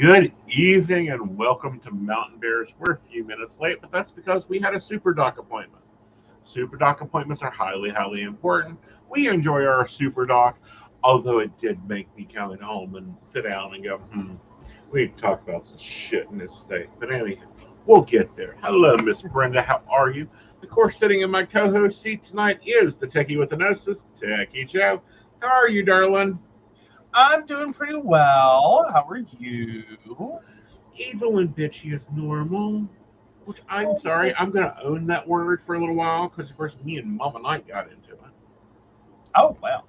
Good evening and welcome to Mountain Bears. We're a few minutes late, but that's because we had a super doc appointment. Super doc appointments are highly important. We enjoy our super doc, although it did make me come home and sit down and go, we need to talk about some shit in this state. But anyway, we'll get there. Hello, Miss Brenda. How are you? Of course, sitting in my co-host seat tonight is the techie with a gnosis, Techy Joe. How are you, darling? I'm doing pretty well. How are you? Evil and bitchy is normal. Which I'm sorry, I'm going to own that word for a little while because, of course, me and Mama Knight got into it. Oh, well,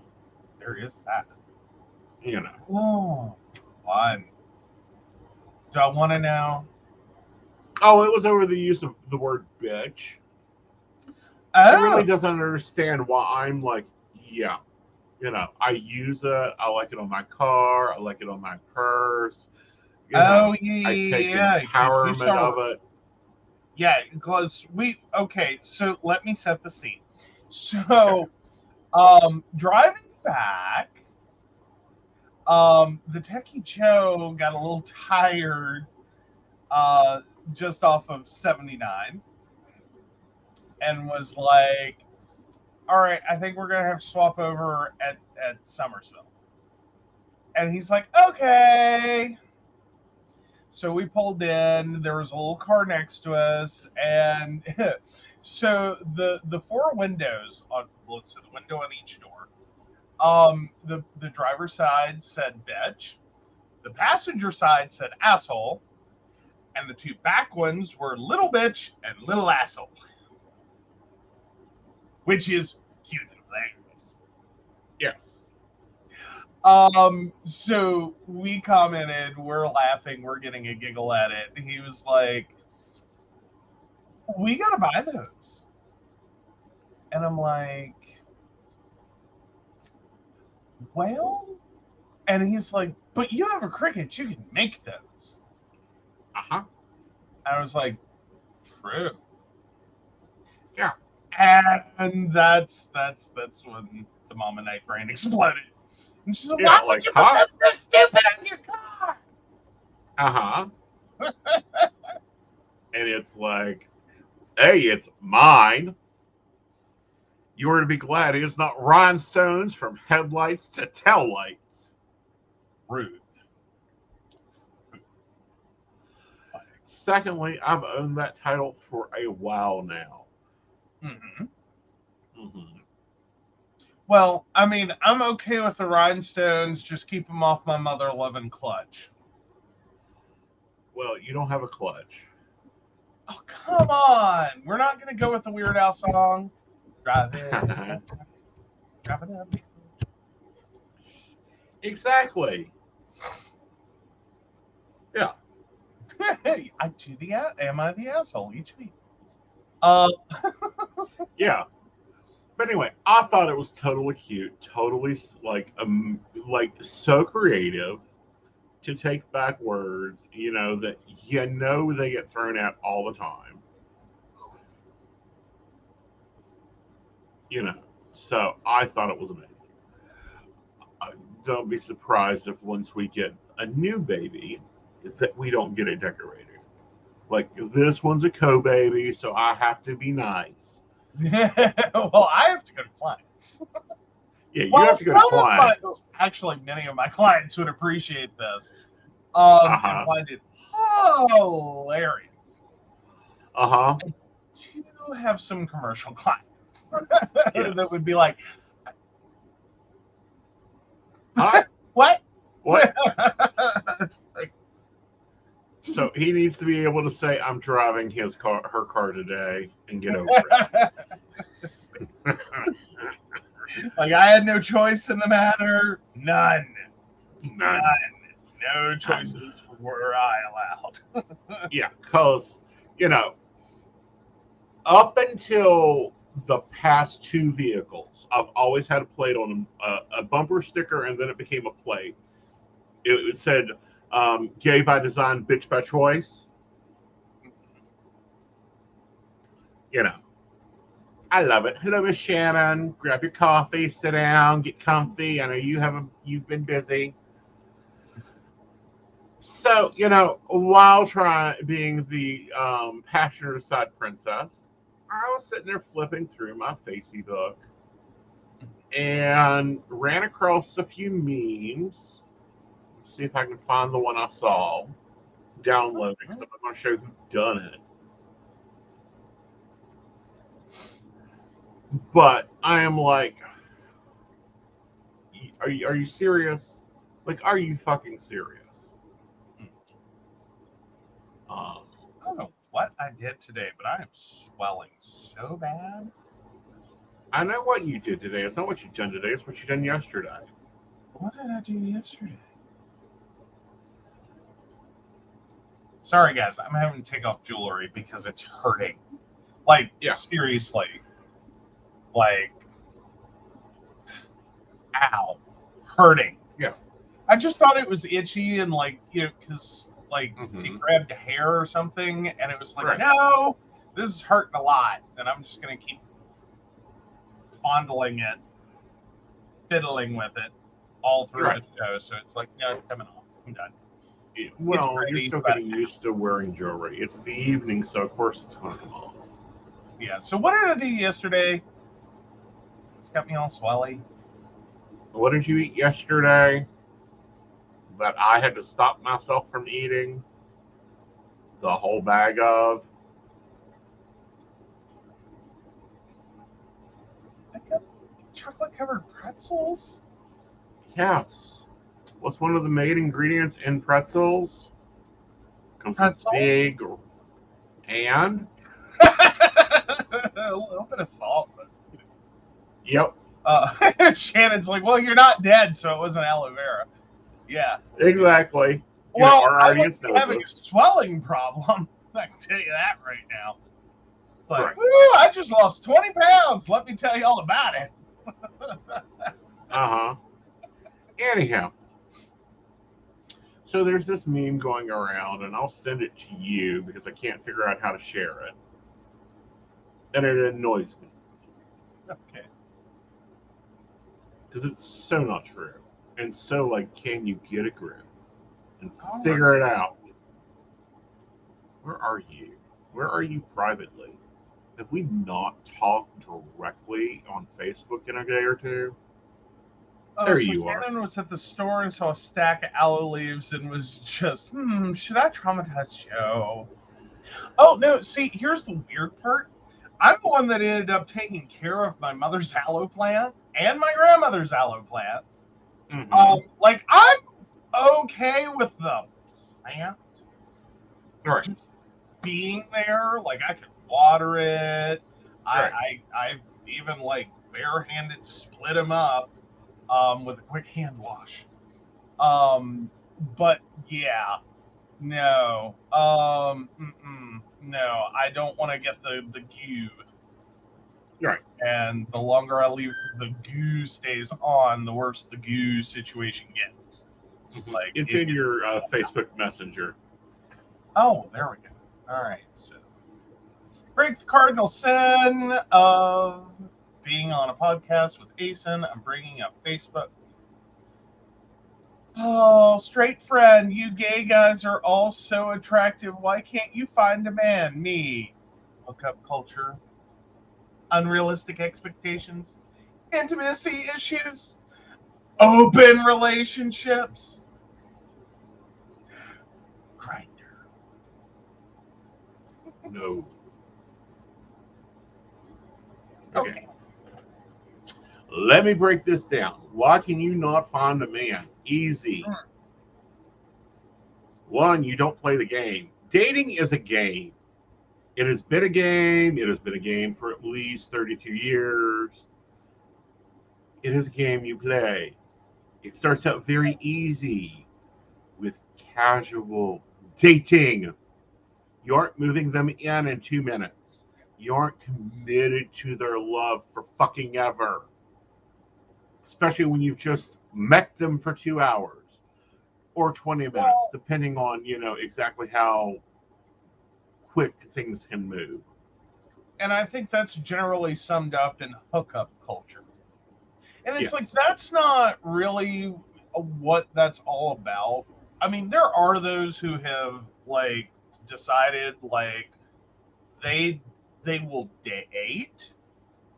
there is that. You know. Oh, fun. Do I want to know? Oh, it was over the use of the word bitch. She really doesn't understand why I'm like, yeah. You know, I use it. I like it on my car. I like it on my purse. You know, I take empowerment of it. Yeah, because so let me set the scene. So, driving back, the Techie Joe got a little tired just off of 79 and was like, all right, I think we're going to have to swap over at Somersville. And he's like, okay. So we pulled in. There was a little car next to us, and so the four windows on the window on each door. The driver's side said bitch, the passenger side said asshole, and the two back ones were little bitch and little asshole, which is cute and hilarious. Yes. So we commented, we're laughing, we're getting a giggle at it. He was like, we gotta buy those. And I'm like, well, and he's like, but you have a Cricket, you can make those. I was like, true. Yeah. And that's when the Mama Night brain exploded. And she's like, yeah, why would you put something so stupid on your car? And it's like, hey, it's mine. You are to be glad it is not rhinestones from headlights to taillights. Rude. Secondly, I've owned that title for a while now. Well, I mean, I'm okay with the rhinestones. Just keep them off my mother-loving clutch. Well, you don't have a clutch. Oh, come on. We're not going to go with the Weird Al song. Drive it. Exactly. Yeah. Hey, am I the asshole each week? Yeah. But anyway, I thought it was totally cute, totally like so creative to take back words, that they get thrown out all the time. So I thought it was amazing. Don't be surprised if once we get a new baby, that we don't get it decorated. Like this one's a co-baby, so I have to be nice. Well, I have to go to clients. Yeah, you have to go to clients. Actually, many of my clients would appreciate this. And find it hilarious. I do have some commercial clients that would be like, what? So he needs to be able to say, I'm driving her car today and get over it. Like I had no choice in the matter. None. No choices were I allowed. Yeah, because, up until the past two vehicles, I've always had a plate on them, a bumper sticker, and then it became a plate. It said, gay by design, bitch by choice. I love it. Hello, Miss Shannon. Grab your coffee, sit down, get comfy. I know you've been busy. So, while being the passionate side princess, I was sitting there flipping through my Facebook and ran across a few memes. See if I can find the one I saw downloaded because I'm going to show who done it. But I am like, are you serious? Like, are you fucking serious? I don't know what I did today, but I am swelling so bad. I know what you did today. It's not what you done today. It's what you done yesterday. What did I do yesterday? Sorry, guys. I'm having to take off jewelry because it's hurting. Like, seriously. Like, ow. Hurting. Yeah. I just thought it was itchy and, like, because, like, it grabbed a hair or something, and it was like, no, this is hurting a lot. And I'm just going to keep fondling it, fiddling with it all through the show. So it's like, no, it's coming off. I'm done. Well, you're still getting used to wearing jewelry. It's the evening, so of course it's going to come off. Yeah. So what did I do yesterday? It's got me all swelly. What did you eat yesterday that I had to stop myself from eating? The whole bag of? I got chocolate-covered pretzels. Yes. What's one of the main ingredients in pretzels? Comes Pretzel? big and a little bit of salt. But... Yep. Shannon's like, well, you're not dead, so it wasn't aloe vera. Yeah. Exactly. Well, our I audience was knows having this. a swelling problem. I can tell you that right now. It's like, Right. I just lost 20 pounds. Let me tell you all about it. Uh-huh. Anyhow. So there's this meme going around, and I'll send it to you because I can't figure out how to share it. And it annoys me. Okay. Because it's so not true. And so, like, can you get a grip and figure it out? Where are you? Where are you privately? Have we not talked directly on Facebook in a day or two? There you are. Shannon was at the store and saw a stack of aloe leaves and was just, should I traumatize Joe? Oh, no, see, here's the weird part. I'm the one that ended up taking care of my mother's aloe plant and my grandmother's aloe plants. Like, I'm okay with the plant. Right. Just being there, like, I could water it. Right. I've even, like, barehanded split them up with a quick hand wash. But, yeah. No. No, I don't want to get the goo. Right. And the longer I leave the goo stays on, the worse the goo situation gets. Like it's in your Facebook Messenger. Oh, there we go. All right. So, break the cardinal sin of being on a podcast with Aeson. I'm bringing up Facebook. Oh, straight friend, you gay guys are all so attractive. Why can't you find a man? Me. Hookup culture. Unrealistic expectations. Intimacy issues. Open relationships. Grinder. No. Okay. Let me break this down. Why can you not find a man? Easy. One, you don't play the game. Dating is a game. It has been a game. It has been a game for at least 32 years. It is a game you play. It starts out very easy with casual dating. You aren't moving them in 2 minutes. You aren't committed to their love for fucking ever. Especially when you've just met them for 2 hours or 20 minutes, depending on, exactly how quick things can move. And I think that's generally summed up in hookup culture. And it's like, that's not really what that's all about. I mean, there are those who have like decided like they will date.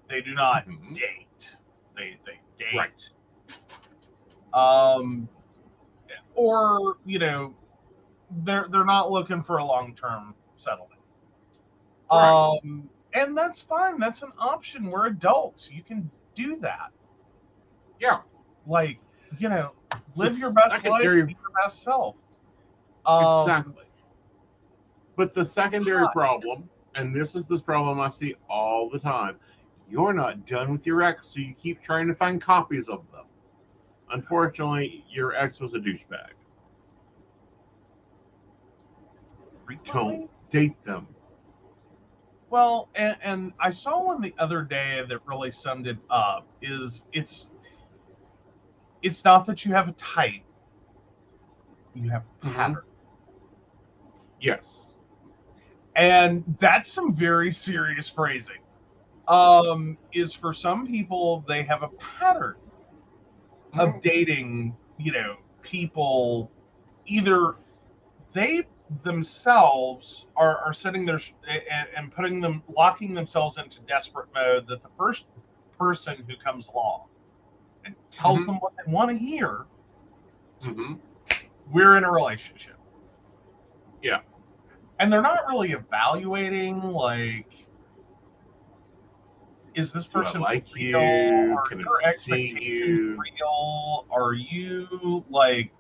They do not date. They date. Right. Or they're not looking for a long-term settlement. Right. And that's fine. That's an option. We're adults. You can do that. Yeah. Like, live your best life, be your best self. Exactly. But the secondary problem, and this is this problem I see all the time, you're not done with your ex, so you keep trying to find copies of them. Unfortunately, your ex was a douchebag. Don't date them. Well, and I saw one the other day that really summed it up. It's not that you have a type, you have a pattern. Yes. And that's some very serious phrasing. Is for some people, they have a pattern of dating, people. Either they themselves are sitting there and locking themselves into desperate mode that the first person who comes along and tells them what they want to hear, we're in a relationship. Yeah. And they're not really evaluating, like, is this person like real? you? Are Can your I expectations see you? real? Are you like,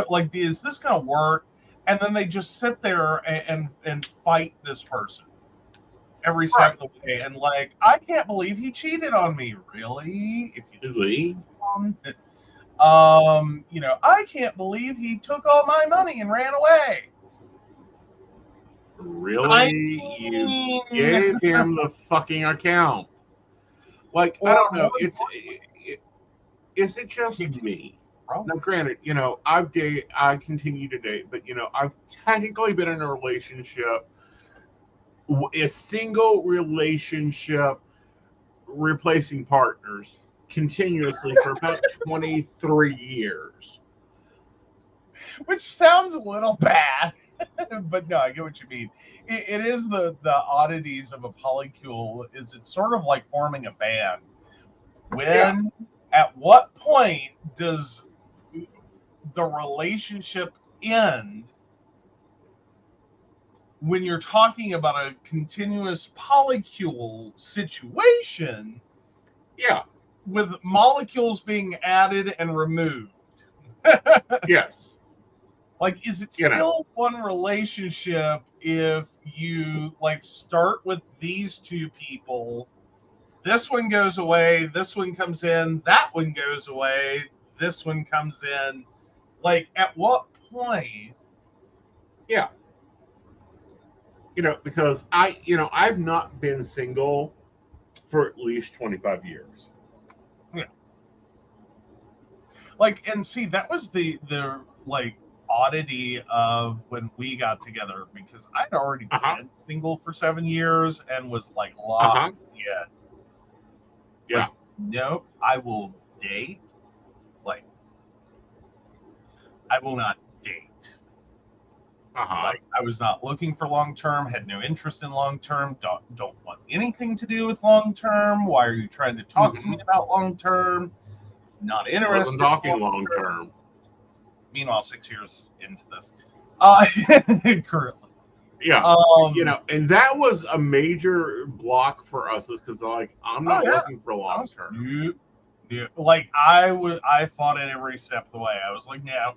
like, is this going to work? And then they just sit there and fight this person every step of the way. And like, I can't believe he cheated on me. Really? If you Really? I can't believe he took all my money and ran away. Really? You gave him the fucking account. Like, I don't know. Is it just me? Now, granted, I continue to date, but I've technically been in a relationship, a single relationship, replacing partners continuously for about 23 years. Which sounds a little bad, but no, I get what you mean. It is the oddities of a polycule. Is it's sort of like forming a band. At what point does the relationship end when you're talking about a continuous polycule situation? Yeah. With molecules being added and removed. Yes. Like, is it still one relationship if you like start with these two people? This one goes away, this one comes in, that one goes away, this one comes in. Like, at what point? Yeah. Because I've not been single for at least 25 years. Yeah. Like, and see, that was the like oddity of when we got together, because I'd already been single for 7 years and was like locked in. Yeah. Like, nope, I will date. Like, I will not date. Like, I was not looking for long term, had no interest in long term, don't want anything to do with long term. Why are you trying to talk to me about long term? Not interested. Wasn't talking long term. Meanwhile, 6 years into this, currently. Yeah. And that was a major block for us, is because like I'm not looking for long term. Yeah. Like, I fought it every step of the way. I was like, no.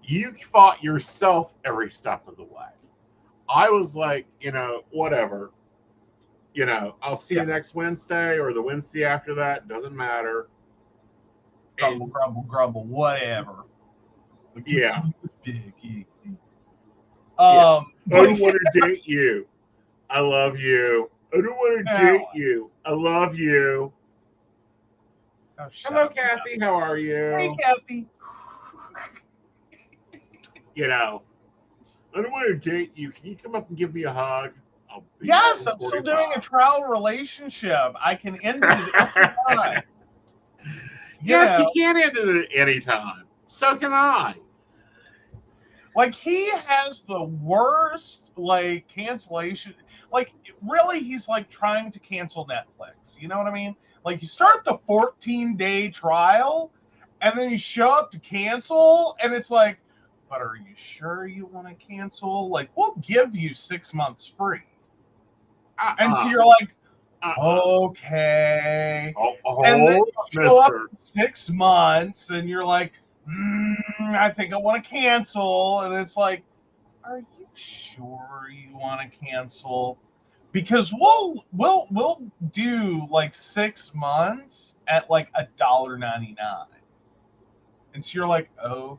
You fought yourself every step of the way. I was like, whatever. I'll see you next Wednesday or the Wednesday after that. Doesn't matter. Grumble, whatever. Yeah. I don't want to date you. I love you. I don't want to date you. I love you. Oh, hello, Kathy. How are you? Hey, Kathy. I don't want to date you. Can you come up and give me a hug? Yes, I'm still doing a trial relationship. I can end it at any time. You Yes, know, he can end it at any time. So can I. like he has the worst like cancellation. Like really, he's like trying to cancel Netflix. You know what I mean? Like you start the 14-day trial, and then you show up to cancel, and it's like, but are you sure you want to cancel? Like we'll give you 6 months free, and so you're like, okay. And then Oh, you show up mister. in 6 months, and you're like, I think I want to cancel, and it's like, are you sure you want to cancel? Because we'll do like 6 months at like $1.99, and so you're like, oh,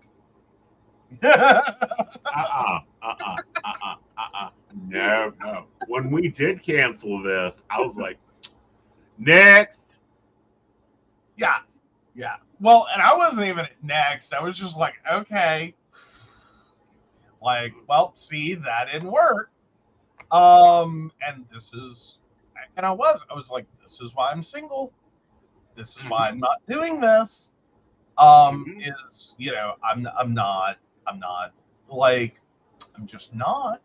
No, no. When we did cancel this, I was like, next. yeah, yeah. Well, and I wasn't even at next. I was just like, okay, like, well, see, that didn't work. And this is, and I was like, this is why I'm single. This is why I'm not doing this. Is I'm not like, I'm just not.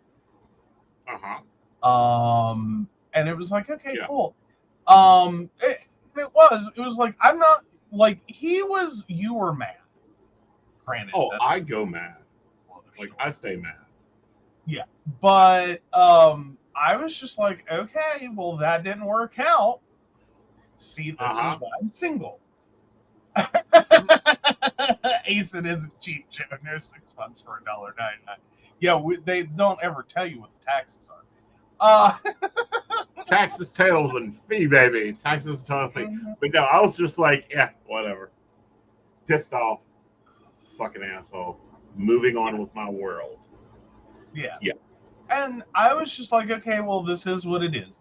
And it was like, okay, Yeah. cool. It was like, I'm not like he was. You were mad. Granted, Oh, that's I go mad. Like I stay mad. yeah, but I was just like, okay, well, that didn't work out. See, this is why I'm single. Aeson isn't cheap, Joe. No 6 months for $1.99. Yeah, they don't ever tell you what the taxes are. Taxes, tails, and fee, baby. Taxes, tails, fee. But no, I was just like, yeah, whatever. Pissed off. Fucking asshole. Moving on with my world. Yeah. Yeah. And I was just like, okay, well, this is what it is.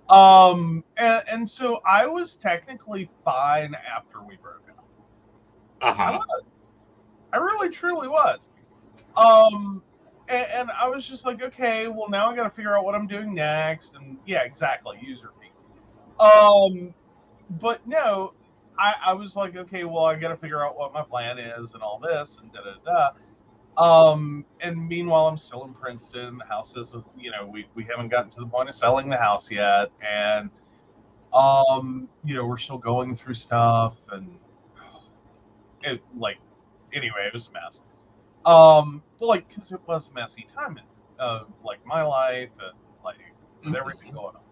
And so I was technically fine after we broke up. I was. I really, truly was. And I was just like, okay, well, now I got to figure out what I'm doing next. And yeah, exactly. User fee. But no, I was like, okay, well, I got to figure out what my plan is and all this and da da da. And meanwhile, I'm still in Princeton. The house is, we haven't gotten to the point of selling the house yet, and we're still going through stuff, and it anyway, it was a mess. Because it was a messy time in like my life and like with everything going on.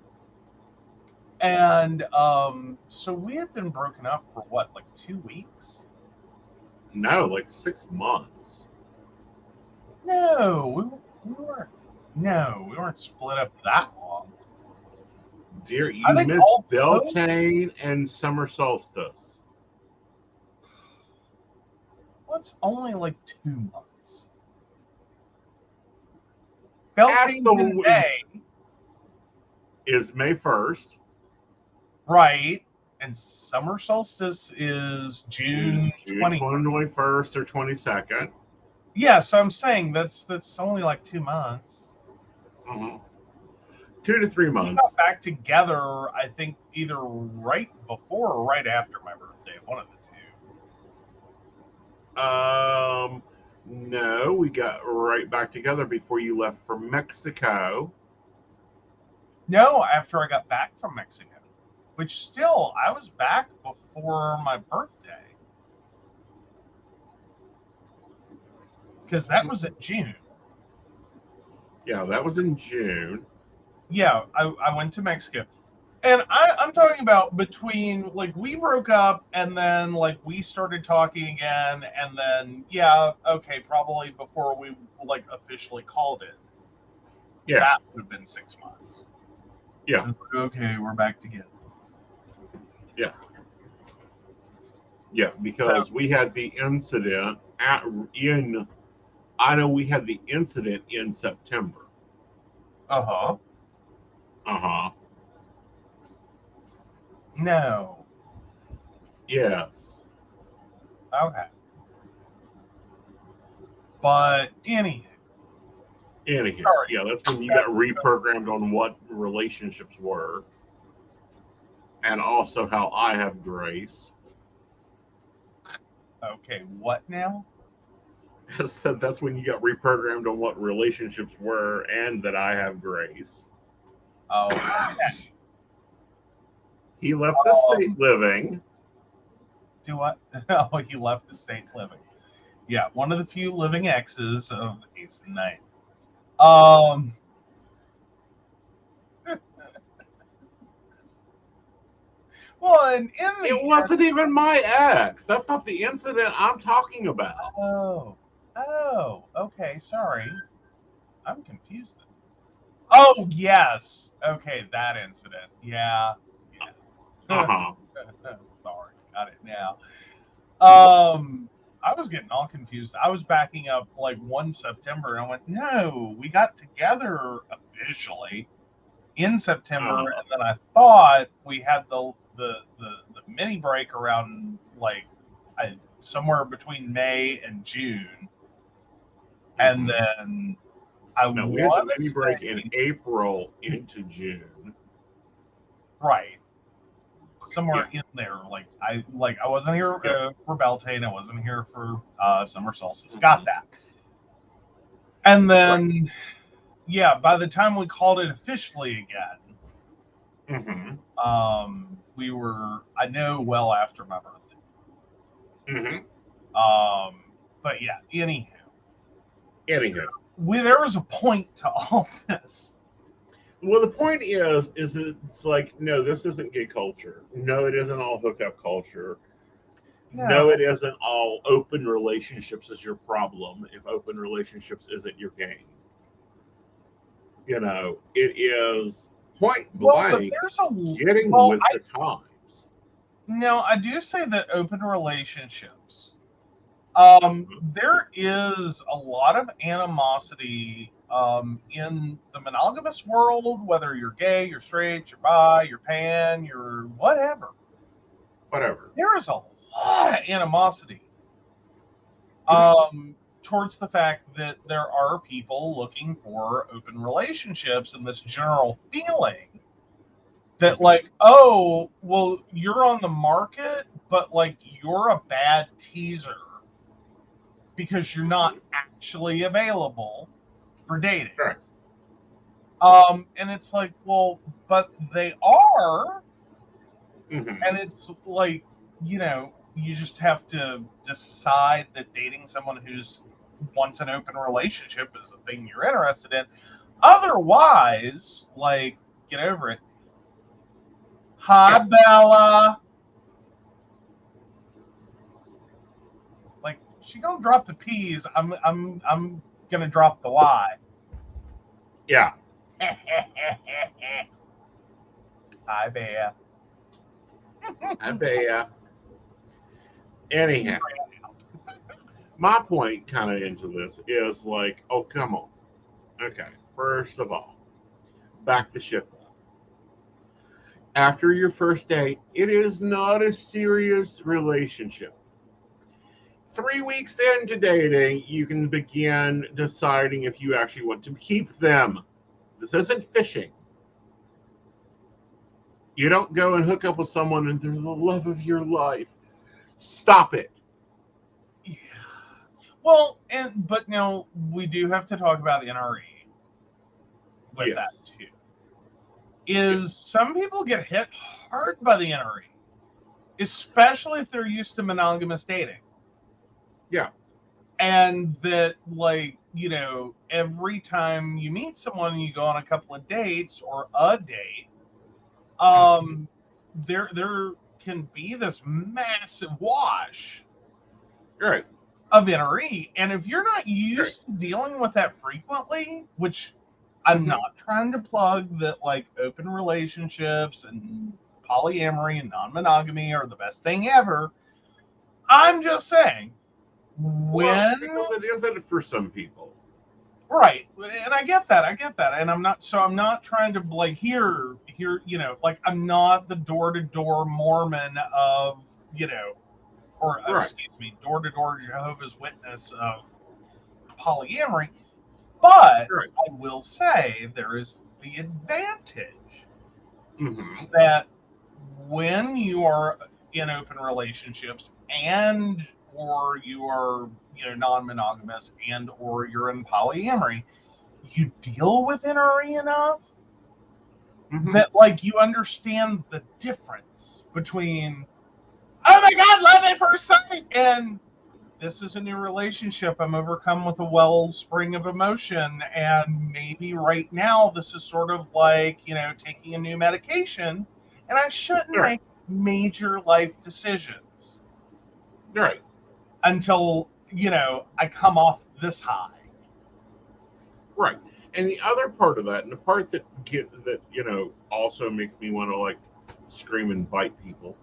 And so we had been broken up for what, like 2 weeks? No, like 6 months. No, we weren't. No, we weren't split up that long. Dear, you I think missed all Beltane and Summer Solstice. well, it's only like 2 months. Beltane's in May. Is May 1st. Right. And summer solstice is June 21st or 22nd. Yeah, so I'm saying that's only like 2 months. 2 to 3 months. We got back together, I think, either right before or right after my birthday, one of the two. No, we got right back together before you left for Mexico. No, after I got back from Mexico, which still, I was back before my birthday. Because that was in June. Yeah, that was in June. Yeah, I went to Mexico. And I'm talking about between, like, we broke up and then, like, we started talking again. And then, yeah, okay, probably before we, like, officially called it. Yeah. That would have been 6 months. Yeah. Like, okay, we're back together. Yeah. Yeah, because we had the incident I know we had the incident in September. No. Yes. Okay. But anywho. Yeah, that's when you got reprogrammed on what relationships were. And also how I have grace. Okay, what now? I said that's when you got reprogrammed on what relationships were and that I have grace. Oh, He left the state um, living. do what? Oh, he left the state living. Yeah, one of the few living exes of Aeson Knight. Um, well, and in It the wasn't even my ex. That's not the incident I'm talking about. okay, sorry, I'm confused. Then. Oh, yes, okay, that incident. Yeah, Uh yeah. huh. Sorry, got it now. I was getting all confused. I was backing up like 1 September, and I went, no, we got together officially in September, Uh, and then I thought we had the mini break around like somewhere between May and June, and mhm. then I No, we had the want to mini break in say April into June. right Yeah. somewhere in there. I wasn't here Yep. for Beltane. I wasn't here for Summer Solstice. Got Mhm. that. And Right. then yeah, by the time we called it officially again, Hmm. we were I know well after my birthday. Hmm. But yeah, anyhow, so Anywho, there was a point to all this. well, the point is it's like, no, this isn't gay culture. No, it isn't all hookup culture. No, No, it isn't all open relationships is your problem if open relationships isn't your game. It is point well, but blank there's a getting well, with the times. I do say that open relationships. Uh-huh. There is a lot of animosity in the monogamous world, whether you're gay, you're straight, you're bi, you're pan, you're whatever. Whatever. There is a lot of animosity Mhm. towards the fact that there are people looking for open relationships and this general feeling that, Mhm. like, oh, well, you're on the market, but like, you're a bad teaser because you're not Mhm. actually available for dating. Right. And it's like, well, but they are, Hmm. and it's like, you just have to decide that dating someone who's wants an open relationship is the thing you're interested in. Otherwise, like, get over it. Hi, Yeah. Bella. Like, she gonna drop the P's. I'm gonna drop the Y. Yeah. Hi, Bea. I bet. Yeah. Anyhow, my point kind of into this is like, oh, come on. Okay. First of all, back the ship up. After your first date, it is not a serious relationship. 3 weeks into dating, you can begin deciding if you actually want to keep them. This isn't fishing. You don't go and hook up with someone and they're the love of your life. Stop it. Yeah. Well, but now we do have to talk about NRE with that Yes. too. Yes. Is some people get hit hard by the NRE, especially if they're used to monogamous dating. Yeah. And that, like, every time you meet someone, you go on a couple of dates or a date, Mhm. there can be this massive wash Right. of NRE. And if you're not Right. used to dealing with that frequently, which I'm Hmm. not trying to plug that like open relationships and polyamory and non-monogamy are the best thing ever. I'm just saying Well, when because it isn't for some people. right, and I get that, and I'm not trying to like here, like I'm not the door-to-door Mormon of, or Right. excuse me, door-to-door Jehovah's Witness of polyamory. But Right. I will say there is the advantage Hmm. that when you are in open relationships and or you are, non-monogamous, and or you're in polyamory, you deal with NRE enough that like you understand the difference between, oh my God, love at first sight, and this is a new relationship. I'm overcome with a wellspring of emotion, and maybe right now this is sort of like, taking a new medication, and I shouldn't make major life decisions. Right. Until, I come off this high. Right. And the other part of that, and the part that also makes me want to like scream and bite people,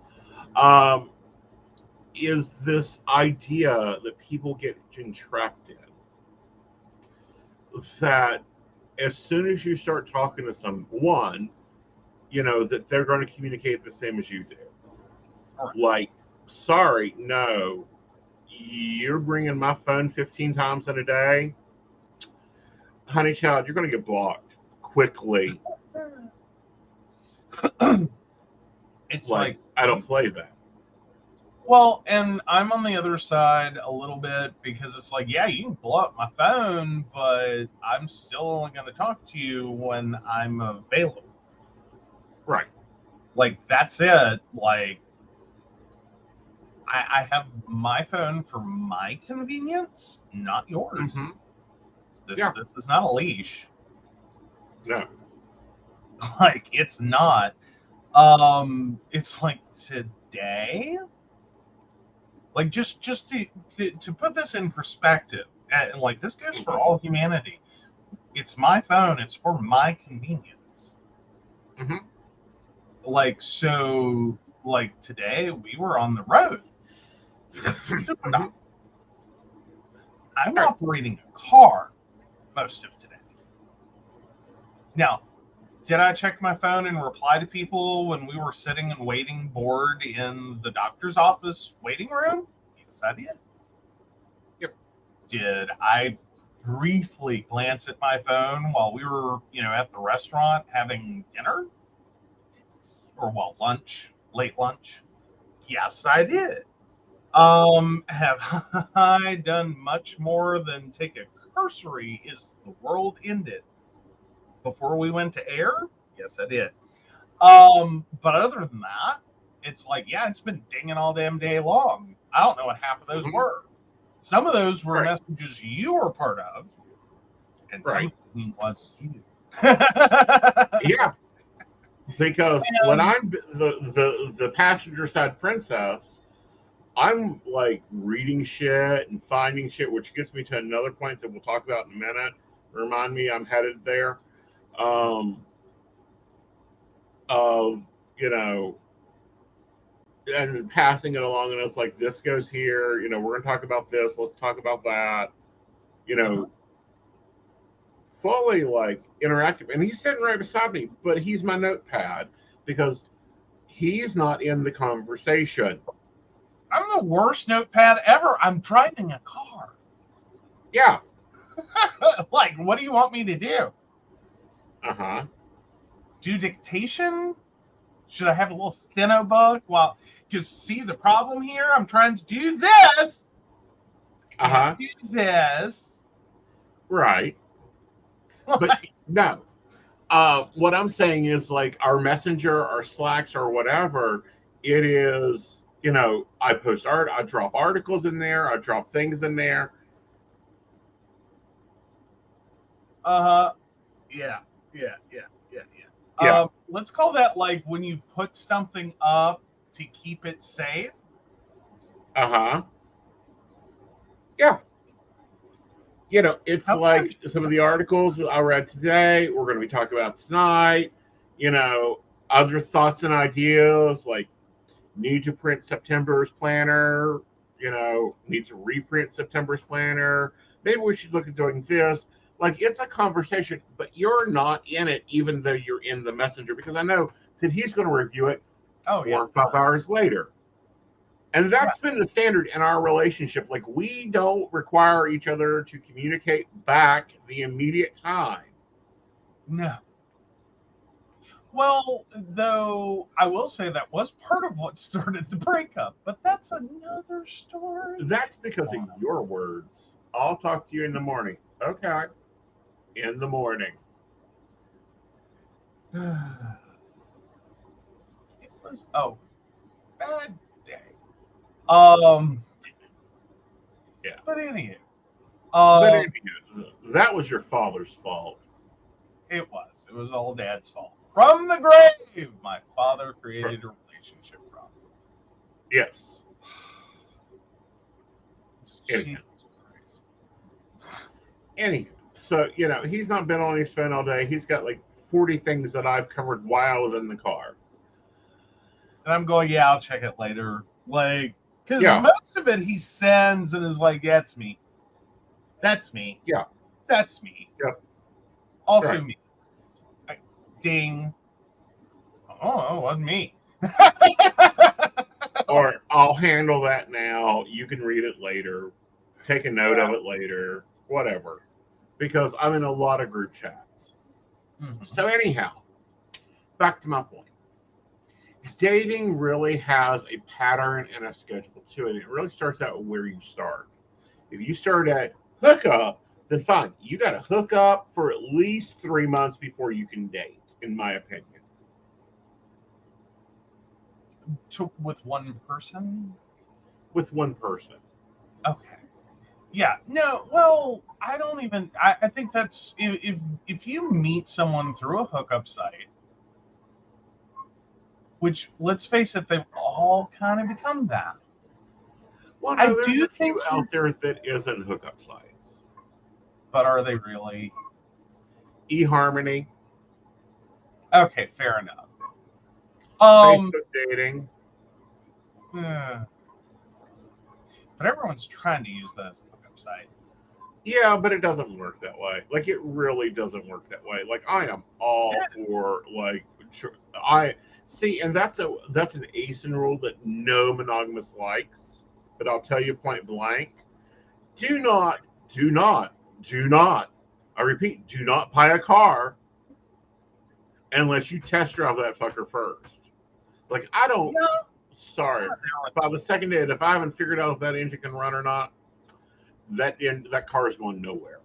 is this idea that people get entrapped in. That as soon as you start talking to someone, that they're going to communicate the same as you do. Right. Like, sorry, no, you're bringing my phone 15 times in a day. Honey child, you're going to get blocked quickly. It's like I don't play that. Well, and I'm on the other side a little bit, because it's like, yeah, you can blow up my phone, but I'm still only going to talk to you when I'm available. Right. Like, that's it. Like, I have my phone for my convenience, not yours. Mm-hmm. This is not a leash. No. Like, it's not. It's like today. Like, just to put this in perspective, and like this goes for all humanity. It's my phone. It's for my convenience. Mm-hmm. Like, so, like today we were on the road. Mm-hmm. I'm operating a car most of today. Now, did I check my phone and reply to people when we were sitting and waiting bored in the doctor's office waiting room? Yes, I did. Yep. Did I briefly glance at my phone while we were, at the restaurant having dinner? Or, lunch, late lunch? Yes, I did. Have I done much more than take a cursory "is the world ended" before we went to air? Yes, I did. But other than that, it's like, yeah, it's been dinging all damn day long. I don't know what half of those were. Some of those were messages you were part of, and some of them was you. Yeah. Because when I'm the passenger side princess, I'm like reading shit and finding shit, which gets me to another point that we'll talk about in a minute. Remind me I'm headed there. And passing it along, and it's like, this goes here, we're going to talk about this, let's talk about that, fully like interactive. And he's sitting right beside me, but he's my notepad because he's not in the conversation. I'm the worst notepad ever. I'm driving a car. Yeah. Like, what do you want me to do? Do dictation? Should I have a little steno book? Well, just see the problem here. I'm trying to do this. Do this. Right. But no. What I'm saying is, like, our Messenger, our Slacks, or whatever, it is, I post art, I drop articles in there, I drop things in there. Yeah. Let's call that like when you put something up to keep it safe. Yeah. It's like some of the articles I read today, we're going to be talking about tonight. Other thoughts and ideas, like need to print September's planner, need to reprint September's planner. Maybe we should look at doing this. Like, it's a conversation, but you're not in it, even though you're in the Messenger, because I know that he's going to review it 4 or 5 hours later. And that's been the standard in our relationship. Like, we don't require each other to communicate back the immediate time. No. Well, though I will say that was part of what started the breakup, but that's another story. That's because of your words. I'll talk to you in the morning. Okay. In the morning. It was bad day. Yeah. But anyway, But anyway, that was your father's fault. it was all Dad's fault. From the grave, my father created a relationship problem. Yes. Anyhow. Anyway, so he's not been on his phone all day. He's got like 40 things that I've covered while I was in the car. And I'm going, yeah, I'll check it later. Like, because Yeah. most of it he sends and is like, that's me. That's me. Yeah. That's me. Yep. Also Right. me. Like, ding. Oh, it wasn't me. Or I'll handle that now. You can read it later. Take a note of it later. Whatever. Because I'm in a lot of group chats. Mm-hmm. So anyhow, back to my point. Dating really has a pattern and a schedule to it. It really starts out where you start. If you start at hookup, then fine. You got to hook up for at least 3 months before you can date, in my opinion. With one person? With one person. Okay. Yeah. No, well, I don't even I think that's if you meet someone through a hookup site, which let's face it, they've all kind of become that. Well, no, there's a few out there that isn't hookup sites. But are they really? eHarmony. Okay, fair enough. Facebook dating. But everyone's trying to use that as a hookup site. Yeah, but it doesn't work that way. Like, it really doesn't work that way. Like, I am all for, like, I see, and that's an Aeson rule that no monogamous likes. But I'll tell you point blank: do not, I repeat, do not buy a car unless you test drive that fucker first. Like, I don't. No. Sorry, by the second date, if I haven't figured out if that engine can run or not, that car is going nowhere.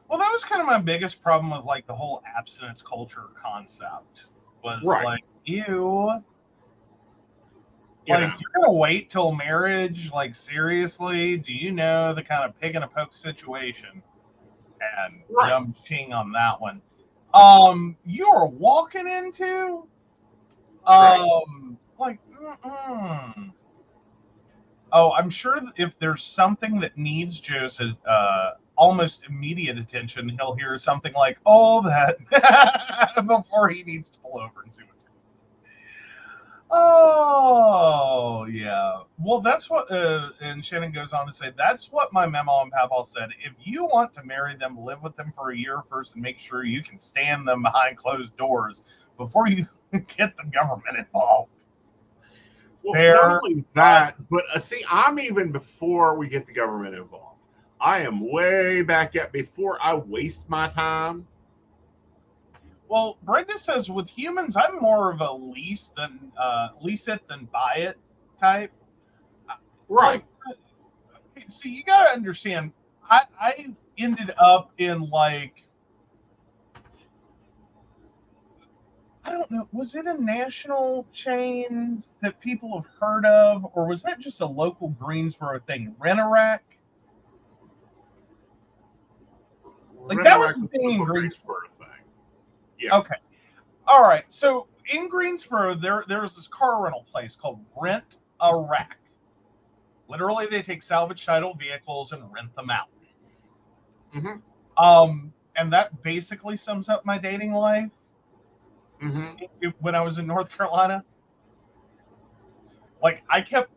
Well, that was kind of my biggest problem with like the whole abstinence culture concept. Was like, ew. Like, you're gonna wait till marriage? Like, seriously? Do you know the kind of pig in a poke situation? And I'm ching on that one. You are walking into like, oh, I'm sure if there's something that needs Joe's almost immediate attention, he'll hear something like, "Oh, that," before he needs to pull over and see what's going on. Oh, yeah. Well, that's what, and Shannon goes on to say, that's what my memo and Papa said. If you want to marry them, live with them for a year first and make sure you can stand them behind closed doors before you get the government involved. Well, not only that, but see, I'm even before we get the government involved. I am way back at before I waste my time. Well, Brenda says with humans, I'm more of a lease it than buy it type. Right. Like, see, you got to understand, I ended up in like, I don't know, was it a national chain that people have heard of, or was that just a local Greensboro thing? Rent-A-Rack? Like, that was the thing in Greensboro thing. Yeah. Okay. All right. So in Greensboro, there was this car rental place called Rent-A-Rack. Literally, they take salvage title vehicles and rent them out. Mm-hmm. And that basically sums up my dating life. Mm-hmm. When I was in North Carolina, like I kept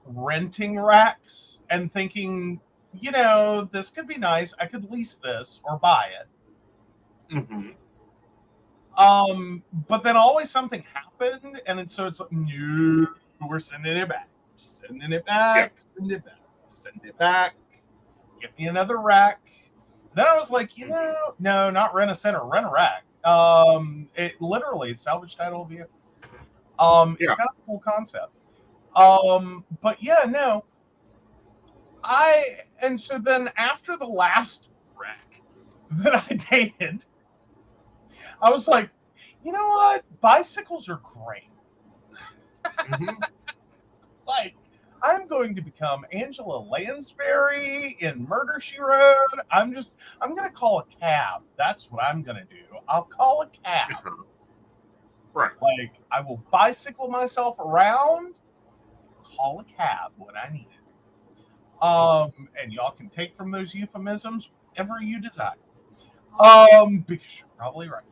renting racks and thinking, this could be nice. I could lease this or buy it. Mm-hmm. But then always something happened, and so it's like, no, we're sending it back, send it back. Get me another rack. Then I was like, no, not rent a center, rent a rack. It literally, it's salvage title of vehicle. It's Yeah. kind of a cool concept. But yeah, no. And so then after the last wreck that I dated, I was like, you know what? Bicycles are great. Mm-hmm. Like, I'm going to become Angela Lansbury in Murder She Wrote. I'm going to call a cab. That's what I'm going to do. I'll call a cab. Right. Like, I will bicycle myself around, call a cab when I need it. And y'all can take from those euphemisms whatever you desire. Because you're probably right.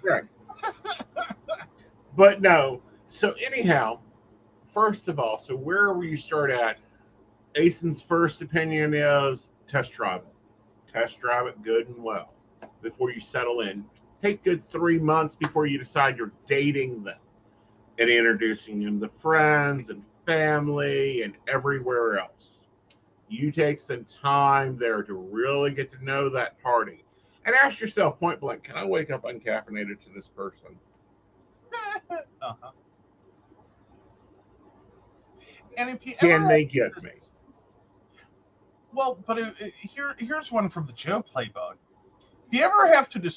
Right. But no. So anyhow, first of all, so wherever you start at, Aeson's first opinion is test drive it. Test drive it good and well before you settle in. Take good 3 months before you decide you're dating them and introducing them to friends and family and everywhere else. You take some time there to really get to know that party and ask yourself point blank, can I wake up uncaffeinated to this person? Uh-huh. And if you Can ever they get me? well, but here's one from the Joe playbook. If you ever have to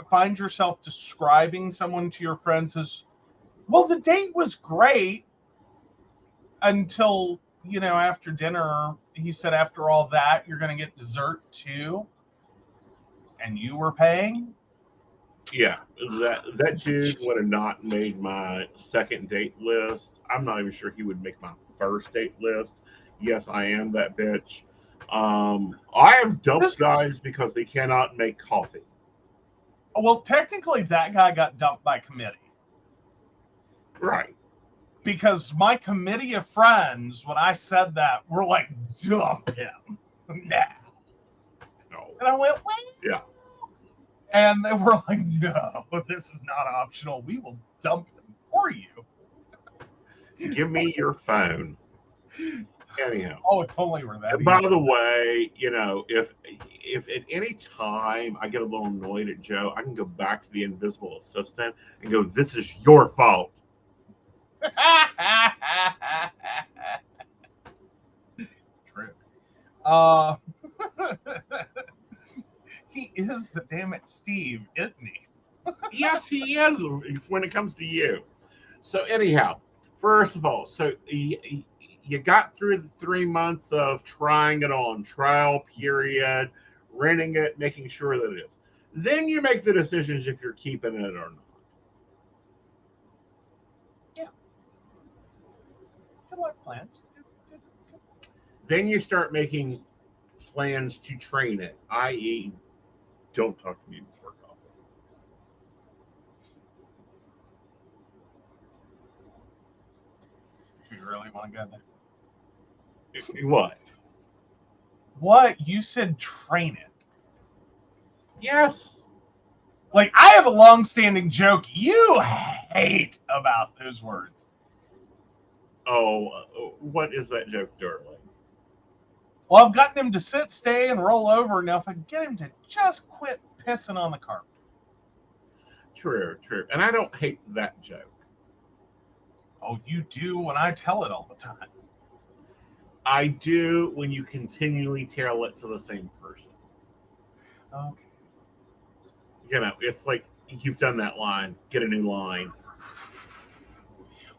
find yourself describing someone to your friends as, well, the date was great until, after dinner, he said, after all that, you're going to get dessert too, and you were paying. Yeah, that dude would have not made my second date list. I'm not even sure he would make my first date list. Yes, I am that bitch. I have dumped This is, guys because they cannot make coffee. well, technically, that guy got dumped by committee. Right. Because my committee of friends, when I said that, were like, dump him now. No. And I went, what? Yeah. And they were like, no, this is not optional. We will dump him for you. Give me your phone. Anyhow. Oh, if only were that By easy. the way, if at any time I get a little annoyed at Joe, I can go back to the invisible assistant and go, "This is your fault." True. He is the damn it Steve, isn't he? Yes, he is when it comes to you. So anyhow, first of all, so you got through the 3 months of trying it on, trial period, renting it, making sure that it is. Then you make the decisions if you're keeping it or not. Yeah. Good life plans. Good. Then you start making plans to train it, i.e., don't talk to me before coffee. Do you really want to go there? What? What? You said train it. Yes. Like, I have a long-standing joke you hate about those words. Oh, what is that joke, darling? Well, I've gotten him to sit, stay, and roll over. Now, if I get him to just quit pissing on the carpet. True. And I don't hate that joke. Oh, you do when I tell it all the time. I do when you continually tell it to the same person. Okay. It's like you've done that line, get a new line.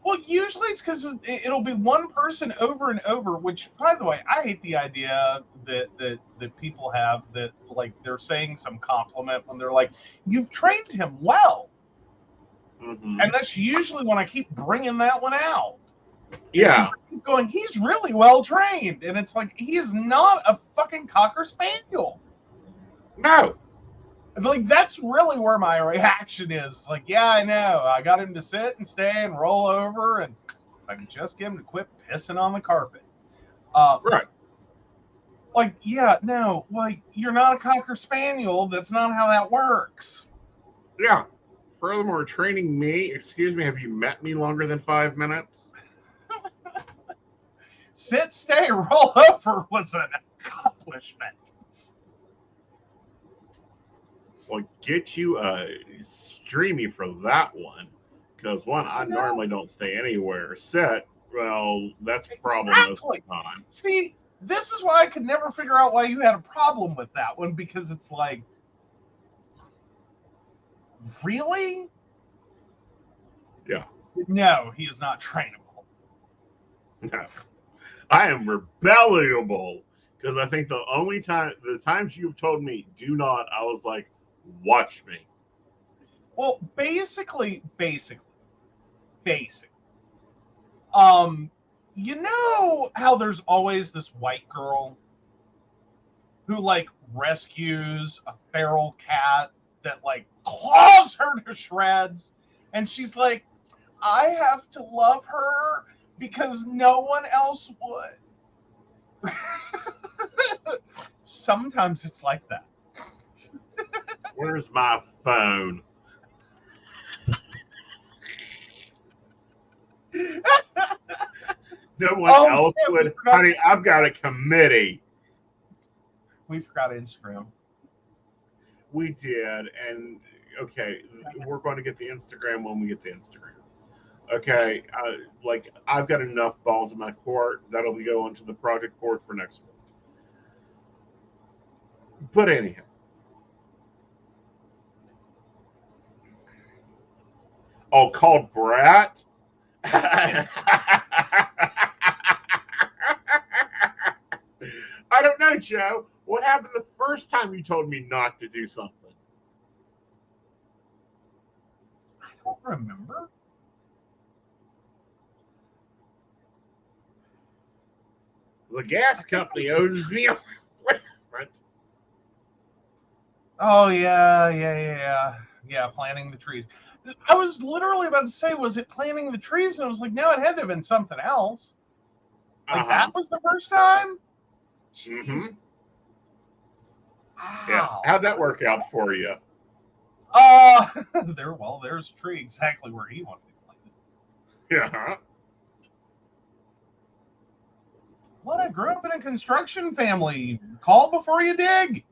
Well, usually it's because it'll be one person over and over. Which, by the way, I hate the idea that people have that, like, they're saying some compliment when they're like, "You've trained him well," Mm-hmm. and that's usually when I keep bringing that one out. Yeah. Keep going, he's really well trained, and it's like, he is not a fucking cocker spaniel. No. Like, that's really where my reaction is. Like, yeah, I know. I got him to sit and stay and roll over, and I can just get him to quit pissing on the carpet. Right. Like, yeah, no, like, you're not a cocker spaniel. That's not how that works. Yeah. Furthermore, training me, excuse me, have you met me longer than 5 minutes? Sit, stay, roll over was an accomplishment. Well, get you a streamy for that one, because one, I normally don't stay anywhere set. Well, that's a problem most of the time. See, this is why I could never figure out why you had a problem with that one, because it's like, really? Yeah. No, he is not trainable. No. I am rebelliable, because I think the times you've told me do not, I was like, watch me. Well, basically, you know how there's always this white girl who like rescues a feral cat that like claws her to shreds, and she's like, I have to love her because no one else would. Sometimes it's like that. Where's my phone? No one else would. Honey, I've got a committee. We forgot Instagram. We did, and okay, we're going to get the Instagram when we get the Instagram. Okay, like I've got enough balls in my court that'll be going to the project board for next week. But anyhow, oh, called Brat. I don't know, Joe. What happened the first time you told me not to do something? I don't remember. The gas company owes me a replacement. Oh, yeah. Planting the trees. I was literally about to say, was it planting the trees? And I was like, no, it had to have been something else. Like, that was the first time? Mm-hmm. Wow. Yeah. How'd that work out for you? There's a tree exactly where he wanted to plant it. Yeah. What? I grew up in a construction family. Call before you dig.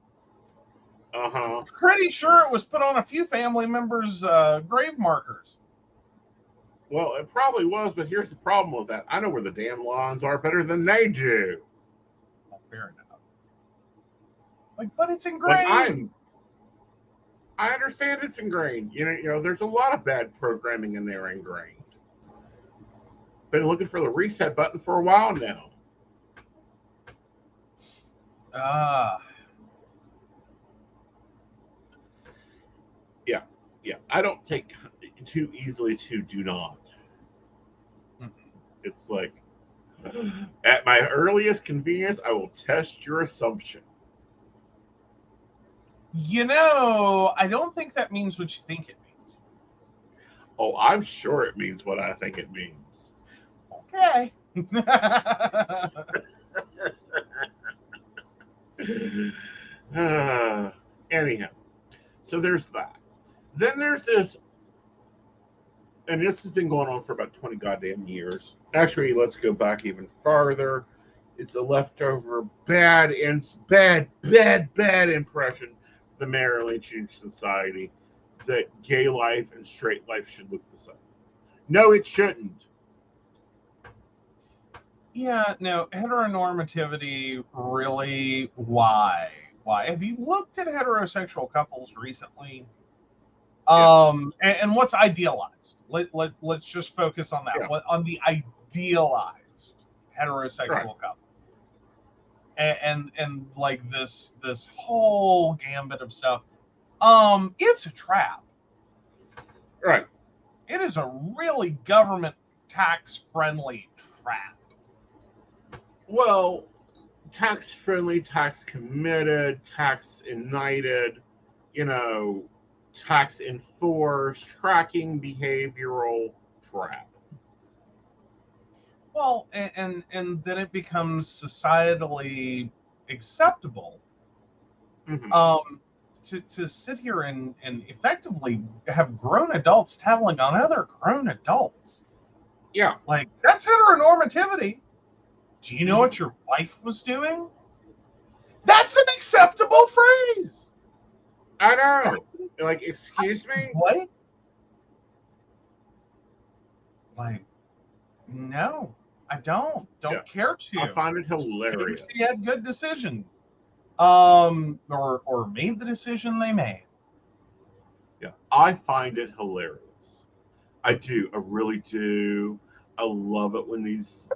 Pretty sure it was put on a few family members' grave markers. Well, it probably was, but here's the problem with that. I know where the damn lawns are better than they do. Well, fair enough. Like, but it's ingrained. Like I understand it's ingrained. You know, there's a lot of bad programming in there ingrained. Been looking for the reset button for a while now. Yeah. I don't take too easily to do not. It's like, at my earliest convenience, I will test your assumption. You know, I don't think that means what you think it means. Oh, I'm sure it means what I think it means. Okay. Anyhow, so there's that. Then there's this, and this has been going on for about 20 goddamn years. Actually, let's go back even farther. It's a leftover bad impression to the Merrill Lynchian society that gay life and straight life should look the same. No, it shouldn't. Yeah, no, heteronormativity, really, why? Have you looked at heterosexual couples recently? Yeah. And what's idealized? Let's just focus on that. Yeah. What on the idealized heterosexual couple? And like this whole gambit of stuff. It's a trap. Right. It is a really government tax friendly trap. Well, tax friendly, tax committed, tax united, tax enforced, tracking behavioral trap. Well, and then it becomes societally acceptable to sit here and effectively have grown adults telling on other grown adults. Yeah. Like, that's heteronormativity. Do you know what your wife was doing? That's an acceptable phrase. I know. Like, excuse me? What? Like, no, I don't. Don't care I to. find it hilarious. She had good decision. Or made the decision they made. Yeah, I find it hilarious. I do. I really do. I love it when these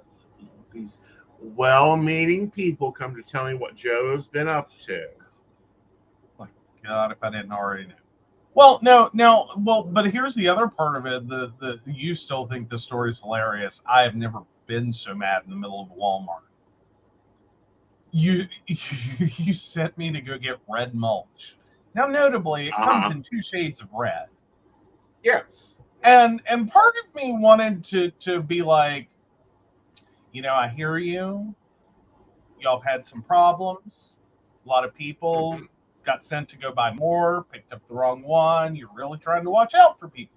well-meaning people come to tell me what Joe's been up to. Like, God, if I didn't already know. Well, no. Well, but here's the other part of it. The you still think the story's hilarious. I have never been so mad in the middle of Walmart. You sent me to go get red mulch. Now, notably, it comes in 2 shades of red. Yes. And part of me wanted to be like, I hear you. Y'all have had some problems. A lot of people got sent to go buy more, picked up the wrong one. You're really trying to watch out for people.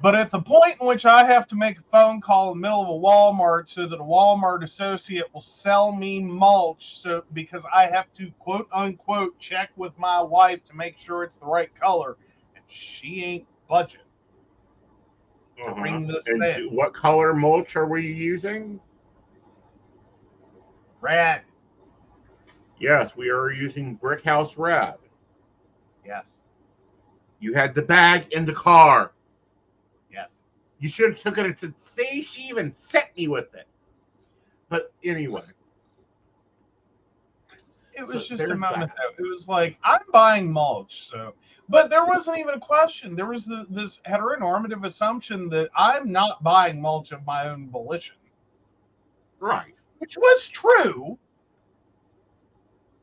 But at the point in which I have to make a phone call in the middle of a Walmart so that a Walmart associate will sell me mulch, so because I have to quote unquote check with my wife to make sure it's the right color, and she ain't budget to bring this thing. What color mulch are we using? Red. Yes, we are using Brick House Red. Yes. You had the bag in the car. Yes. You should have took it and said, "See, she even sent me with it." But anyway, it was just a moment. It was like, I'm buying mulch, so. But there wasn't even a question. There was this heteronormative assumption that I'm not buying mulch of my own volition. Right. Which was true.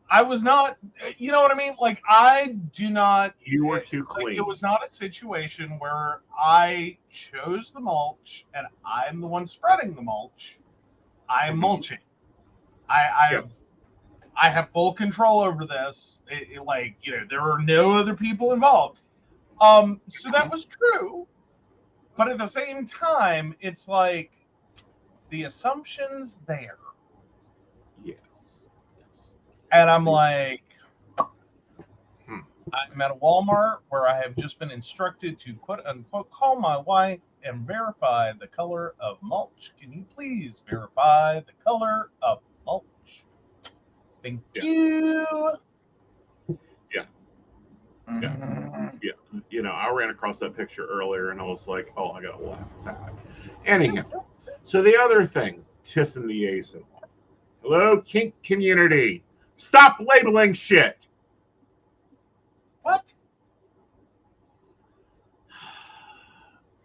I was not, you know what I mean? Like, I do not. You were too clean. Like, it was not a situation where I chose the mulch and I'm the one spreading the mulch. I'm mulching. I have full control over this. There are no other people involved. So that was true. But at the same time, it's like the assumption's there. Yes. And I'm like, I'm at a Walmart where I have just been instructed to quote unquote call my wife and verify the color of mulch. Can you please verify the color of mulch? Thank you. Yeah. I ran across that picture earlier and I was like, oh, I gotta laugh at that. Anyhow, so the other thing, tissing the Aeson. Hello, kink community. Stop labeling shit. What?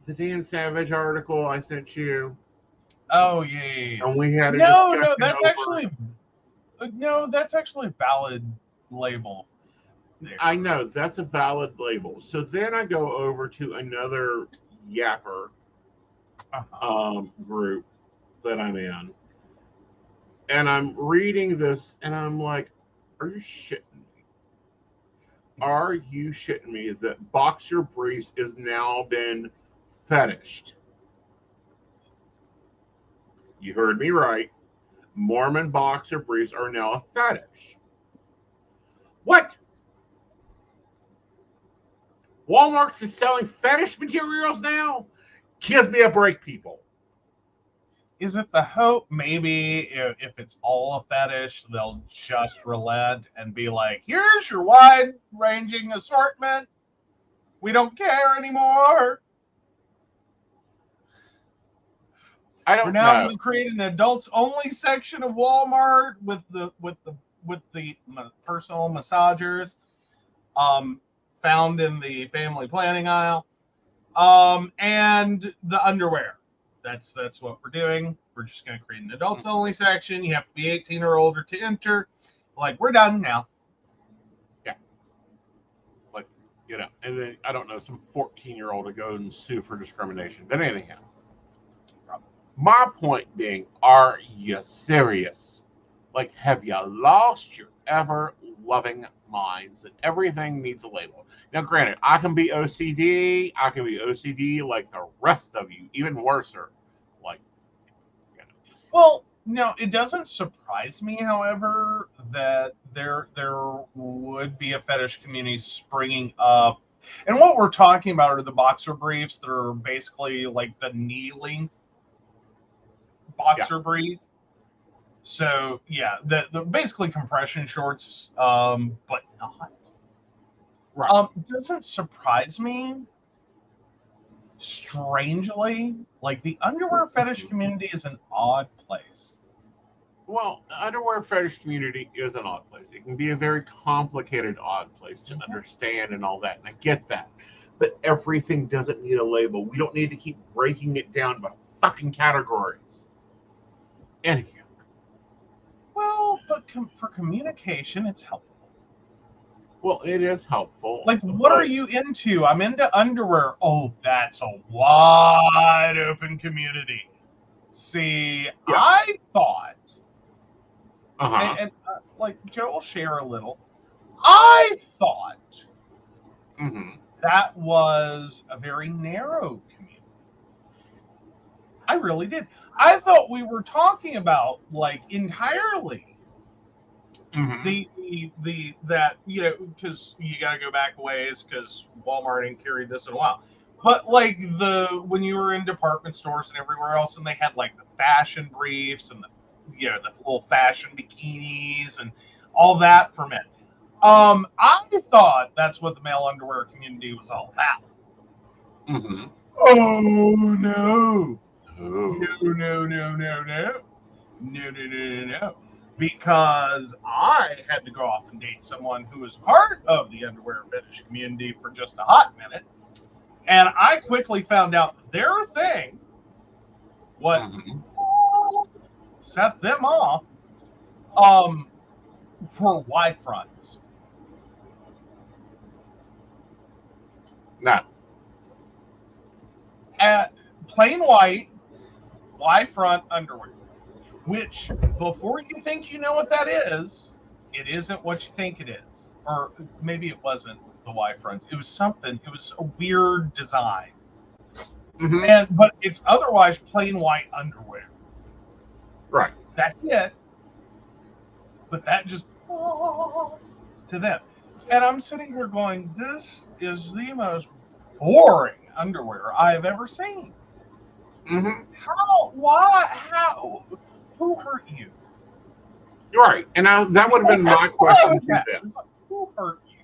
The Dan Savage article I sent you. Oh yeah. And we had a discussion. That's actually a valid label. There. I know that's a valid label. So then I go over to another yapper group that I'm in, and I'm reading this, and I'm like, "Are you shitting me? Are you shitting me that boxer briefs is now been fetished?" You heard me right. Mormon boxer briefs are now a fetish. What? Walmart's is selling fetish materials now? Give me a break, people. Is it the hope maybe if it's all a fetish, they'll just relent and be like, here's your wide-ranging assortment. We don't care anymore. We're now going to create an adults-only section of Walmart with the personal massagers. Found in the family planning aisle, and the underwear. That's what we're doing. We're just going to create an adults only section. You have to be 18 or older to enter. Like, we're done now. Yeah. Like, and then I don't know, some 14-year-old to go and sue for discrimination. But anyhow, my point being, are you serious? Like, have you lost your ever loving minds that everything needs a label? Now, granted, I can be OCD. I can be OCD like the rest of you, even worser. Like, Well, No, it doesn't surprise me, however, that there would be a fetish community springing up. And what we're talking about are the boxer briefs that are basically like the knee length Yeah. boxer brief. So yeah, the basically compression shorts, but not. Right. Doesn't surprise me. Strangely, like the underwear fetish community is an odd place. Well, the underwear fetish community is an odd place. It can be a very complicated odd place to understand and all that, and I get that. But everything doesn't need a label. We don't need to keep breaking it down by fucking categories. Anyhow. Well, but for communication, it's helpful. Well, it is helpful. Like, what are you into? I'm into underwear. Oh, that's a wide open community. See, Yeah. I thought, Uh-huh. and like Joe will share a little. I thought that was a very narrow community. I really did. I thought we were talking about like entirely the that, you know, because you got to go back a ways because Walmart ain't carried this in a while. But like when you were in department stores and everywhere else, and they had like the fashion briefs and the little fashion bikinis and all that for men. I thought that's what the male underwear community was all about. Oh no. No. Because I had to go off and date someone who was part of the underwear fetish community for just a hot minute. And I quickly found out their thing, what set them off, were Y fronts. No. At plain white Y front underwear. Which, before you think you know what that is, it isn't what you think it is. Or maybe it wasn't the Y front. It was something. It was a weird design. But it's otherwise plain white underwear. Right. That's it. But that just to them. And I'm sitting here going, this is the most boring underwear I have ever seen. How? Why? How? Who hurt you? Right. And that would have been my question to them. Who hurt you?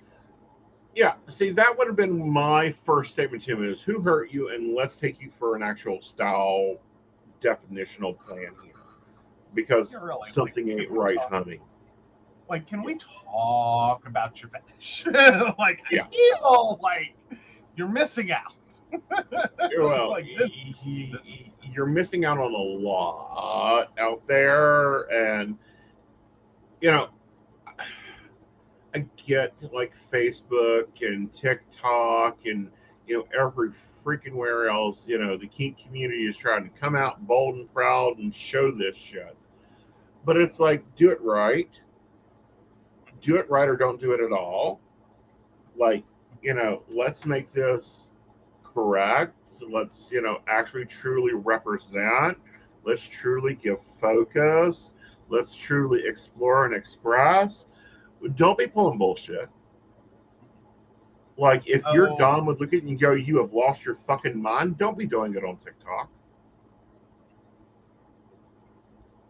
Yeah. See, that would have been my first statement to him is who hurt you, and let's take you for an actual style definitional plan here. Because really, something ain't right, honey. Like, can we talk about your fetish? Like, I feel like you're missing out. Well, like you're missing out on a lot out there, and you know, I get like Facebook and TikTok and every freaking where else, the kink community is trying to come out bold and proud and show this shit. But it's like, do it right or don't do it at all. Like, let's make this correct. Let's, actually truly represent. Let's truly give focus. Let's truly explore and express. Don't be pulling bullshit. Like, if you're done with looking and you go, you have lost your fucking mind, don't be doing it on TikTok.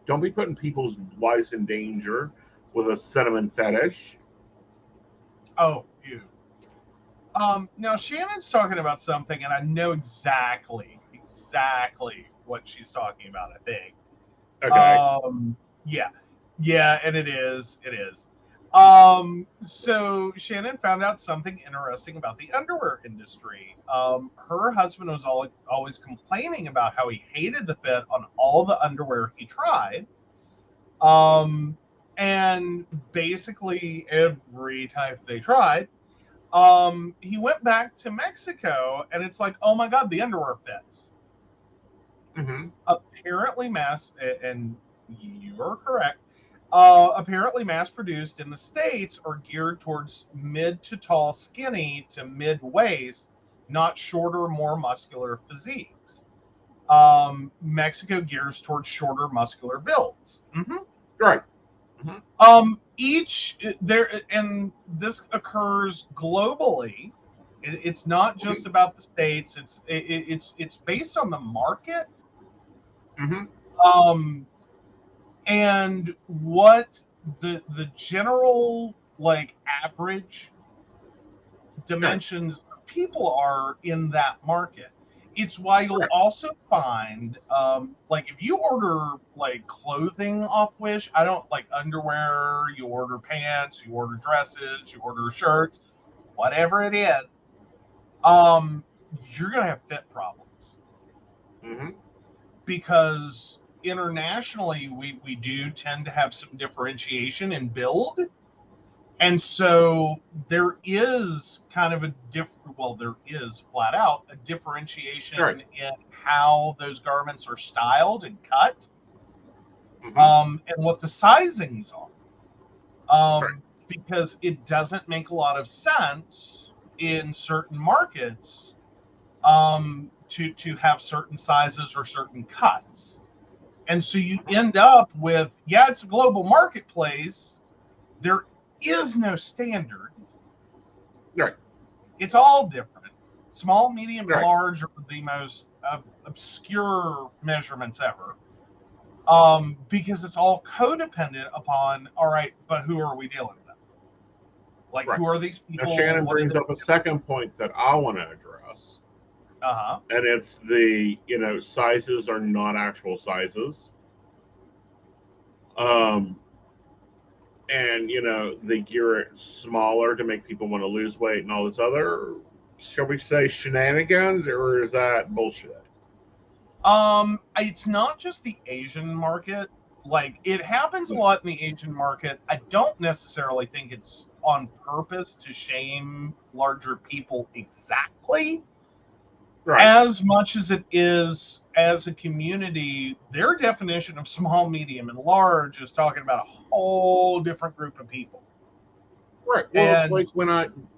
Don't be putting people's lives in danger with a cinnamon fetish. Oh, you. Now Shannon's talking about something, and I know exactly what she's talking about, I think. Okay. Yeah, and it is. So Shannon found out something interesting about the underwear industry. Her husband was always complaining about how he hated the fit on all the underwear he tried. And basically every time they tried, he went back to Mexico, and it's like, oh my God, the underwear fits. Apparently and you are correct, apparently mass-produced in the States are geared towards mid to tall skinny to mid-waist, not shorter, more muscular physiques. Mexico gears towards shorter muscular builds. Right. Each there, and this occurs globally. It's not just about the states. It's based on the market. And what the general like average dimensions of people are in that market. It's why you'll also find like if you order like clothing off Wish, I don't like underwear, you order pants, you order dresses, you order shirts, whatever it is, you're gonna have fit problems. Because internationally we do tend to have some differentiation in build. And so there is kind of there is flat out a differentiation in how those garments are styled and cut, and what the sizings are. Because it doesn't make a lot of sense in certain markets to have certain sizes or certain cuts. And so you end up with, it's a global marketplace. There is no standard. It's all different. Small, medium, and large are the most obscure measurements ever. Because it's all codependent upon, all right, but who are we dealing with? Like, who are these people? Now, Shannon brings up a second point that I want to address. And it's the, sizes are not actual sizes. And, they gear it smaller to make people want to lose weight and all this other, shall we say, shenanigans, or is that bullshit? It's not just the Asian market. Like, it happens a lot in the Asian market. I don't necessarily think it's on purpose to shame larger people exactly. As much as it is as a community, their definition of small, medium, and large is talking about a whole different group of people. Well, it's like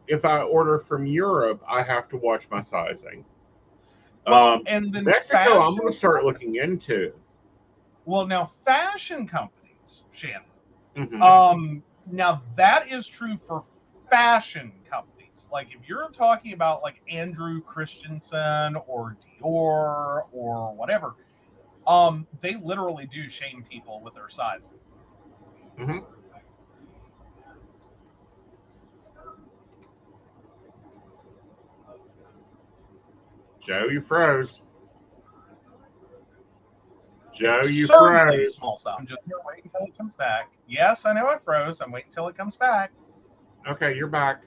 if I order from Europe, I have to watch my sizing. And then Mexico, I'm going to start looking into. Well, now fashion companies, Shannon. Now that is true for fashion companies. Like if you're talking about like Andrew Christensen or Dior or whatever, they literally do shame people with their sizing. Joe, you froze. Joe, you froze. Small size. I'm just gonna wait until it comes back. Yes, I know I froze. I'm waiting until it comes back. Okay, you're back.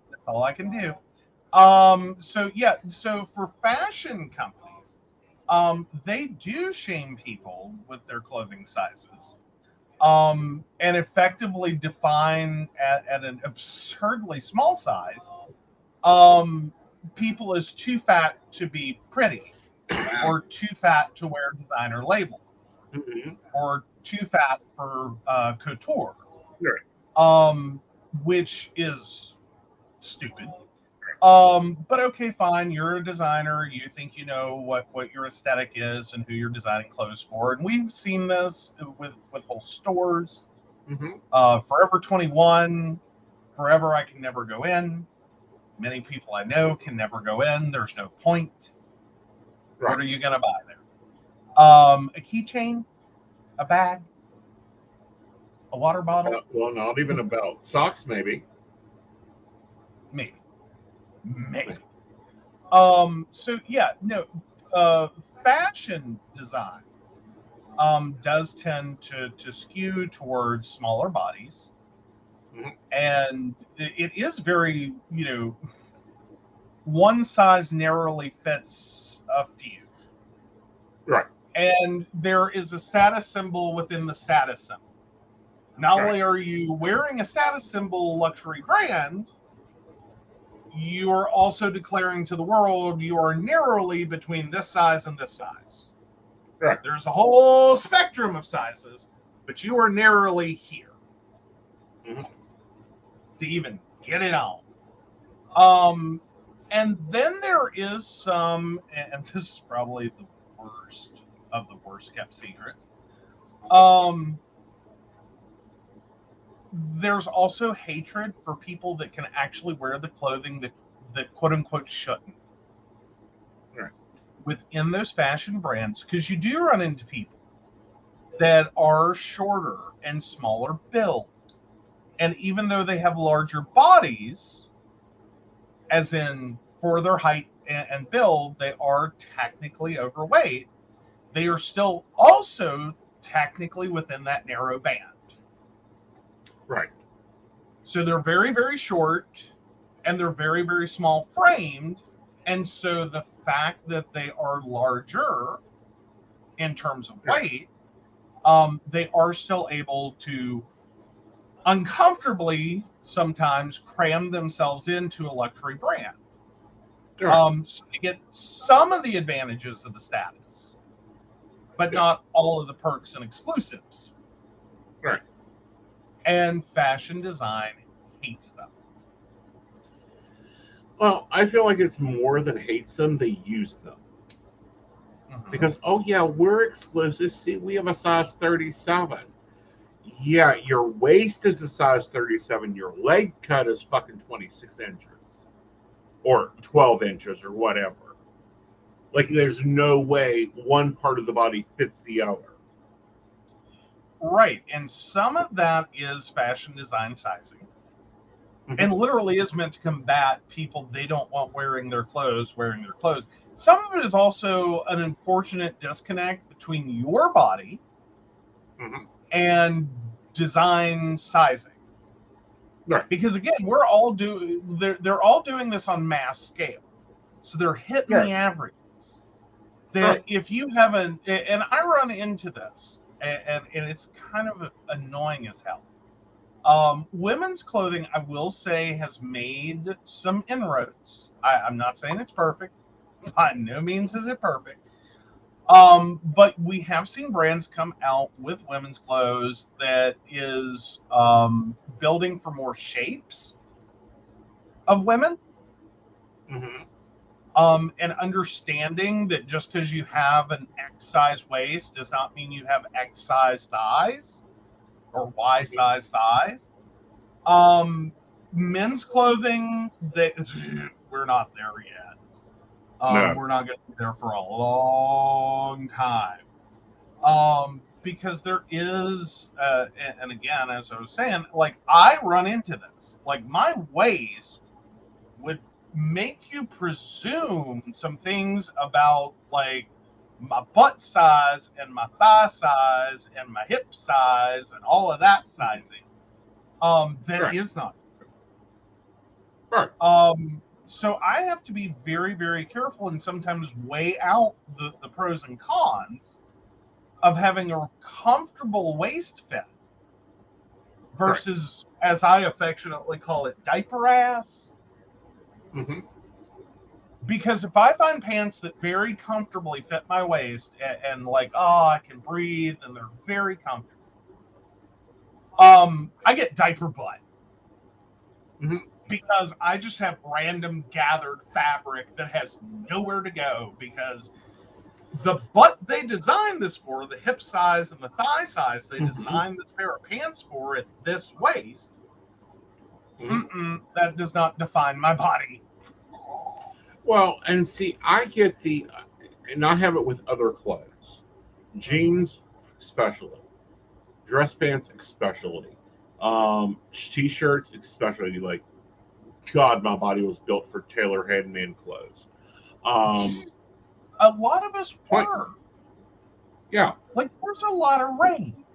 That's all I can do. So for fashion companies, they do shame people with their clothing sizes, and effectively define at an absurdly small size, people as too fat to be pretty, or too fat to wear designer label, or too fat for couture, which is stupid. But okay, fine. You're a designer. You think you know what your aesthetic is and who you're designing clothes for. And we've seen this with whole stores. Forever 21, Forever I Can Never Go In. Many people I know can never go in. There's no point. What are you going to buy there? A keychain, a bag, a water bottle. Well, not even a belt. Socks, maybe. Maybe. Fashion design does tend to skew towards smaller bodies, and it is very, one size narrowly fits a few. And there is a status symbol within the status symbol. Not only are you wearing a status symbol luxury brand, you are also declaring to the world you are narrowly between this size and this size. There's a whole spectrum of sizes, but you are narrowly here to even get it on. And then there is some, and this is probably the worst of the worst kept secrets. There's also hatred for people that can actually wear the clothing that quote unquote shouldn't. Right. Within those fashion brands, because you do run into people that are shorter and smaller build. And even though they have larger bodies, as in for their height and build, they are technically overweight. They are still also technically within that narrow band. Right. So they're very, very short and they're very, very small framed. And so the fact that they are larger in terms of weight, they are still able to uncomfortably sometimes cram themselves into a luxury brand. Right. So they get some of the advantages of the status, but not all of the perks and exclusives. Right. And fashion design hates them. Well, I feel like it's more than hates them, they use them. Mm-hmm. Because, oh yeah, we're exclusive. See, we have a size 37. Yeah, your waist is a size 37. Your leg cut is fucking 26 inches. Or 12 inches or whatever. Like, there's no way one part of the body fits the other. Right. And some of that is fashion design sizing. Mm-hmm. And literally is meant to combat people they don't want wearing their clothes. Some of it is also an unfortunate disconnect between your body and design sizing. Right. Because again, they're all doing this on mass scale. So they're hitting the averages. That if you have and I run into this, and it's kind of annoying as hell. Women's clothing, I will say, has made some inroads. I'm not saying it's perfect. By no means is it perfect. But we have seen brands come out with women's clothes that is building for more shapes of women. And understanding that just because you have an X size waist does not mean you have X size thighs or Y size thighs. Men's clothing, we're not there yet. No. We're not going to be there for a long time. Because there is, and again, as I was saying, like I run into this. Like my waist would make you presume some things about like my butt size and my thigh size and my hip size and all of that sizing. That is not. Right. So I have to be very, very careful and sometimes weigh out the pros and cons of having a comfortable waist fit versus, as I affectionately call it, diaper ass. Because if I find pants that very comfortably fit my waist and like, I can breathe and they're very comfortable, I get diaper butt. Because I just have random gathered fabric that has nowhere to go because the butt they designed this for, the hip size and the thigh size they designed this pair of pants for at this waist, that does not define my body. Well, and see, I get and I have it with other clothes. Jeans, especially. Dress pants, especially. T-shirts, especially. Like, God, my body was built for tailor head-man clothes. A lot of us were. Yeah. Like, there's a lot of range.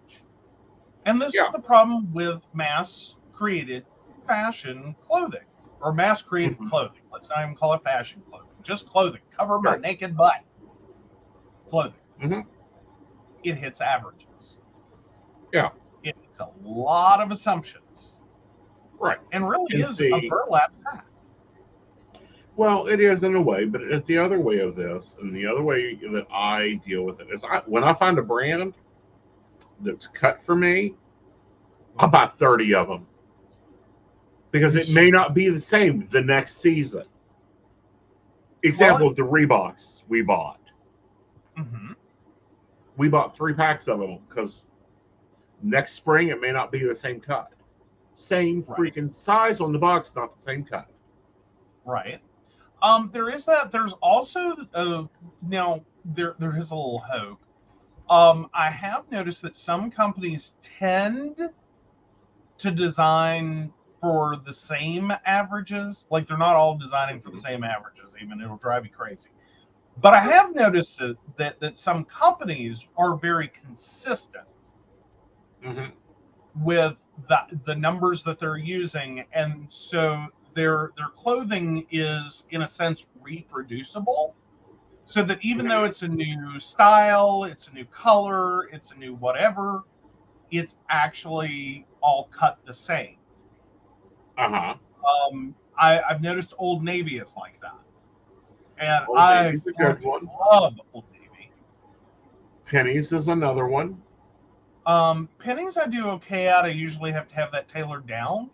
And this is the problem with mass-created fashion clothing. Or mass-created clothing. Let's not even call it fashion clothing. Just clothing. Cover my naked butt. Clothing. It hits averages. Yeah. It's a lot of assumptions. Right. And really is a burlap sack. Well, it is in a way, but it's the other way of this, and the other way that I deal with it is when I find a brand that's cut for me, I'll buy 30 of them. Because it may not be the same the next season. Example of the Reeboks we bought. Mm-hmm. We bought 3 packs of them because next spring it may not be the same cut. Same freaking size on the box, not the same cut. Right. There is that. There's also now there is a little hope. I have noticed that some companies tend to design for the same averages. Like they're not all designing for the same averages, even it'll drive you crazy. But I have noticed that some companies are very consistent with the numbers that they're using, and so their clothing is in a sense reproducible, so that even though it's a new style, it's a new color, it's a new whatever, it's actually all cut the same. I've noticed Old Navy is like that, and I Navy's a good one. love Old Navy. Pennies is another one. Pennies I do okay at. I usually have to have that tailored down.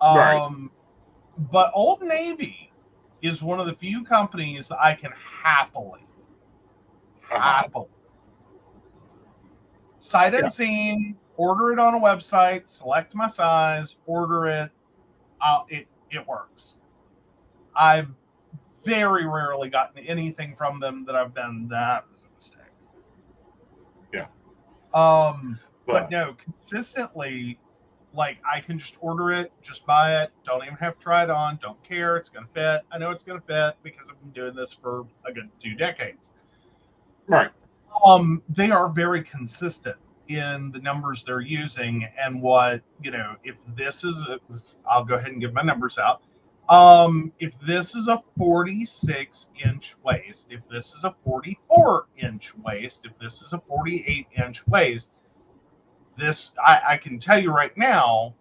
Right. But Old Navy is one of the few companies that I can happily sight unseen, order it on a website, select my size, order it. It works. I've very rarely gotten anything from them that I've done that was a mistake. Yeah. But no, consistently, like I can just order it, just buy it, don't even have to try it on, don't care, it's gonna fit. I know it's gonna fit because I've been doing this for a good 2 decades. Right. They are very consistent in the numbers they're using, and what, if this is I'll go ahead and give my numbers out. If this is a 46-inch waist, if this is a 44-inch waist, if this is a 48-inch waist, this I can tell you right now,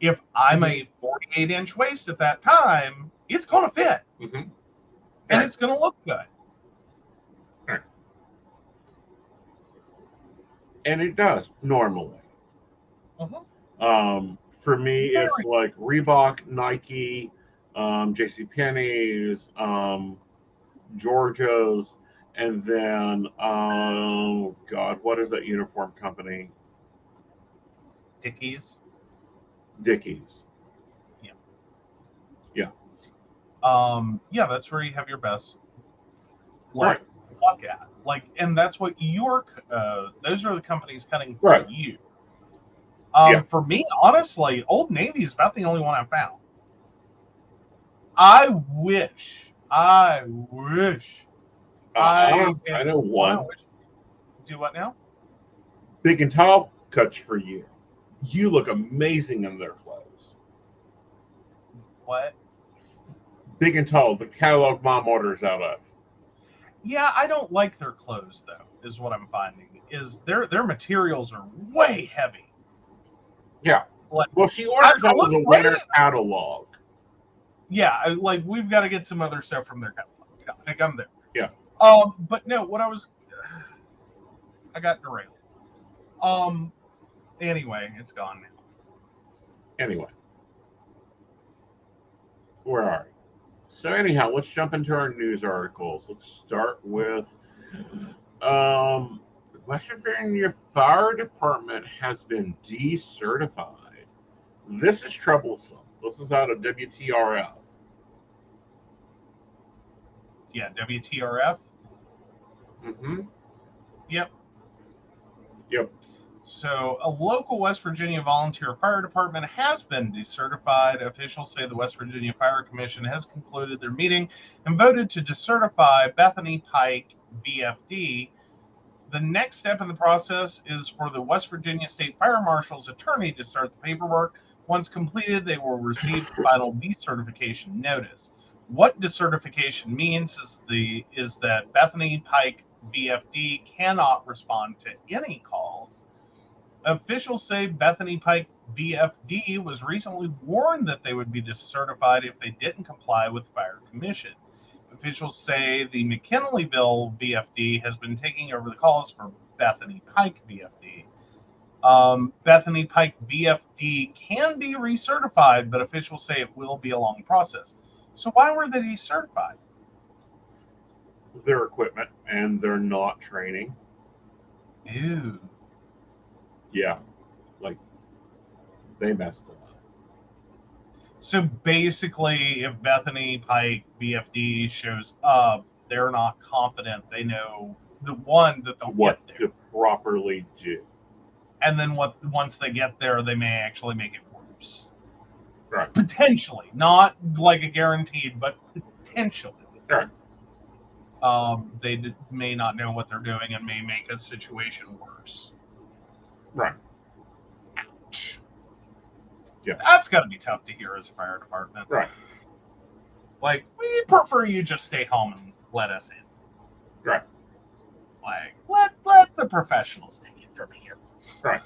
if I'm a 48-inch waist at that time, it's going to fit, and it's going to look good. Right. And it does normally. For me, it's like Reebok, Nike, JCPenney's, Georgia's, and then God, what is that uniform company? Dickies. Yeah. Yeah, that's where you have your best luck at. Like, and that's what those are the companies cutting for you. For me, honestly, Old Navy is about the only one I found. I wish. I know one. Do what now? Big and Tall cuts for you. You look amazing in their clothes. What? Big and Tall, the catalog mom orders out of. Yeah, I don't like their clothes though, is what I'm finding. Is their materials are way heavy. Yeah. Well, she orders out of the winter catalog. Yeah, like we've got to get some other stuff from their catalog. Like I'm there. Yeah. But no, I got derailed. Anyway, it's gone now. Anyway. Where are we? So anyhow, let's jump into our news articles. Let's start with West Virginia Fire Department has been decertified. This is troublesome. This is out of WTRF. Yeah, WTRF. Yep. So, a local West Virginia volunteer fire department has been decertified. Officials say the West Virginia Fire Commission has concluded their meeting and voted to decertify Bethany Pike VFD. The next step in the process is for the West Virginia State Fire Marshal's attorney to start the paperwork. Once completed, they will receive final decertification notice. What decertification means is that Bethany Pike VFD cannot respond to any calls. Officials say Bethany Pike VFD was recently warned that they would be decertified if they didn't comply with the Fire Commission. Officials say the McKinleyville VFD has been taking over the calls for Bethany Pike VFD. Bethany Pike VFD can be recertified, but officials say it will be a long process. So why were they decertified? their equipment and they're not training. Ew. Yeah, like they messed it up. So basically, if Bethany Pike BFD shows up, they're not confident. They know that they'll What get there. to properly do. And then once they get there, they may actually make it worse. Right. Potentially, not like a guaranteed, but potentially. Right. They may not know what they're doing and may make a situation worse. Right. Ouch. Yeah. That's got to be tough to hear as a fire department. Right. Like, we prefer you just stay home and let us in. Right. Like, let the professionals take it from here. Right.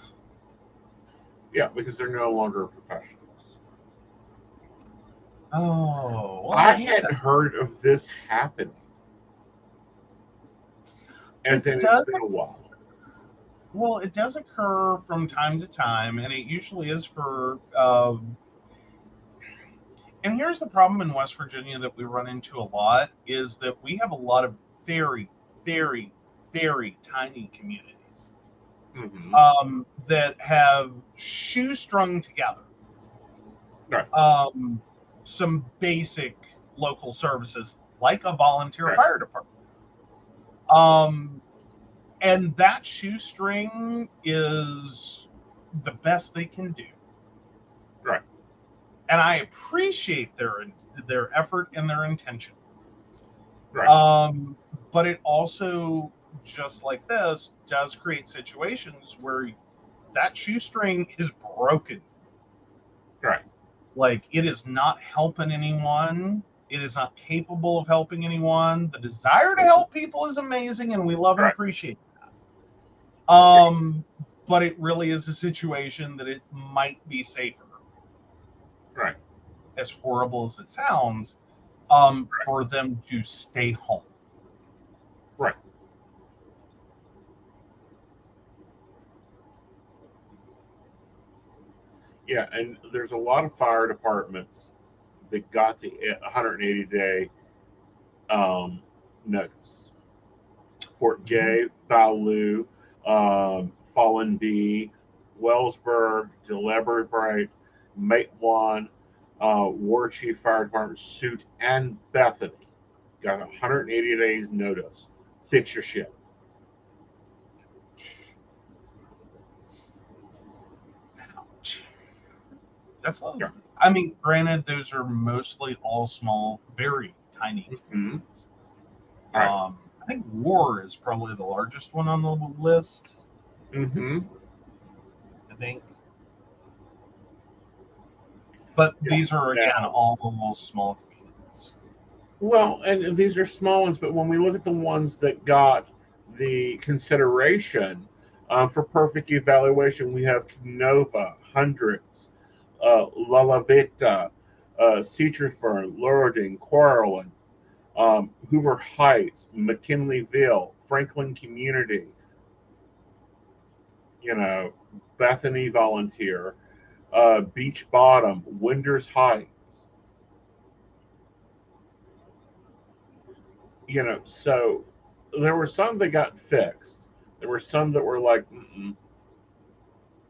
Yeah, because they're no longer professionals. Oh, well, I hadn't heard of this happening. As in, it's been a while. Well, it does occur from time to time, and it usually is for. And here's the problem in West Virginia that we run into a lot is that we have a lot of very, very, very tiny communities that have shoestrung together some basic local services like a volunteer fire department. And that shoestring is the best they can do. Right. And I appreciate their effort and their intention. Right. But it also, just like this, does create situations where that shoestring is broken. Right. Like, it is not helping anyone. It is not capable of helping anyone. The desire to help people is amazing, and we love and appreciate that. But it really is a situation that it might be safer. Right. As horrible as it sounds, for them to stay home. Right. Yeah, and there's a lot of fire departments that got the 180-day notice. Fort Gay, Ballou, Fallen Bee, Wellsburg, Deliberate, Matewan, War Chief Fire Department, Suit, and Bethany got 180 days notice. Fix your shit. Ouch. That's I mean, granted, those are mostly all small, very tiny communities. I think War is probably the largest one on the list. I think. But these are, again, all small communities. Well, and these are small ones, but when we look at the ones that got the consideration for perfect evaluation, we have Nova, Hundreds, La La Vita, Citrifern, Lourding, Quarreland, Hoover Heights, McKinleyville, Franklin Community, Bethany Volunteer, Beach Bottom, Winders Heights. So there were some that got fixed. There were some that were like,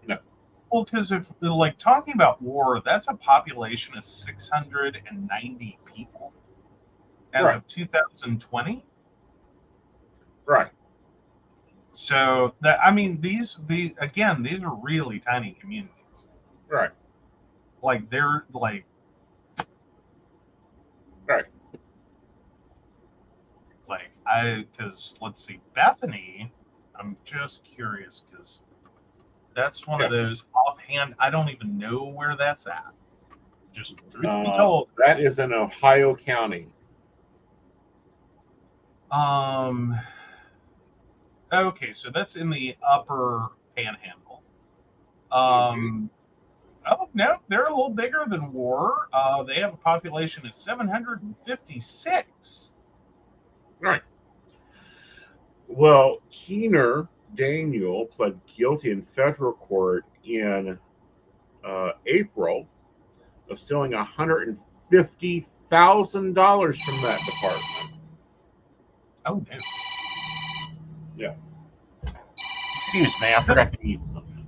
no. Well, because if, like, talking about War, that's a population of 690 people as of 2020. Right. So that, I mean, these are really tiny communities. Right. Like, they're like. Right. Like, because let's see, Bethany, I'm just curious because that's one of those offhand, I don't even know where that's at. Just truth be told. That is in Ohio County. Okay, so that's in the upper panhandle. Oh, no, they're a little bigger than War. They have a population of 756. Right. Well, Keener Daniel pled guilty in federal court in April of stealing $150,000 from that department. Oh no. Yeah. Excuse me, I forgot to eat something.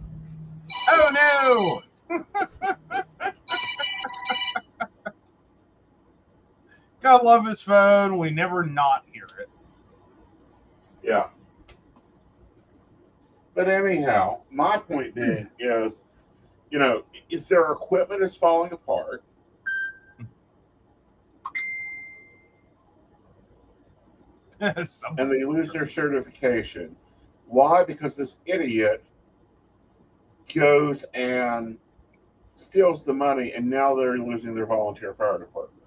Oh no. God love his phone. We never not hear it. Yeah. But anyhow, my point being is, if their equipment is falling apart, and they lose their certification, why? Because this idiot goes and steals the money, and now they're losing their volunteer fire department.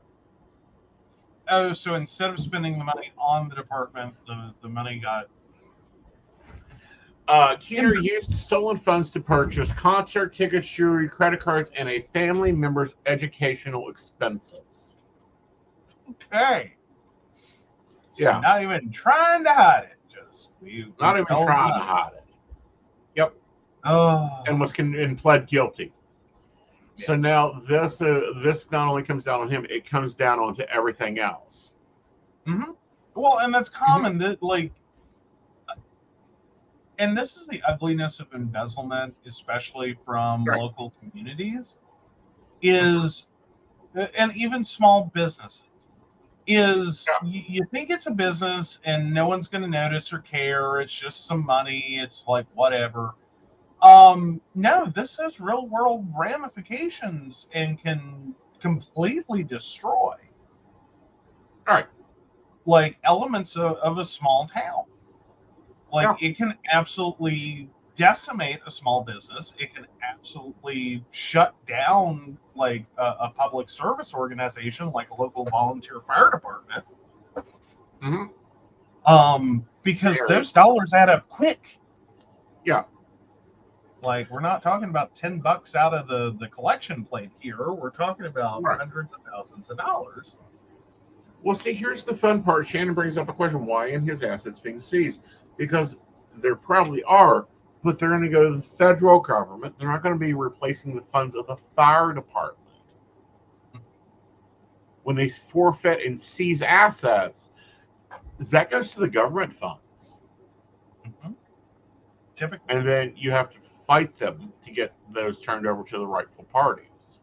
Oh, so instead of spending the money on the department, the money got. Keener used stolen funds to purchase concert tickets, jewelry, credit cards, and a family member's educational expenses. Okay. So Yeah. not even trying to hide it. Just we Not even stole trying to money. hide it. Yep. Oh. And pled guilty. Yeah. So now this not only comes down on him, it comes down onto everything else. Mm-hmm. Well, and that's common. That and this is the ugliness of embezzlement, especially from Right. local communities, is, and even small businesses, is you think it's a business and no one's going to notice or care. It's just some money. It's like whatever. No, this has real world ramifications and can completely destroy Right. like elements of a small town. Like Yeah. it can absolutely decimate a small business. It can absolutely shut down like a public service organization like a local volunteer fire department. Because those dollars add up quick. Yeah. Like we're not talking about $10 out of the collection plate here. We're talking about hundreds of thousands of dollars. Well, see, here's the fun part. Shannon brings up a question: why in his assets being seized? Because there probably are, but they're going to go to the federal government. They're not going to be replacing the funds of the fire department. When they forfeit and seize assets, that goes to the government funds. Mm-hmm. Typically. And then you have to fight them to get those turned over to the rightful parties.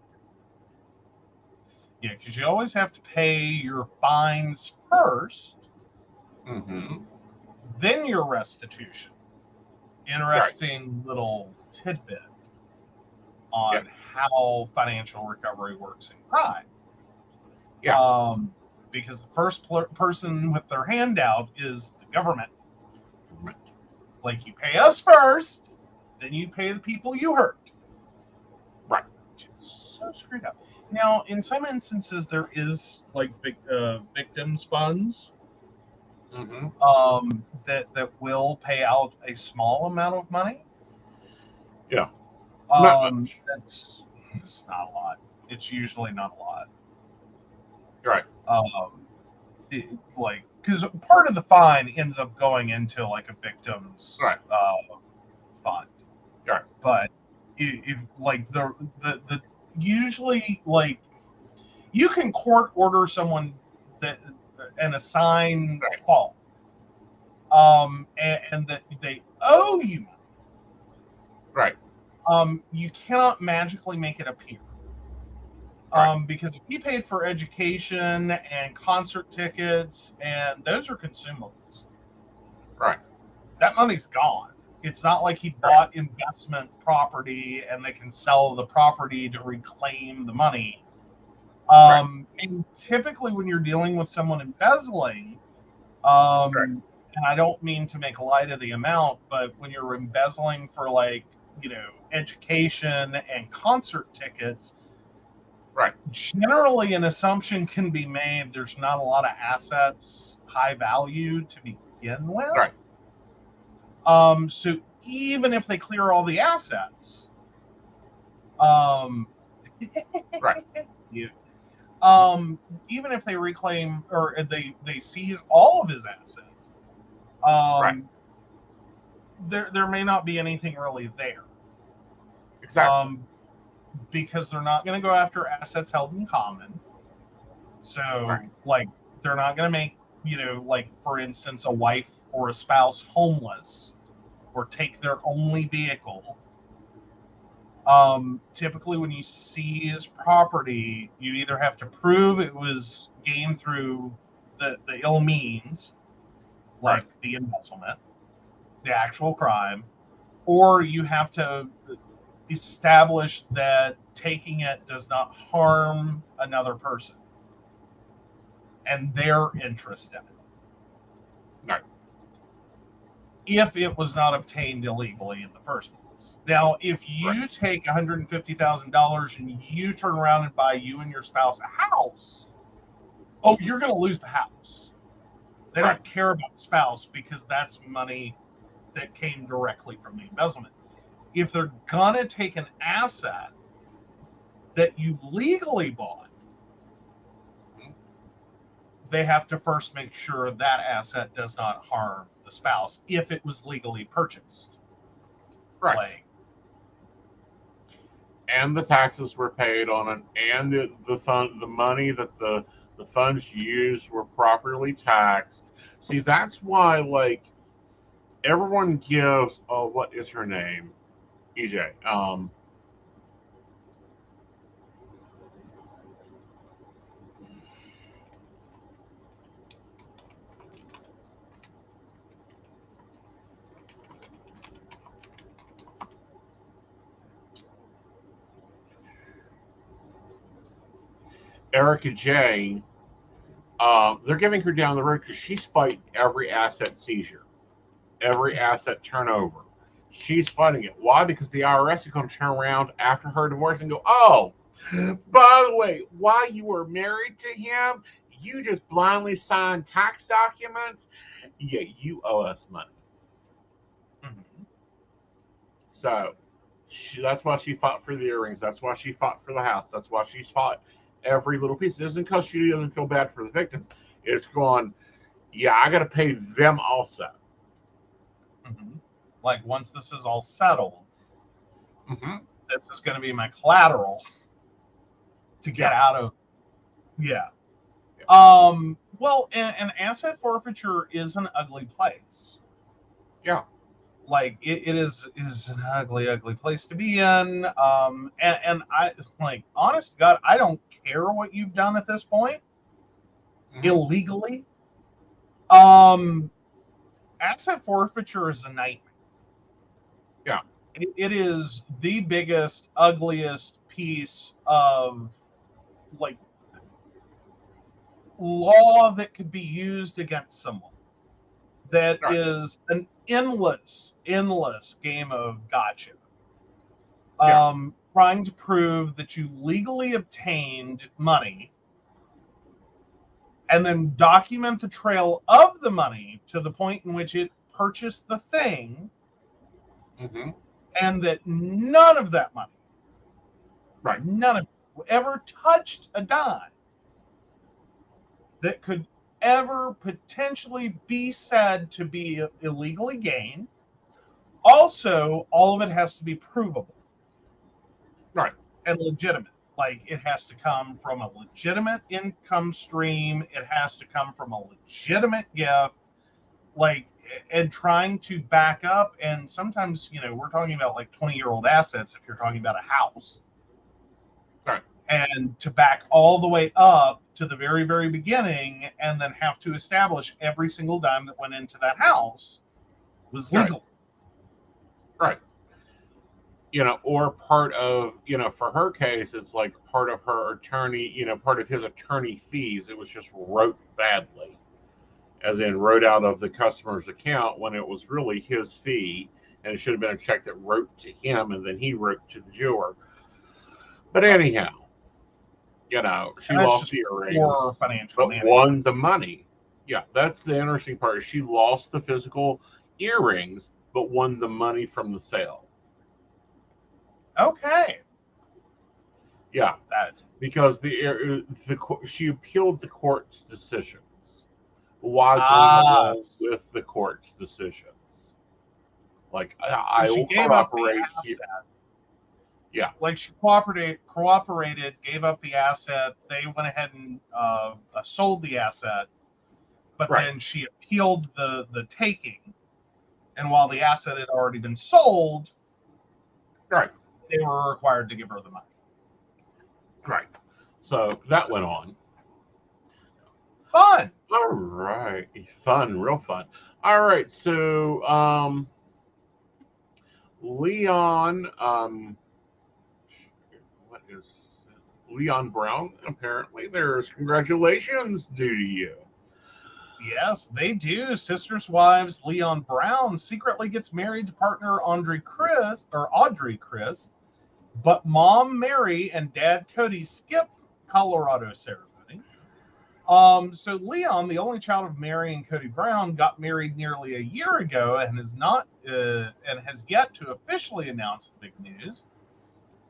Yeah, because you always have to pay your fines first, then your restitution. Interesting little tidbit on how financial recovery works in crime. Yeah. Because the first person with their hand out is the government. Like you pay us first, then you pay the people you hurt. Right. Which is so screwed up. Now, in some instances, there is like victims funds that will pay out a small amount of money. Yeah. Not much. It's not a lot. It's usually not a lot. Right. Because part of the fine ends up going into like a victim's fund. Right. But if like the usually like you can court order someone that and assign fault, and that they owe you money. Right. You cannot magically make it appear. Because if he paid for education and concert tickets, and those are consumables. Right. That money's gone. It's not like he bought investment property and they can sell the property to reclaim the money. And typically when you're dealing with someone embezzling, and I don't mean to make light of the amount, but when you're embezzling for like, education and concert tickets, generally an assumption can be made there's not a lot of assets, high value to begin with. So even if they clear all the assets, even if they reclaim or they seize all of his assets, there may not be anything really there. Exactly. Because they're not going to go after assets held in common. So, like, they're not going to make like for instance, a wife or a spouse homeless or take their only vehicle. Typically, when you seize property, you either have to prove it was gained through the ill means, like the embezzlement, the actual crime, or you have to establish that taking it does not harm another person and their interest in it. Right. If it was not obtained illegally in the first place. Now, if you take $150,000 and you turn around and buy you and your spouse a house, you're going to lose the house. They don't care about the spouse because that's money that came directly from the embezzlement. If they're going to take an asset that you legally bought, they have to first make sure that asset does not harm the spouse if it was legally purchased. Right. And the taxes were paid on it, and the money that the funds used were properly taxed. See, that's why, like, everyone gives, what is her name? EJ. Erica J. They're giving her down the road because she's fighting every asset seizure, every asset turnover. She's fighting it. Why? Because the IRS is going to turn around after her divorce and go, oh, by the way, while you were married to him, you just blindly signed tax documents. Yeah, you owe us money. Mm-hmm. So that's why she fought for the earrings. That's why she fought for the house. That's why she's fought every little piece. It isn't because she doesn't feel bad for the victims. It's going, yeah, I got to pay them also. Mm-hmm. Like, once this is all settled, this is going to be my collateral to get out of. Well, an asset forfeiture is an ugly place. Yeah. Like, it is an ugly place to be in. And I, like, honest to God, I don't care what you've done at this point illegally. Asset forfeiture is a nightmare. Yeah. It is the biggest, ugliest piece of, like, law that could be used against someone. That is an endless game of gotcha. Trying to prove that you legally obtained money and then document the trail of the money to the point in which it purchased the thing, and that none of that money, none of it, ever touched a dime that could ever potentially be said to be illegally gained. Also, all of it has to be provable. And legitimate. Like, it has to come from a legitimate income stream. It has to come from a legitimate gift. Like, and trying to back up. And sometimes, we're talking about like 20-year-old assets if you're talking about a house. And to back all the way up to the very, very beginning and then have to establish every single dime that went into that house was legal. Or part of, for her case, it's like part of her attorney, part of his attorney fees. It was just wrote badly, as in wrote out of the customer's account when it was really his fee, and it should have been a check that wrote to him and then he wrote to the jeweler. But anyhow, she lost the earrings, but won the money. Yeah, that's the interesting part. She lost the physical earrings, but won the money from the sale. Okay. Yeah, because she appealed the court's decisions. Why go along with the court's decisions? Like, I will cooperate here. Yeah, like she cooperated, gave up the asset. They went ahead and sold the asset, but Right. then she appealed the taking, and while the asset had already been sold, Right. they were required to give her the money. Right. So that went on. Fun. All right. Fun, real fun. All right. So Leon, what is Leon Brown? Apparently, there's congratulations due to you. Yes, they do. Sisters Wives Leon Brown secretly gets married to partner Audrey Chris, but mom Mary and dad Cody skip Colorado ceremony. So Leon, the only child of Mary and Cody Brown, got married nearly a year ago and has yet to officially announce the big news.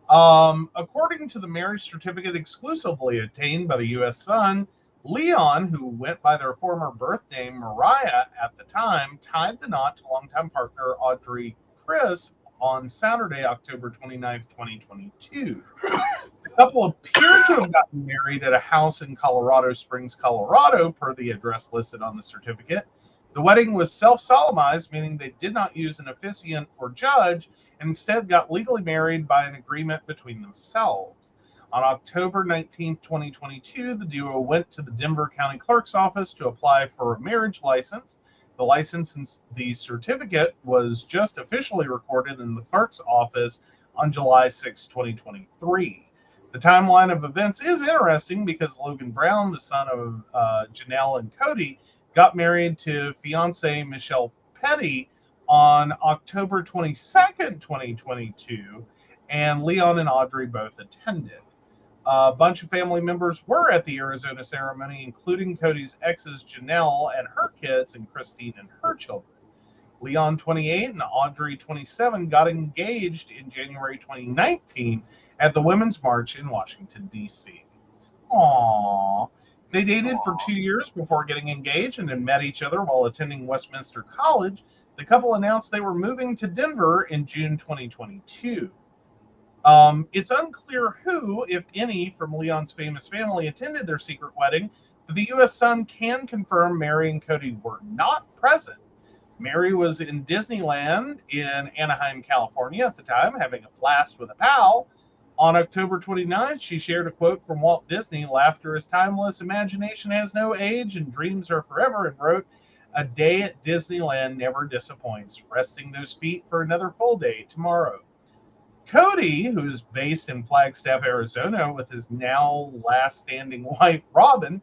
According to the marriage certificate exclusively obtained by the U.S. Sun, Leon, who went by their former birth name Mariah at the time, tied the knot to longtime partner Audrey Chris on Saturday, October 29th, 2022. The couple appeared to have gotten married at a house in Colorado Springs, Colorado, per the address listed on the certificate. The wedding was self-solemnized, meaning they did not use an officiant or judge, and instead got legally married by an agreement between themselves. On October 19th, 2022, the duo went to the Denver County Clerk's office to apply for a marriage license. The license and the certificate was just officially recorded in the clerk's office on July 6, 2023. The timeline of events is interesting because Logan Brown, the son of Janelle and Cody, got married to fiancée Michelle Petty on October 22nd, 2022, and Leon and Audrey both attended. A bunch of family members were at the Arizona ceremony, including Cody's exes Janelle and her kids, and Christine and her children. Leon, 28, and Audrey, 27, got engaged in January 2019 at the Women's March in Washington, D.C. Aww. They dated for 2 years before getting engaged and had met each other while attending Westminster College. The couple announced they were moving to Denver in June 2022. It's unclear who, if any, from Leon's famous family attended their secret wedding, but the U.S. Sun can confirm Mary and Cody were not present. Mary was in Disneyland in Anaheim, California at the time, having a blast with a pal. On October 29th, she shared a quote from Walt Disney: "Laughter is timeless, imagination has no age, and dreams are forever," and wrote, "A day at Disneyland never disappoints, resting those feet for another full day tomorrow." Cody, who's based in Flagstaff, Arizona, with his now last standing wife, Robin.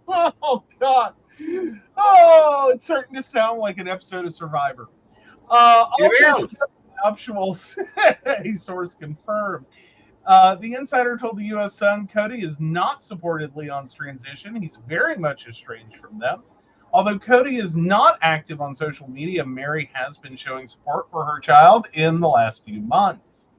Oh, God. Oh, it's starting to sound like an episode of Survivor. Also, nuptials, a source confirmed. The insider told the U.S. Sun Cody has not supported Leon's transition. He's very much estranged from them. Although Cody is not active on social media, Mary has been showing support for her child in the last few months.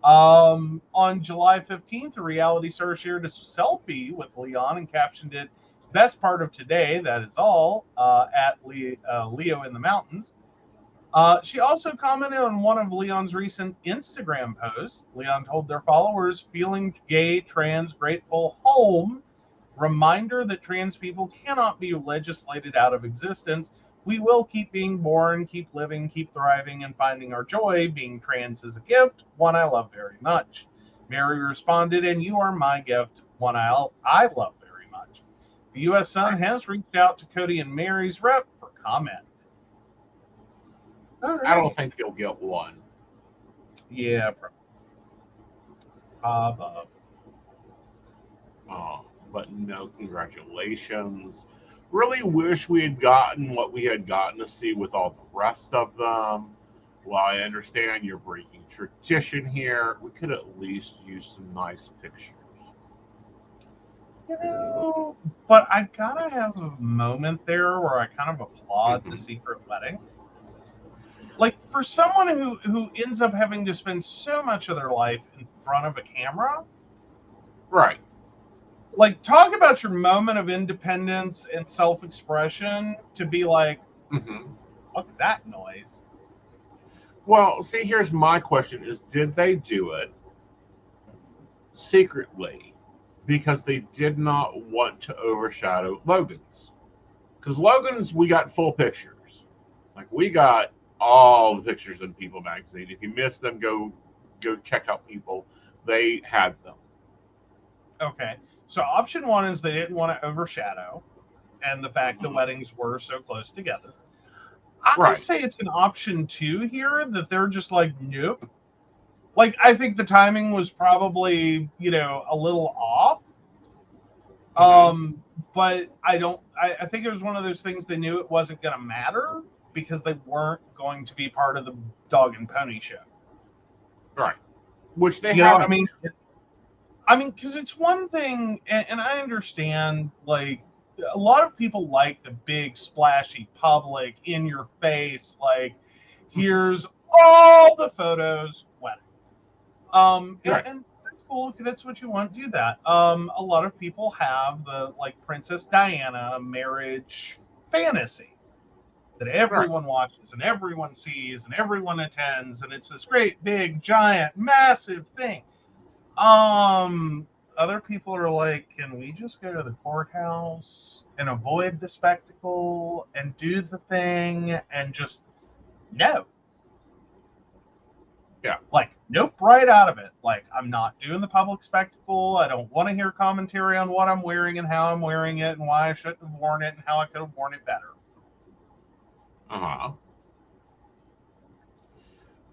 On July 15th, a reality star shared a selfie with Leon and captioned it, "Best part of today, that is all," at Leo in the Mountains. She also commented on one of Leon's recent Instagram posts. Leon told their followers, "Feeling gay, trans, grateful, home. Reminder that trans people cannot be legislated out of existence. We will keep being born, keep living, keep thriving, and finding our joy. Being trans is a gift, one I love very much." Mary responded, "And you are my gift, one I love very much." The U.S. Sun has reached out to Cody and Mary's rep for comment. Right. I don't think you'll get one. Yeah, probably. But no, congratulations. Really wish we had gotten what we had gotten to see with all the rest of them. While I understand you're breaking tradition here, we could at least use some nice pictures. You know, but I gotta have a moment there where I kind of applaud the secret wedding. Like, for someone who ends up having to spend so much of their life in front of a camera. Right. Like, talk about your moment of independence and self-expression to be like, fuck that noise. Well, see, here's my question is, did they do it secretly because they did not want to overshadow Logan's. Because Logan's, we got full pictures. Like, we got all the pictures in People magazine. If you missed them, go check out People. They had them. Okay. So option one is they didn't want to overshadow, and the fact the weddings were so close together. I say it's an option two here, that they're just like, nope. Like, I think the timing was probably, a little off. But I think it was one of those things they knew it wasn't going to matter because they weren't going to be part of the dog and pony show. Right. Which they you know what I mean? Because it's one thing, and I understand, like, a lot of people like the big, splashy, public, in your face, like, here's all the photos, wedding. Right. And that's cool. If that's what you want, do that. A lot of people have the, like, Princess Diana marriage fantasy that everyone watches and everyone sees and everyone attends, and it's this great, big, giant, massive thing. Other people are like, can we just go to the courthouse and avoid the spectacle and do the thing and just no. Yeah. Like, nope, right out of it. Like, I'm not doing the public spectacle. I don't want to hear commentary on what I'm wearing and how I'm wearing it and why I shouldn't have worn it and how I could have worn it better.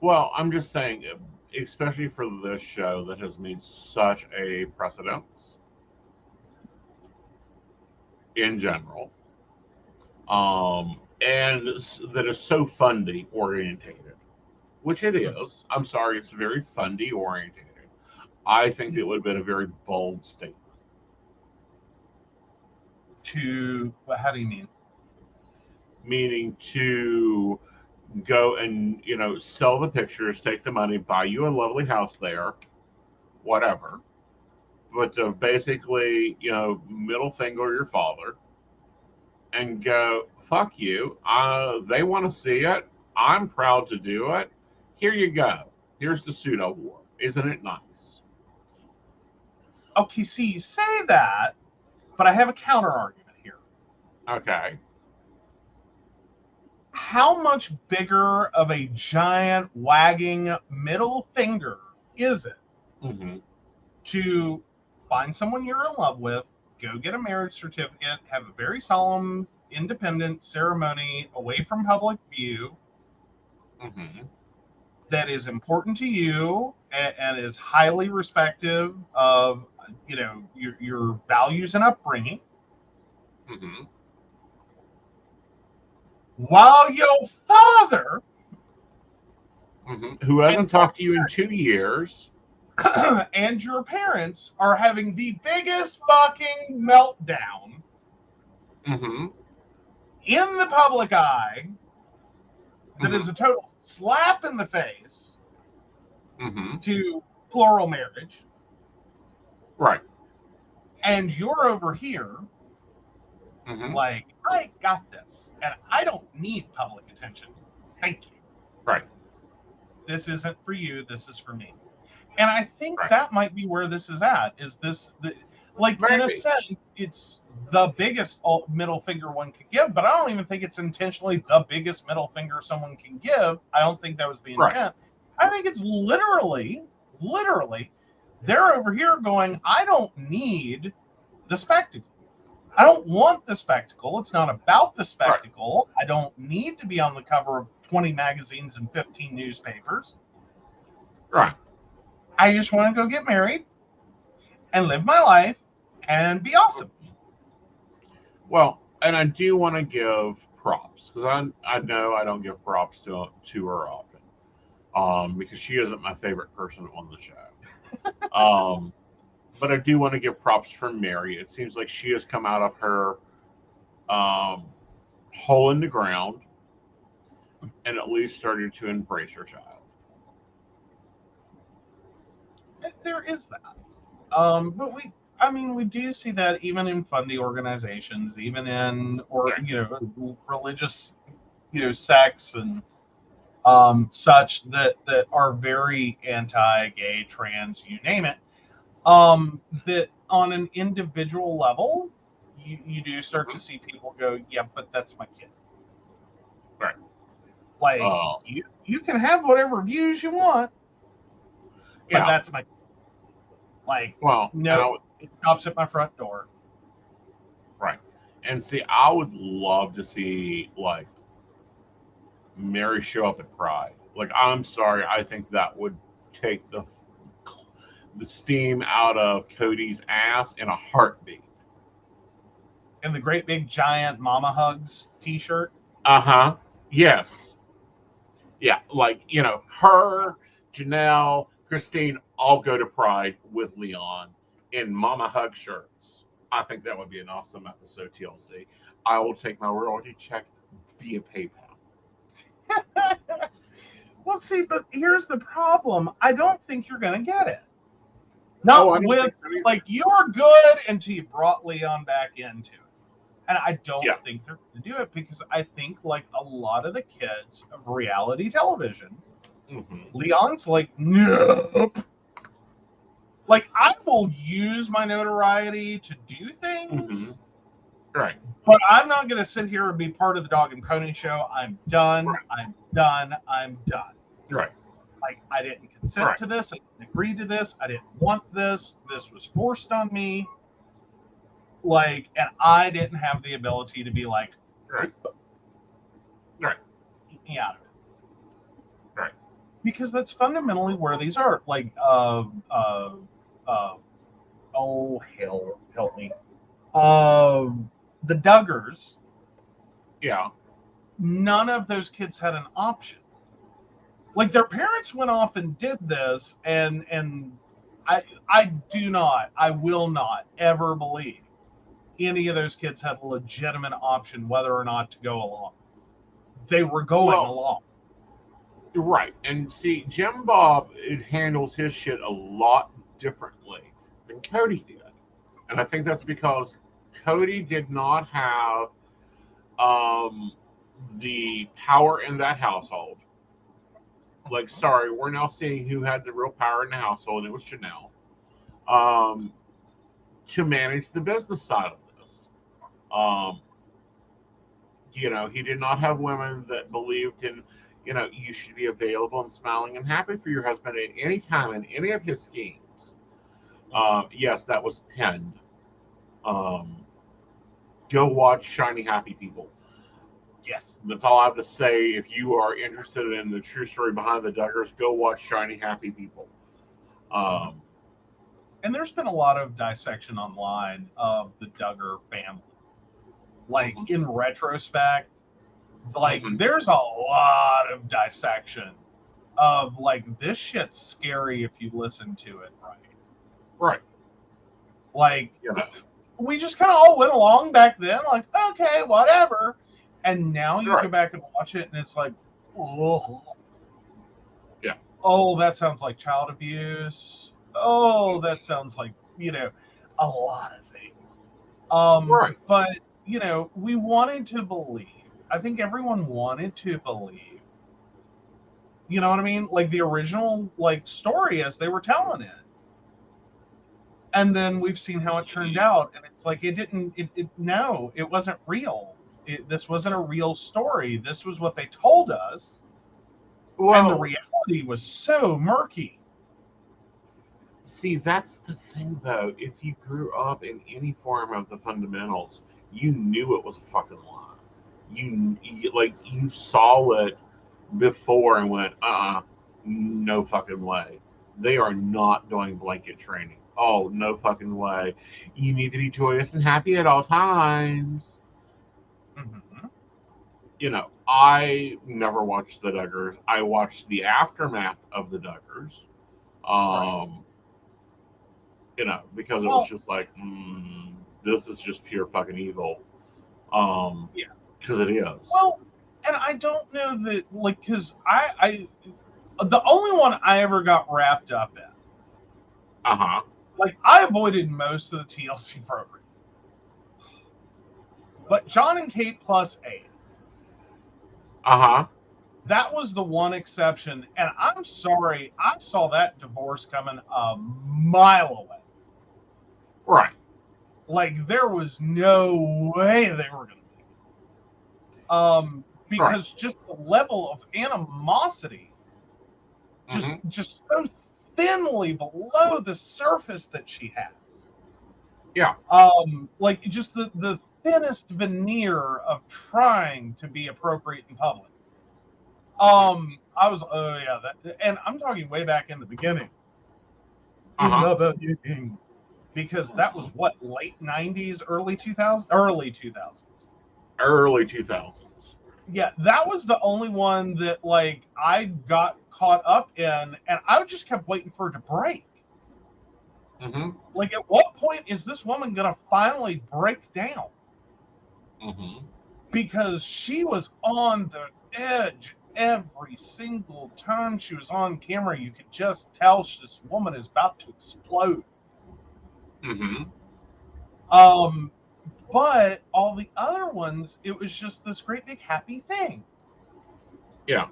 Well, I'm just saying, especially for this show that has made such a precedence in general, and that is so fundy orientated, which it is. I'm sorry, it's very fundy orientated. I think it would have been a very bold statement. How do you mean? Meaning to go and, sell the pictures, take the money, buy you a lovely house there, whatever. But to basically, middle finger your father and go, fuck you. They want to see it. I'm proud to do it. Here you go. Here's the suit I wore. Isn't it nice? Okay, see, you say that, but I have a counter argument here. Okay. How much bigger of a giant wagging middle finger is it to find someone you're in love with, go get a marriage certificate, have a very solemn, independent ceremony away from public view that is important to you and is highly respective of, your values and upbringing, while your father, who hasn't talked to you in 2 years, and your parents are having the biggest fucking meltdown in the public eye that is a total slap in the face to plural marriage. Right. And you're over here like, I got this, and I don't need public attention. Thank you. Right. This isn't for you. This is for me. And I think that might be where this is at. Is this like, maybe, in a sense, it's the biggest middle finger one could give, but I don't even think it's intentionally the biggest middle finger someone can give. I don't think that was the intent. I think it's literally, they're over here going, I don't need the spectacle. I don't want the spectacle. It's not about the spectacle. I don't need to be on the cover of 20 magazines and 15 newspapers. Right. I just want to go get married and live my life and be awesome. Well, and I do want to give props, because I know I don't give props to her often, because she isn't my favorite person on the show. But I do want to give props for Mary. It seems like she has come out of her hole in the ground and at least started to embrace her child. There is that. But we do see that even in fundy organizations, even in religious, sects and such that are very anti-gay, trans, you name it. That on an individual level, you do start to see people go, yeah, but that's my kid. Right. Like, you can have whatever views you want, but that's my kid. Like, well, no, it stops at my front door. Right. And see, I would love to see, like, Mary show up at Pride. Like, I'm sorry, I think that would take the steam out of Cody's ass in a heartbeat. And the great big giant Mama Hugs t-shirt. Uh-huh. Yes. Yeah, like, her, Janelle, Christine all go to Pride with Leon in Mama Hug shirts. I think that would be an awesome episode, TLC. I will take my royalty check via PayPal. Well, see, but here's the problem. I don't think you're going to get it. Not with, like, you're good until you brought Leon back into it. And I don't think they're going to do it because I think, like, a lot of the kids of reality television, Leon's like, nope. Like, I will use my notoriety to do things. Right. But I'm not going to sit here and be part of the Dog and Pony show. I'm done. Right. I'm done. I'm done. Right. Like, I didn't consent to this. I didn't agree to this. I didn't want this. This was forced on me. Like, and I didn't have the ability to be like, right. Get me out of it. Right. Because that's fundamentally where these are. Like, oh, hell, help me. The Duggars. Yeah. None of those kids had an option. Like, their parents went off and did this, and I will not ever believe any of those kids had a legitimate option whether or not to go along. They were going along. Right. And see, Jim Bob, it handles his shit a lot differently than Cody did. And I think that's because Cody did not have the power in that household. Like, sorry, we're now seeing who had the real power in the household. It was Janelle. To manage the business side of this. He did not have women that believed in, you should be available and smiling and happy for your husband at any time in any of his schemes. Yes, that was penned. Go watch Shiny Happy People. Yes, that's all I have to say. If you are interested in the true story behind the Duggars, go watch Shiny Happy People. And there's been a lot of dissection online of the Duggar family. Like, in retrospect, like, there's a lot of dissection of, like, this shit's scary if you listen to it right. Right. Like, we just kind of all went along back then, like, okay, whatever. And now you go back and watch it, and it's like, oh. Yeah. Oh, that sounds like child abuse. Oh, that sounds like, a lot of things. But, we wanted to believe. I think everyone wanted to believe. You know what I mean? Like, the original, like, story as they were telling it. And then we've seen how it turned out, and it's like, no, it wasn't real. This wasn't a real story. This was what they told us. Well, and the reality was so murky. See, that's the thing, though. If you grew up in any form of the fundamentals, you knew it was a fucking lie. You saw it before and went, no fucking way. They are not doing blanket training. Oh, no fucking way. You need to be joyous and happy at all times. I never watched the Duggars. I watched the aftermath of the Duggars. Because it was just like, this is just pure fucking evil. Because it is. Well, and I don't know that, like, because I the only one I ever got wrapped up in. Like, I avoided most of the TLC program. But John and Kate plus 8. That was the one exception. And I'm sorry, I saw that divorce coming a mile away. Like there was no way they were going to make it. Because just the level of animosity, just so thinly below the surface that she had. Yeah. Like just the thinnest veneer of trying to be appropriate in public. I was, and I'm talking way back in the beginning. In the beginning. Because that was what, late 90s, early 2000s? Early 2000s. Early 2000s. Yeah, that was the only one that, like, I got caught up in, and I just kept waiting for it to break. Like, at what point is this woman going to finally break down? Because she was on the edge every single time she was on camera. You could just tell this woman is about to explode. But all the other ones, it was just this great big happy thing. Yeah.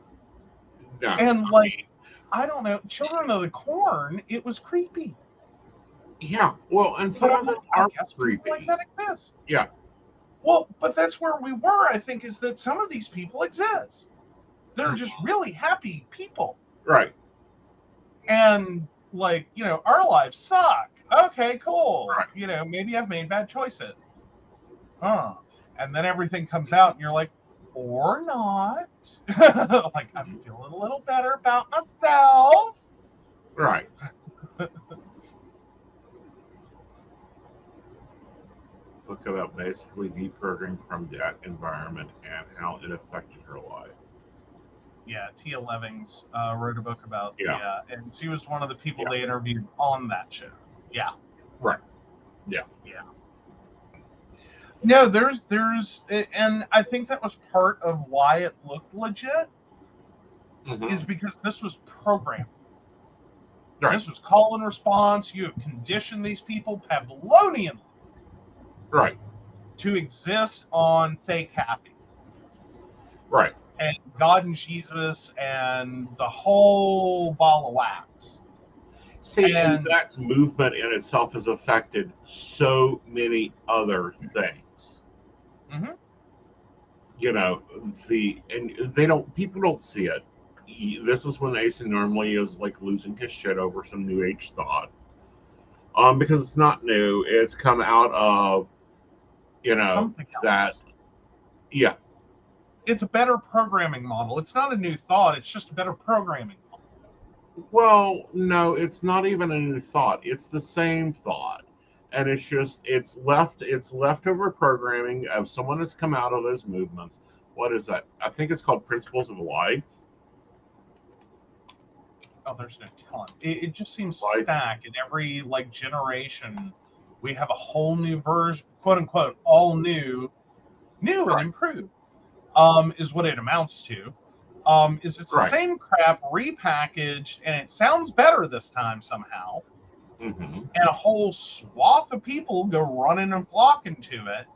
No, and like, I don't know, Children of the Corn, it was creepy. Yeah, well, and some of them are creepy. Like that exists. Yeah. Well, but that's where we were, I think, is that some of these people exist. They're just really happy people. Right. And, like, you know, our lives suck. Okay, cool. Right. You know, maybe I've made bad choices. And then everything comes out and you're like, or not. Like, I'm feeling a little better about myself. Right. Book about basically deprogramming from that environment and how it affected her life. Yeah, Tia Levings wrote a book about, and she was one of the people they interviewed on that show. Yeah. Right. Yeah. Yeah. No, there's, and I think that was part of why it looked legit, is because this was programmed. Right. This was call and response. You have conditioned these people Pavlovian, right, to exist on fake happy. Right. And God and Jesus and the whole ball of wax. See, and that movement in itself has affected so many other things. You know, people don't see it. This is when Aeson normally is like losing his shit over some new age thought. Because it's not new. It's come out of, that. Yeah. It's a better programming model. It's not a new thought. It's just a better programming model. Well, no, it's not even a new thought. It's the same thought. And it's just, it's leftover programming of someone has come out of those movements. What is that? I think it's called Principles of Life. Oh, there's no telling. It just seems to stack in every generation. We have a whole new version, quote unquote, all new and improved. Is what it amounts to. It's the same crap repackaged, and it sounds better this time somehow. And a whole swath of people go running and flocking to it.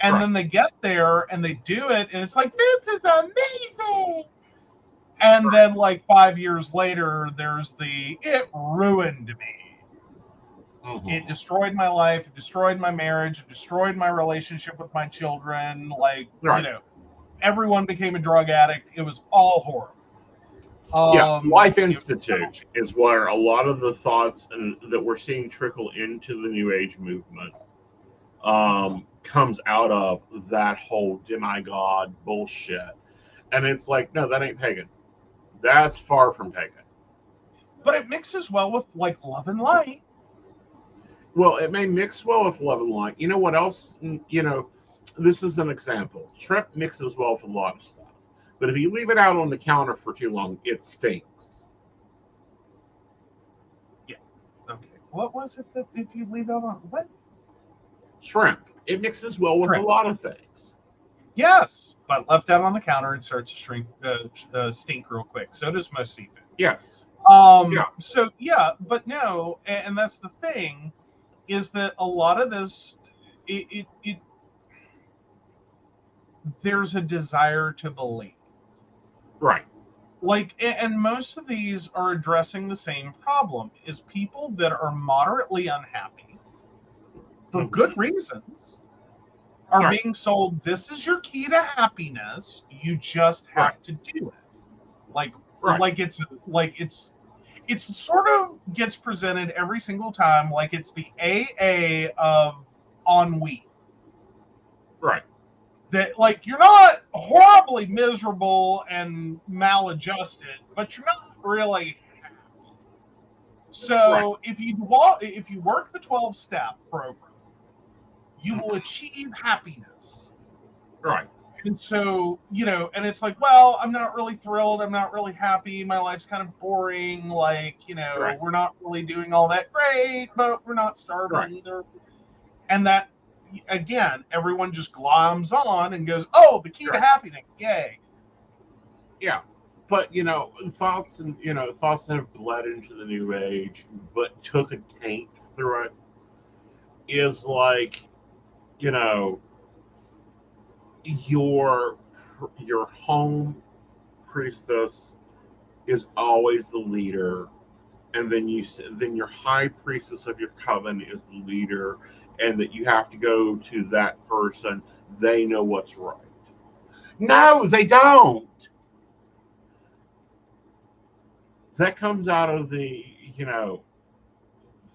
And then they get there and they do it, and it's like, this is amazing. And then 5 years later, there's it ruined me. It destroyed my life, it destroyed my marriage, it destroyed my relationship with my children. Everyone became a drug addict. It was all horrible. Life Institute is where a lot of the thoughts that we're seeing trickle into the New Age movement comes out of that whole demigod bullshit. And it's like, no, that ain't pagan. That's far from pagan. But it mixes well with love and light. Well, it may mix well with love and light. You know what else? This is an example. Shrimp mixes well with a lot of stuff. But if you leave it out on the counter for too long, it stinks. Yeah. Okay. What was it that if you leave it on what? Shrimp. It mixes well with a lot of things. Yes, but left out on the counter, it starts to stink real quick. So does most seafood. Yes. So but no, and that's the thing, is that a lot of this, there's a desire to believe. Right. And most of these are addressing the same problem, is people that are moderately unhappy for good reasons, are Right. being sold. This is your key to happiness. You just have Right. to do it. Like, Right. it's sort of gets presented every single time like it's the AA of ennui. Right. That like you're not horribly miserable and maladjusted, but you're not really happy. So if you work the 12-step program, you will achieve happiness. Right. And so, and it's like, well, I'm not really thrilled. I'm not really happy. My life's kind of boring. Like, Right. we're not really doing all that great, but we're not starving Right. either. And that, again, everyone just gloms on and goes, oh, the key to Right. happiness. Yay. Yeah. But thoughts that have bled into the new age but took a taint through it is like, your home priestess is always the leader, and then your high priestess of your coven is the leader, and that you have to go to that person. They know what's right. No, they don't. That comes out of the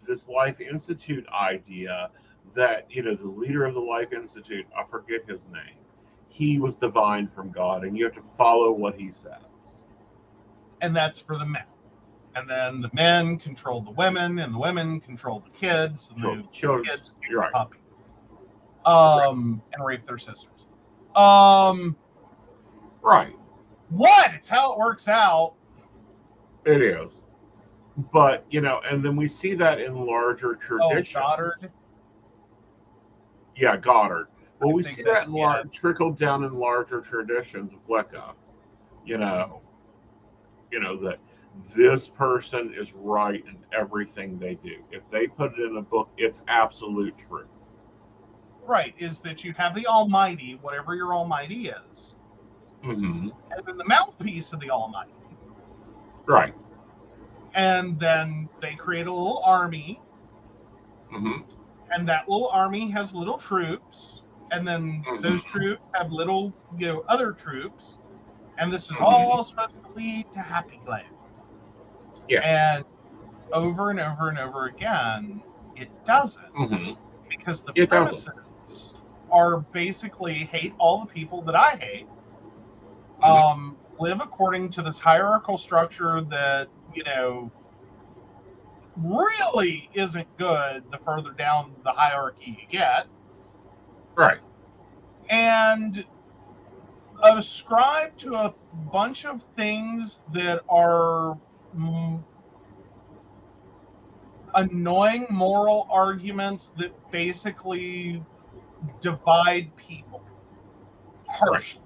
this Life Institute idea that the leader of the Life Institute, I forget his name, he was divine from God, and you have to follow what he says. And that's for the men. And then the men control the women, and the women control the kids, and the Children. kids kick You're right. the puppy. And rape their sisters. Right. What? It's how it works out. It is. But, and then we see that in larger traditions. Oh, Goddard. Yeah, Goddard. Well, I we think see that, that trickled down in larger traditions of Wicca. That this person is right in everything they do. If they put it in a book, it's absolute truth. Right, is that you have the Almighty, whatever your Almighty is, Mm-hmm. and then the mouthpiece of the Almighty. Right. And then they create a little army, Mm-hmm. and that little army has little troops, and then those troops have little, other troops, and this is all supposed to lead to Happy Land. Yes. And over and over and over again, it doesn't. Mm-hmm. Because the It premises are basically hate all the people that I hate, live according to this hierarchical structure that, really isn't good the further down the hierarchy you get. Right. And ascribe to a bunch of things that are annoying moral arguments that basically divide people harshly.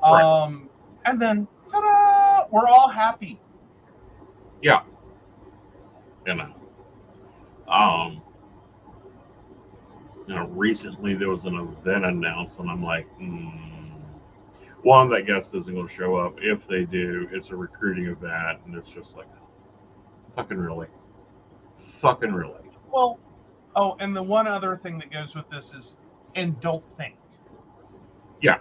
Right. And then, ta-da! We're all happy. Yeah. Recently there was an event announced, and I'm like, one, that guest isn't going to show up. If they do, it's a recruiting event, and it's just like, fucking really. Well, and the one other thing that goes with this is, and don't think. Yeah.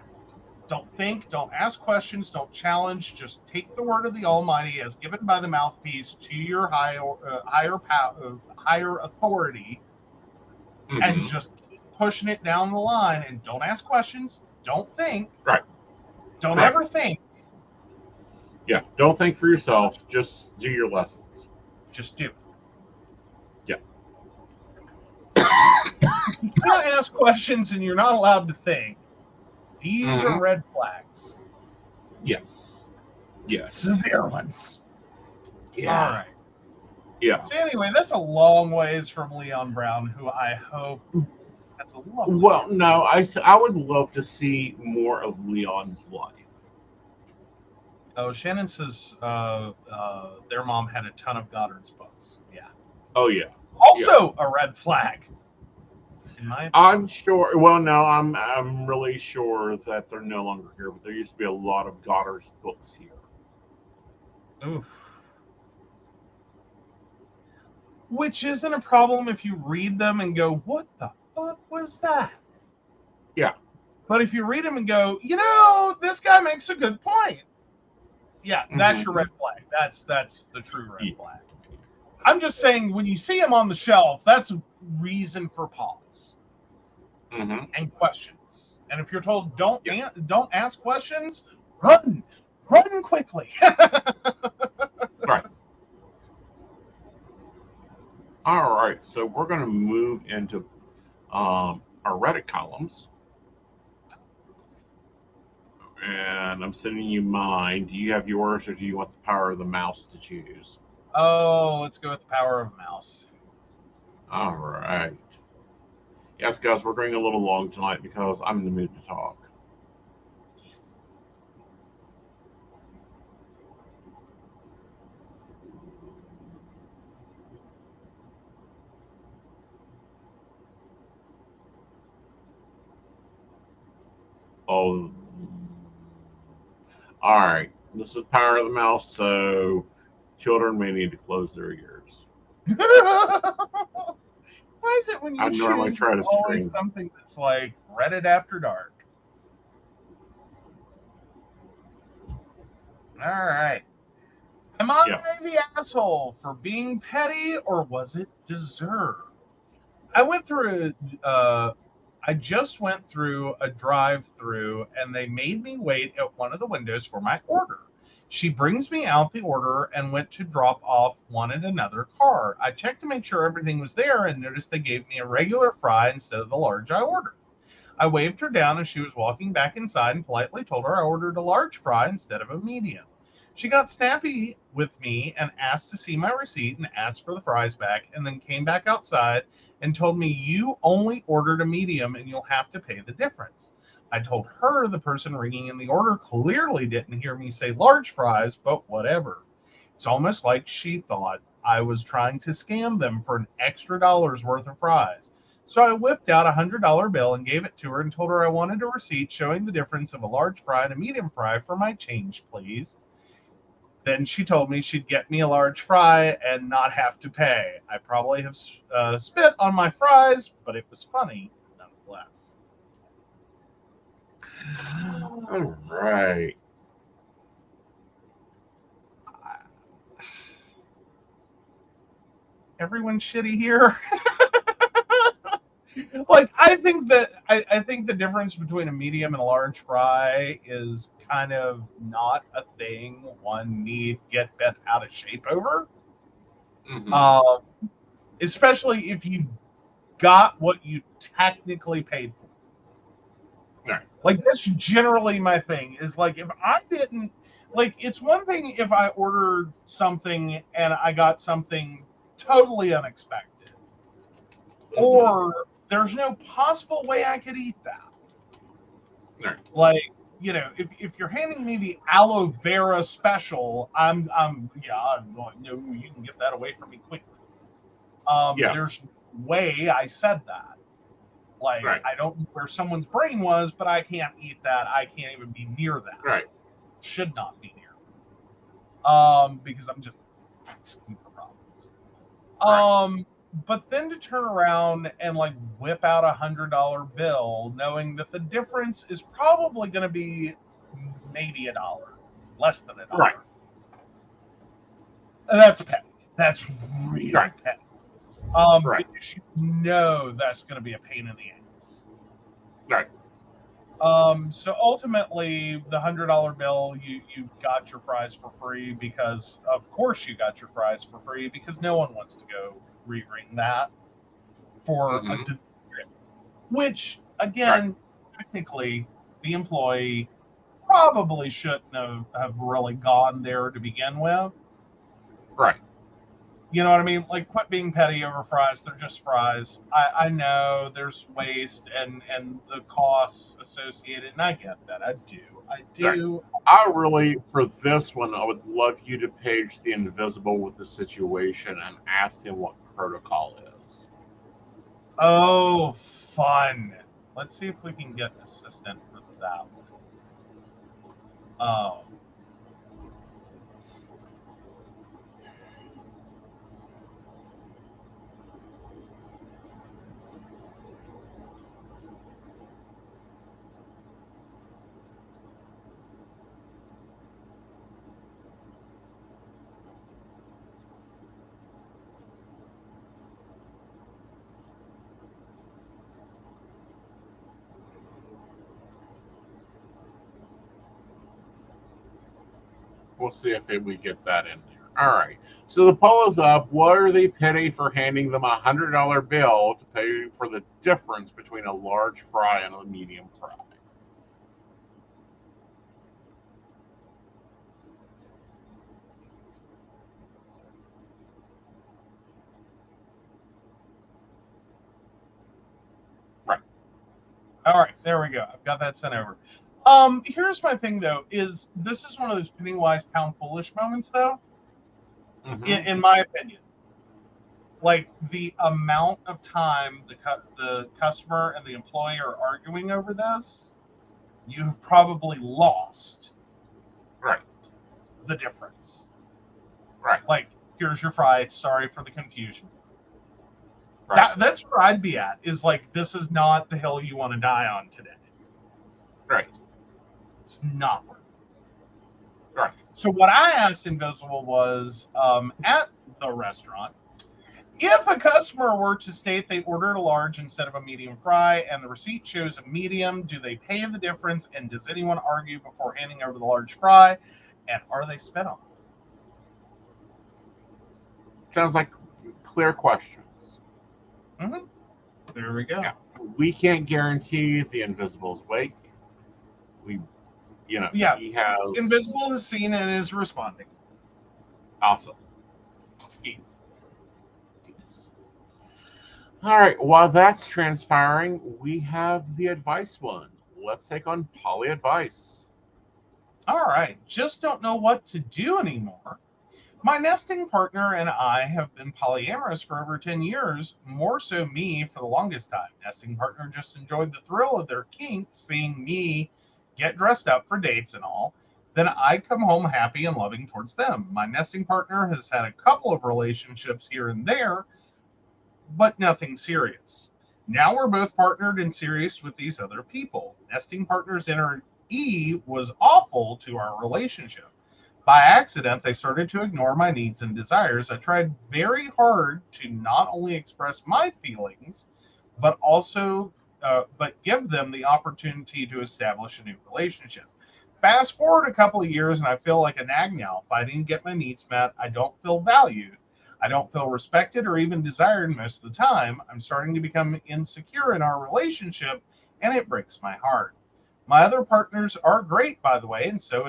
Don't think, don't ask questions, don't challenge, just take the word of the Almighty as given by the mouthpiece to your higher authority, and just keep pushing it down the line, and don't ask questions, don't think. Right. Don't ever think. Yeah, don't think for yourself, just do your lessons. Just do it. Yeah. You can't ask questions and you're not allowed to think. These are red flags. Yes. Severe ones. Yeah. All right. Yeah. So anyway, that's a long ways from Leon Brown, who I hope that's a lovely. Well, no, I would love to see more of Leon's life. Oh, Shannon says their mom had a ton of Goddard's books. Yeah. Oh yeah. Also a red flag. In my opinion. I'm sure. Well, no, I'm really sure that they're no longer here. But there used to be a lot of Goddard's books here. Oof. which isn't a problem if you read them and go, what the fuck was that? Yeah. But if you read them and go, you know, this guy makes a good point. Yeah, that's your red flag. That's the true red flag. I'm just saying, when you see them on the shelf, that's a reason for pause and questions. And if you're told don't ask questions, run quickly. Right. All right. So we're going to move into our Reddit columns. And I'm sending you mine. Do you have yours, or do you want the power of the mouse to choose? Oh, let's go with the power of mouse. All right. Yes, guys, we're going a little long tonight because I'm in the mood to talk. Yes. Oh, all right. This is power of the mouse, so children may need to close their ears. Why is it when you I normally choose try to always scream. something that's like Reddit after dark? All right. Am I the asshole for being petty, or was it deserved? I just went through a drive-through, and they made me wait at one of the windows for my order. She brings me out the order and went to drop off one in another car. I checked to make sure everything was there and noticed they gave me a regular fry instead of the large I ordered. I waved her down as she was walking back inside and politely told her I ordered a large fry instead of a medium. She got snappy with me and asked to see my receipt and asked for the fries back, and then came back outside and told me, you only ordered a medium and you'll have to pay the difference. I told her the person ringing in the order clearly didn't hear me say large fries, but whatever. It's almost like she thought I was trying to scam them for an extra dollar's worth of fries. So I whipped out $100 bill and gave it to her and told her I wanted a receipt showing the difference of a large fry and a medium fry for my change, please. Then she told me she'd get me a large fry and not have to pay. I probably have spit on my fries, but it was funny nonetheless. All right. Everyone's shitty here. Like, I think the difference between a medium and a large fry is kind of not a thing one need get bent out of shape over. Especially if you got what you technically paid for. Right. Like, that's generally my thing, is like, if I didn't, like, it's one thing if I ordered something and I got something totally unexpected, or there's no possible way I could eat that. Right. Like, you know, if you're handing me the aloe vera special, I'm going, no, you can get that away from me quickly. There's no way I said that. Like, right. I don't know where someone's brain was, but I can't eat that. I can't even be near that. Right. Should not be near. Because I'm just asking for problems. Right. But then to turn around and like whip out $100 bill, knowing that the difference is probably going to be maybe $1, less than $1. Right. That's petty. That's really petty. Right. Because you know that's going to be a pain in the ass. Right. So ultimately, the $100 bill, you got your fries for free because, of course, you got your fries for free because no one wants to go re-ring that for a which, again, technically, the employee probably shouldn't have really gone there to begin with. Right. You know what I mean? Like, quit being petty over fries. They're just fries. I know there's waste and the costs associated, and I get that. I do. Right. I really, for this one, I would love you to page the invisible with the situation and ask him what protocol is. Oh, fun. Let's see if we can get an assistant for that one. Oh. We'll see if we get that in there. All right. So the poll is up. What are they petty for handing them a $100 bill to pay for the difference between a large fry and a medium fry? Right. All right, there we go. I've got that sent over. Here's my thing though: is this is one of those penny wise, pound foolish moments, though, in my opinion. Like the amount of time the customer and the employee are arguing over this, you've probably lost Right. the difference. Right. Like, here's your fry. Sorry for the confusion. Right. That's where I'd be at. Is like, this is not the hill you want to die on today. Right. It's not worth it. Right. So what I asked Invisible was, at the restaurant, if a customer were to state they ordered a large instead of a medium fry and the receipt shows a medium, do they pay the difference? And does anyone argue before handing over the large fry? And are they spit on? Sounds like clear questions. Mm-hmm. There we go. Yeah. We can't guarantee the Invisible's awake. Yeah. He has. Invisible has seen and is responding. Awesome. Peace. All right. While that's transpiring, we have the advice one. Let's take on poly advice. All right. Just don't know what to do anymore. My nesting partner and I have been polyamorous for over 10 years, more so me for the longest time. Nesting partner just enjoyed the thrill of their kink, seeing me get dressed up for dates and all. Then I come home happy and loving towards them. My nesting partner has had a couple of relationships here and there, but nothing serious. Now we're both partnered and serious with these other people. Nesting partner's inner E was awful to our relationship. By accident, they started to ignore my needs and desires. I tried very hard to not only express my feelings, but also but give them the opportunity to establish a new relationship. Fast forward a couple of years, and I feel like a nag now, fighting to get my needs met. I don't feel valued. I don't feel respected or even desired most of the time. I'm starting to become insecure in our relationship, and it breaks my heart. My other partners are great, by the way, and so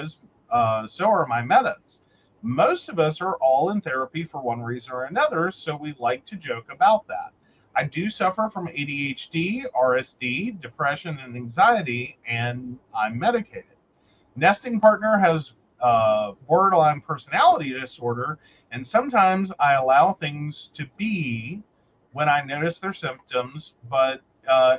are my metas. Most of us are all in therapy for one reason or another, so we like to joke about that. I do suffer from ADHD, RSD, depression, and anxiety, and I'm medicated. Nesting partner has borderline personality disorder, and sometimes I allow things to be when I notice their symptoms, but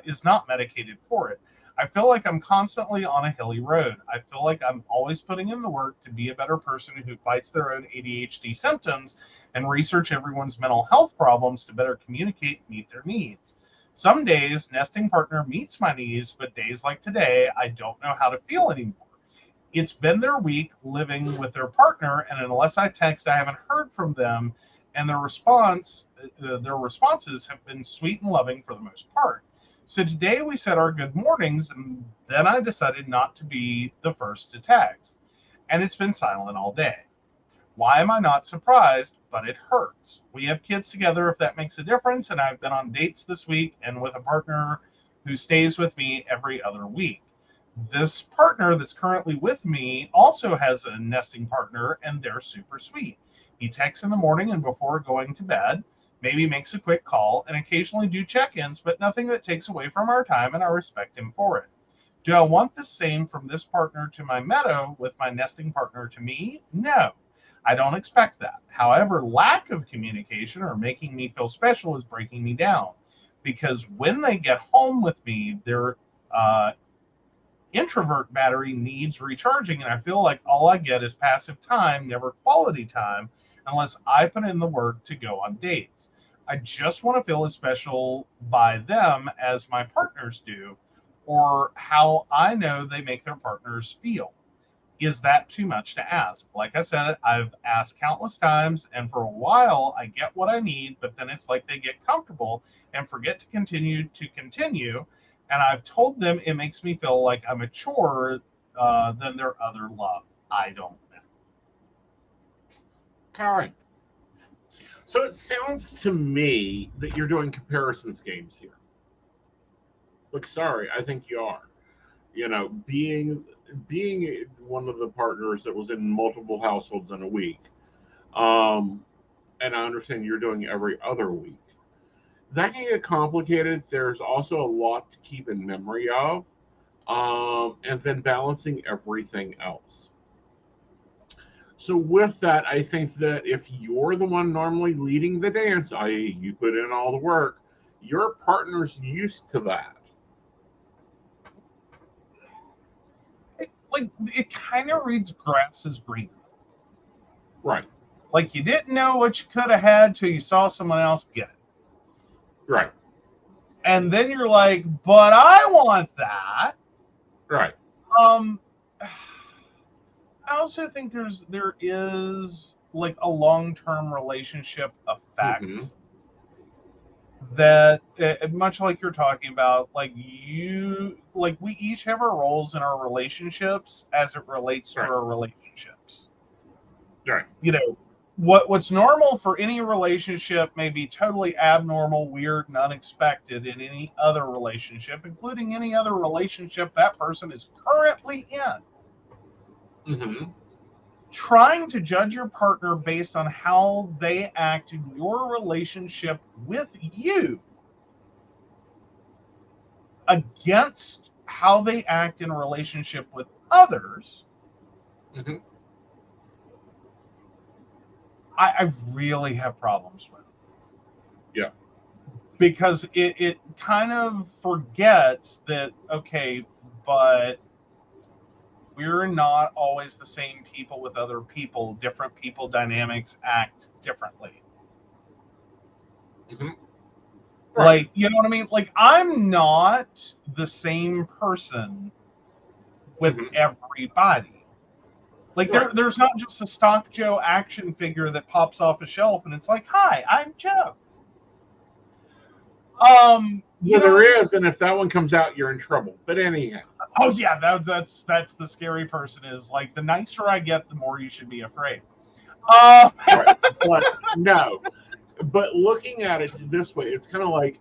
is not medicated for it. I feel like I'm constantly on a hilly road. I feel like I'm always putting in the work to be a better person who fights their own ADHD symptoms and research everyone's mental health problems to better communicate and meet their needs. Some days, nesting partner meets my needs, but days like today, I don't know how to feel anymore. It's been their week living with their partner, and unless I text, I haven't heard from them, and their responses have been sweet and loving for the most part. So today we said our good mornings, and then I decided not to be the first to text, and it's been silent all day. Why am I not surprised? But it hurts. We have kids together, if that makes a difference, and I've been on dates this week and with a partner who stays with me every other week. This partner that's currently with me also has a nesting partner, and they're super sweet. He texts in the morning and before going to bed, maybe makes a quick call, and occasionally do check-ins, but nothing that takes away from our time, and I respect him for it. Do I want the same from this partner to my meadow with my nesting partner to me? No, I don't expect that. However, lack of communication or making me feel special is breaking me down, because when they get home with me, their introvert battery needs recharging, and I feel like all I get is passive time, never quality time, unless I put in the work to go on dates. I just want to feel as special by them as my partners do, or how I know they make their partners feel. Is that too much to ask? Like I said, I've asked countless times, and for a while I get what I need, but then it's like they get comfortable and forget to continue. And I've told them it makes me feel like I'm a chore than their other love. I don't know. Okay. So it sounds to me that you're doing comparisons games here. Look, sorry, I think you are. You know, being one of the partners that was in multiple households in a week, um, and I understand you're doing every other week. That can get complicated. There's also a lot to keep in memory of, and then balancing everything else. So with that, I think that if you're the one normally leading the dance, i.e., you put in all the work, your partner's used to that. Like, it kind of reads grass is green. Right. Like, you didn't know what you could have had till you saw someone else get it. Right. And then you're like, but I want that. Right. I also think there is like a long-term relationship effect that much like you're talking about, like we each have our roles in our relationships as it relates to our relationships. Right. You know, what's normal for any relationship may be totally abnormal, weird, and unexpected in any other relationship, including any other relationship that person is currently in. Mm-hmm. Trying to judge your partner based on how they act in your relationship with you against how they act in a relationship with others, I really have problems with. Yeah. Because it kind of forgets that, okay, but we're not always the same people with other people. Different people dynamics act differently. Mm-hmm. Right. Like, you know what I mean? Like, I'm not the same person with everybody. Like, there's not just a stock Joe action figure that pops off a shelf and it's like, hi, I'm Joe. Yeah, there is, and if that one comes out, you're in trouble. But anyhow. Oh yeah, that's the scary person is like, the nicer I get, the more you should be afraid. Right. But no. But looking at it this way, it's kind of like,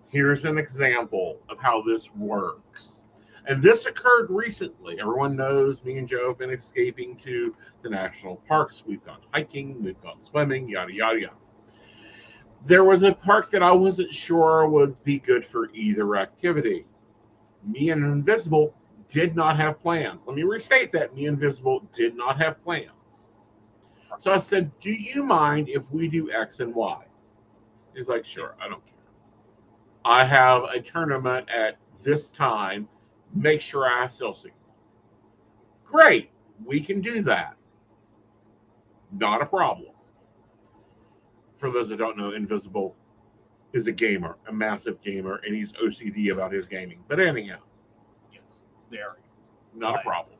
here's an example of how this works. And this occurred recently. Everyone knows me and Joe have been escaping to the national parks. We've gone hiking, we've gone swimming, yada, yada, yada. There was a park that I wasn't sure would be good for either activity. Me and Invisible did not have plans. Let me restate that. Me and Invisible did not have plans. So I said, do you mind if we do X and Y? He's like, sure, I don't care. I have a tournament at this time. Make sure I have cell signal. Great, we can do that. Not a problem. For those that don't know, Invisible is a gamer, a massive gamer, and he's OCD about his gaming. But anyhow, yes, very. Not a problem.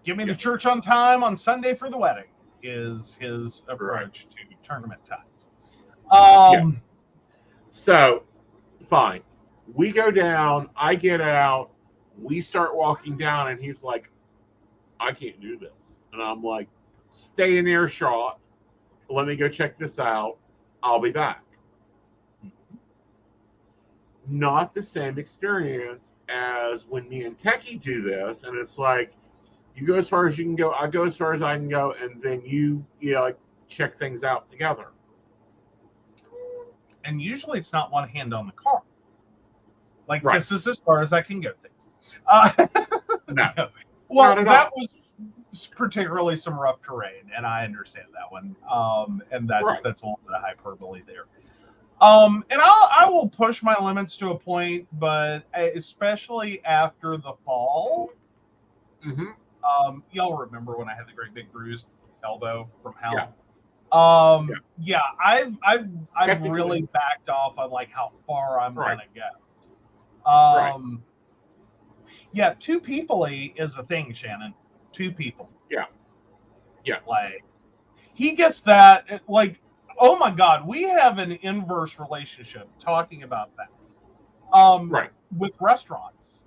Get me to church on time on Sunday for the wedding is his approach to tournament times. Yes. So, fine. We go down, I get out, we start walking down, and he's like, I can't do this. And I'm like, stay in earshot. Let me go check this out. I'll be back. Not the same experience as when me and Techie do this, and it's like, you go as far as you can go, I go as far as I can go, and then you like check things out together. And usually it's not one hand on the car. Like, this is as far as I can go things. No. Well, that was particularly some rough terrain, and I understand that one. And that's a little bit of hyperbole there. And I will push my limits to a point, but especially after the fall. Y'all remember when I had the great big bruised elbow from hell? Yeah. I've really backed off on like how far I'm gonna go. Yeah, two people-y is a thing, Shannon. Two people. Yeah. Yeah. Like, he gets that, like, oh my God, we have an inverse relationship talking about that. With restaurants.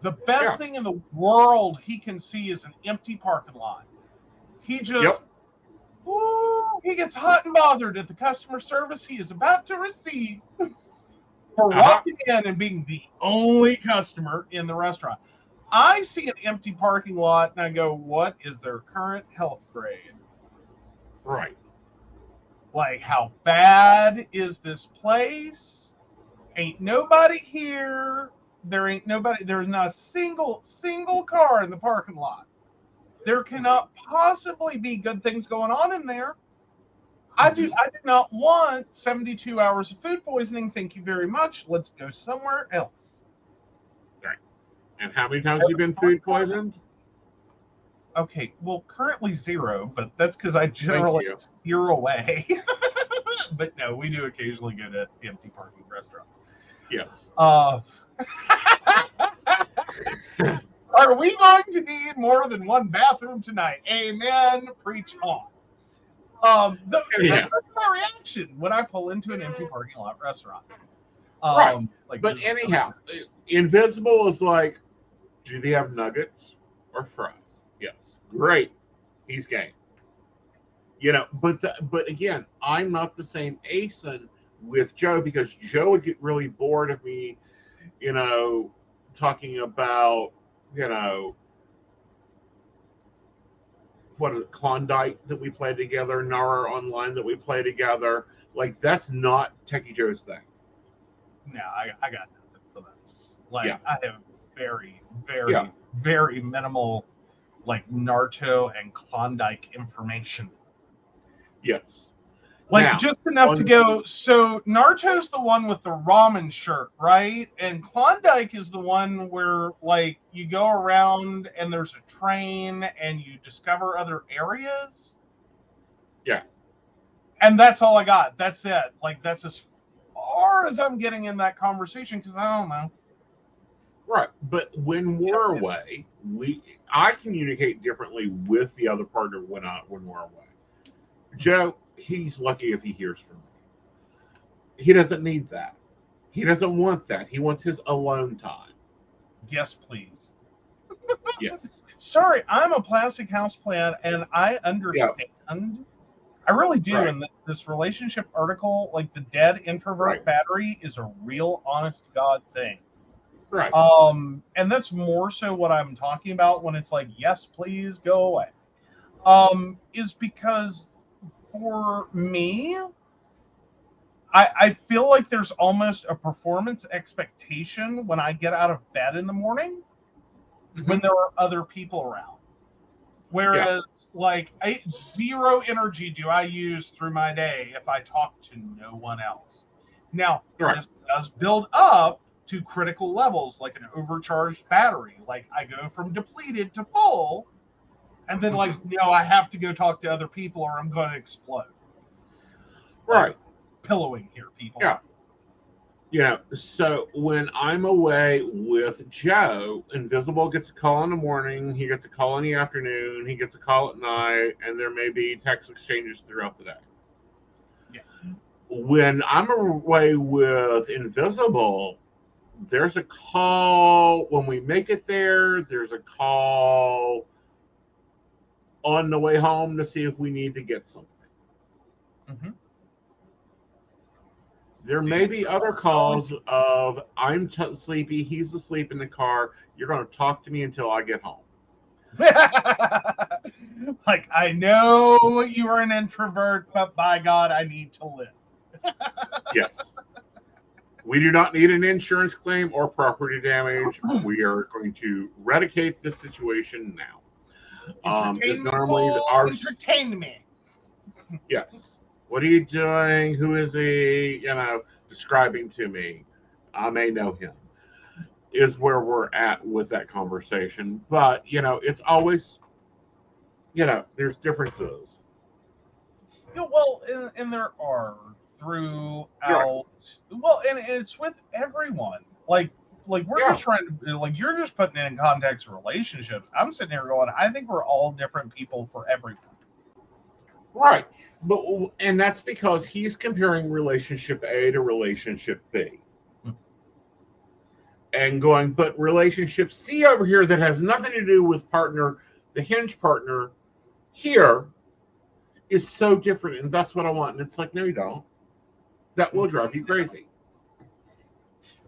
The best thing in the world he can see is an empty parking lot. He just, he gets hot and bothered at the customer service he is about to receive for walking in and being the only customer in the restaurant. I see an empty parking lot and I go, what is their current health grade? Right. Like, how bad is this place? Ain't nobody here. There ain't nobody. There's not a single car in the parking lot. There cannot possibly be good things going on in there. I do not want 72 hours of food poisoning. Thank you very much. Let's go somewhere else. Right. And how many times have you been food poisoned? Okay, well, currently 0, but that's because I generally steer away. But no, we do occasionally go to empty parking restaurants. Yes. Are we going to need more than one bathroom tonight? Amen. Preach on. That's my reaction when I pull into an empty parking lot restaurant. Right. Like, but anyhow, Invisible is like, do they have nuggets or fries? Yes. Great. He's game. You know, but again, I'm not the same Aeson with Joe, because Joe would get really bored of me, you know, talking about, you know, what is it, Klondike that we play together, Nara Online that we play together. Like, that's not Techie Joe's thing. No, I got nothing for this. Like, I have very, very, very minimal, like, Naruto and Klondike information. Yes. Like, now, just enough to go, so Naruto's the one with the ramen shirt, right? And Klondike is the one where, like, you go around and there's a train and you discover other areas. Yeah. And that's all I got. That's it. Like, that's as far as I'm getting in that conversation, because I don't know. Right. But when we're away, I communicate differently with the other partner when we're away. Joe, he's lucky if he hears from me. He doesn't need that. He doesn't want that. He wants his alone time. Yes, please. Yes. Sorry, I'm a plastic houseplant, and I understand. Yeah. I really do. Right. And this relationship article, like the dead introvert battery, is a real honest to God thing. Right. And that's more so what I'm talking about when it's like, yes, please go away. Is because for me, I feel like there's almost a performance expectation when I get out of bed in the morning when there are other people around. Whereas, like, zero energy do I use through my day if I talk to no one else. Now, this does build up to critical levels, like an overcharged battery. Like, I go from depleted to full, and then, like, no, I have to go talk to other people or I'm going to explode. Right. Like, pillowing here, people. Yeah. You know, so when I'm away with Joe, Invisible gets a call in the morning, he gets a call in the afternoon, he gets a call at night, and there may be text exchanges throughout the day. Yes. When I'm away with Invisible, there's a call when we make it there, there's a call on the way home to see if we need to get something. Mm-hmm. There may be other calls of I'm sleepy, he's asleep in the car, you're going to talk to me until I get home. Like, I know you are an introvert, but by God, I need to live. Yes. We do not need an insurance claim or property damage. We are going to eradicate this situation now. Entertain me. Yes. What are you doing? Who is he? You know, describing to me. I may know him. Is where we're at with that conversation. But, you know, it's always, you know, there's differences. Yeah, well, and there are throughout. Well, and it's with everyone. Like we're just trying to, like, you're just putting it in context of relationships. I'm sitting here going, I think we're all different people for everyone. Right. And that's because he's comparing relationship A to relationship B. And going, but relationship C over here that has nothing to do with the hinge partner, Here is so different, and that's what I want. And it's like, no, you don't. That will drive you crazy.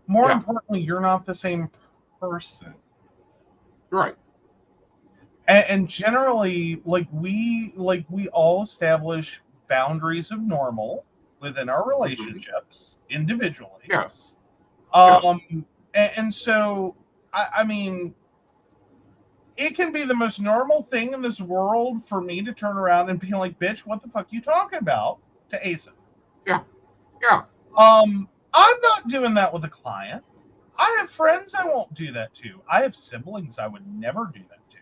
More importantly, you're not the same person. Right. And generally, like we all establish boundaries of normal within our relationships individually. Yes. And so I mean, it can be the most normal thing in this world for me to turn around and be like, bitch, what the fuck you talking about, to Aeson. Yeah. I'm not doing that with a client. I have friends I won't do that to. I have siblings I would never do that to.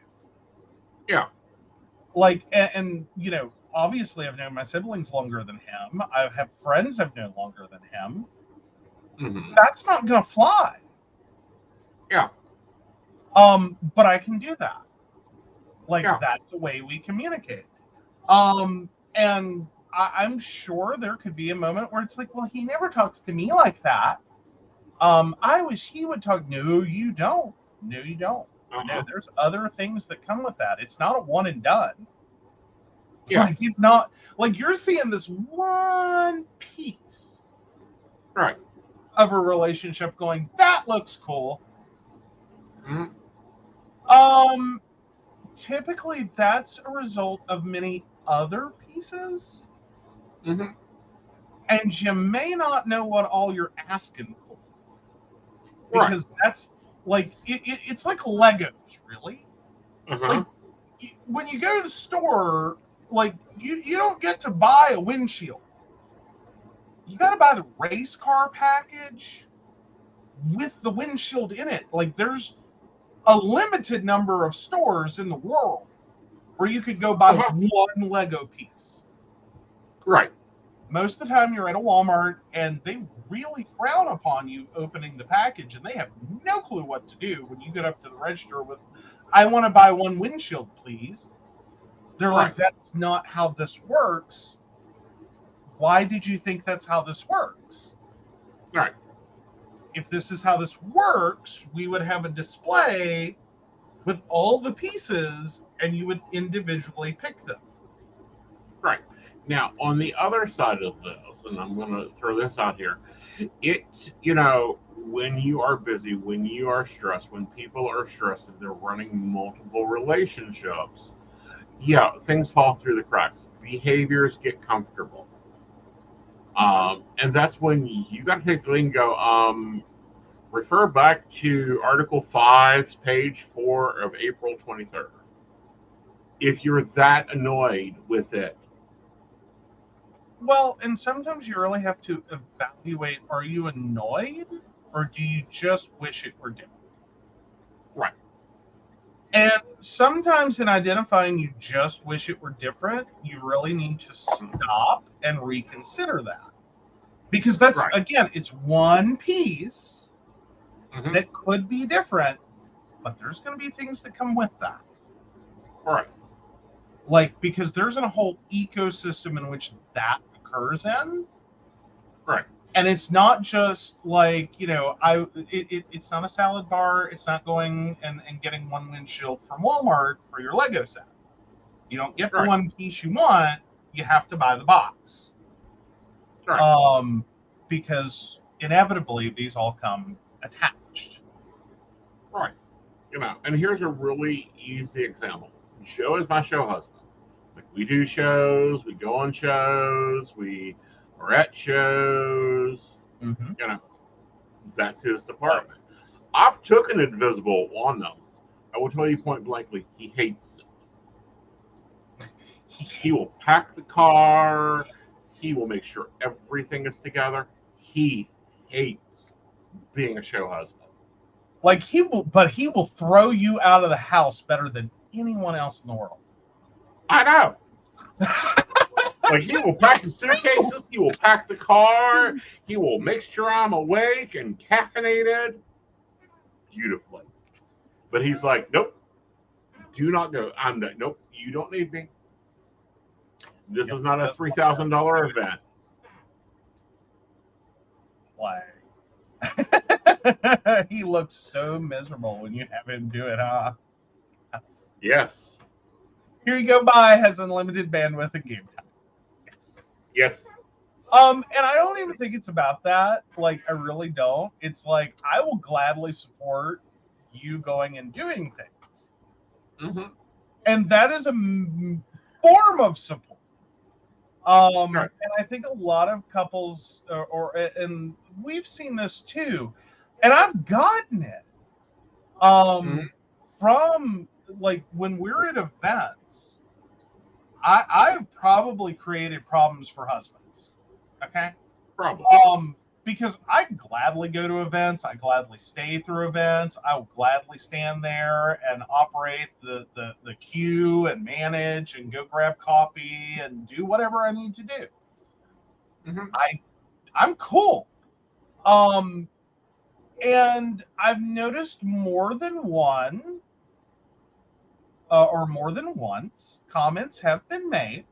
Yeah. Like, and you know, obviously I've known my siblings longer than him. I have friends I've known longer than him. That's not gonna fly. Yeah. But I can do that. Like, that's the way we communicate. And I'm sure there could be a moment where it's like, well, he never talks to me like that. I wish he would talk. No, you don't. No, you don't. No, there's other things that come with that. It's not a one and done. Yeah. Like, it's not like you're seeing this one piece of a relationship going, that looks cool. Typically that's a result of many other pieces. And you may not know what all you're asking for. Because that's like it's like Legos, really. Like, when you go to the store, like you don't get to buy a windshield. You got to buy the race car package with the windshield in it. Like, there's a limited number of stores in the world where you could go buy one Lego piece. Right. Most of the time you're at a Walmart and they really frown upon you opening the package, and they have no clue what to do when you get up to the register with, I want to buy one windshield, please. They're like, that's not how this works. Why did you think that's how this works? Right. If this is how this works, we would have a display with all the pieces and you would individually pick them. Right. Now, on the other side of this, and I'm going to throw this out here, when you are busy, when you are stressed, when people are stressed and they're running multiple relationships, things fall through the cracks. Behaviors get comfortable. And that's when you got to take the lead and go, refer back to Article 5, page 4 of April 23rd. If you're that annoyed with it. Well, and sometimes you really have to evaluate, are you annoyed or do you just wish it were different? Right. And sometimes in identifying you just wish it were different, you really need to stop and reconsider that. Because that's, again, it's one piece that could be different, but there's going to be things that come with that. Right. Like, because there's a whole ecosystem in which that occurs in. Right. And it's not just like, it's not a salad bar. It's not going and getting one windshield from Walmart for your Lego set. You don't get the one piece you want. You have to buy the box. Right. Because inevitably these all come attached. Right. And here's a really easy example. Joe is my show husband. Like, we do shows, we go on shows, we are at shows. That's his department. I've taken Invisible on them. I will tell you point blankly, he hates it. He will pack the car. He will make sure everything is together. He hates being a show husband. Like, he will throw you out of the house better than anyone else in the world. I know. Like, he will pack the suitcases. He will pack the car. He will make sure I'm awake and caffeinated beautifully. But he's like, nope, do not go. I'm not. Nope, you don't need me. This is not a $3,000 event. Why? He looks so miserable when you have him do it, huh? Yes. Here you go, bye, has unlimited bandwidth and game time. Yes. Yes. And I don't even think it's about that. Like, I really don't. It's like, I will gladly support you going and doing things. Mm-hmm. And that is a form of support. Right. And I think a lot of couples, and we've seen this too, and I've gotten it from, like, when we're at events, I've probably created problems for husbands. Okay? Probably. Because I gladly go to events, I gladly stay through events, I will gladly stand there and operate the queue and manage and go grab coffee and do whatever I need to do. Mm-hmm. I'm cool. And I've noticed more than one or more than once comments have been made.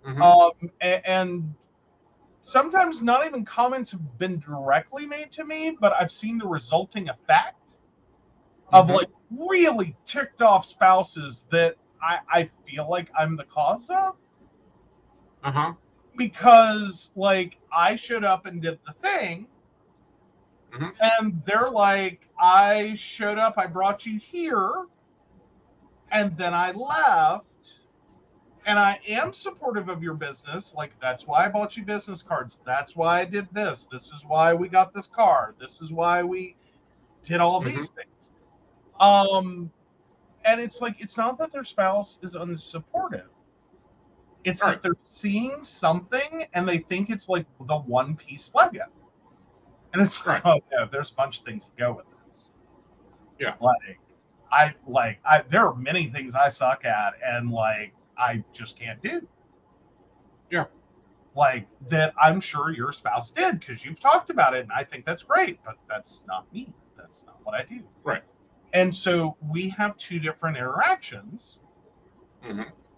Mm-hmm. And sometimes not even comments have been directly made to me, but I've seen the resulting effect of like really ticked off spouses that I feel like I'm the cause of. Because, like, I showed up and did the thing, and they're like, I showed up, I brought you here, and then I left. And I am supportive of your business. Like, that's why I bought you business cards. That's why I did this. This is why we got this car. This is why we did all these things. And it's like, it's not that their spouse is unsupportive. It's that they're seeing something and they think it's like the one piece Lego. And it's like, oh no, there's a bunch of things to go with this. Yeah. There are many things I suck at, and like, I just can't do. Yeah. Like, that I'm sure your spouse did because you've talked about it, and I think that's great, but that's not me. That's not what I do. Right. And so we have two different interactions.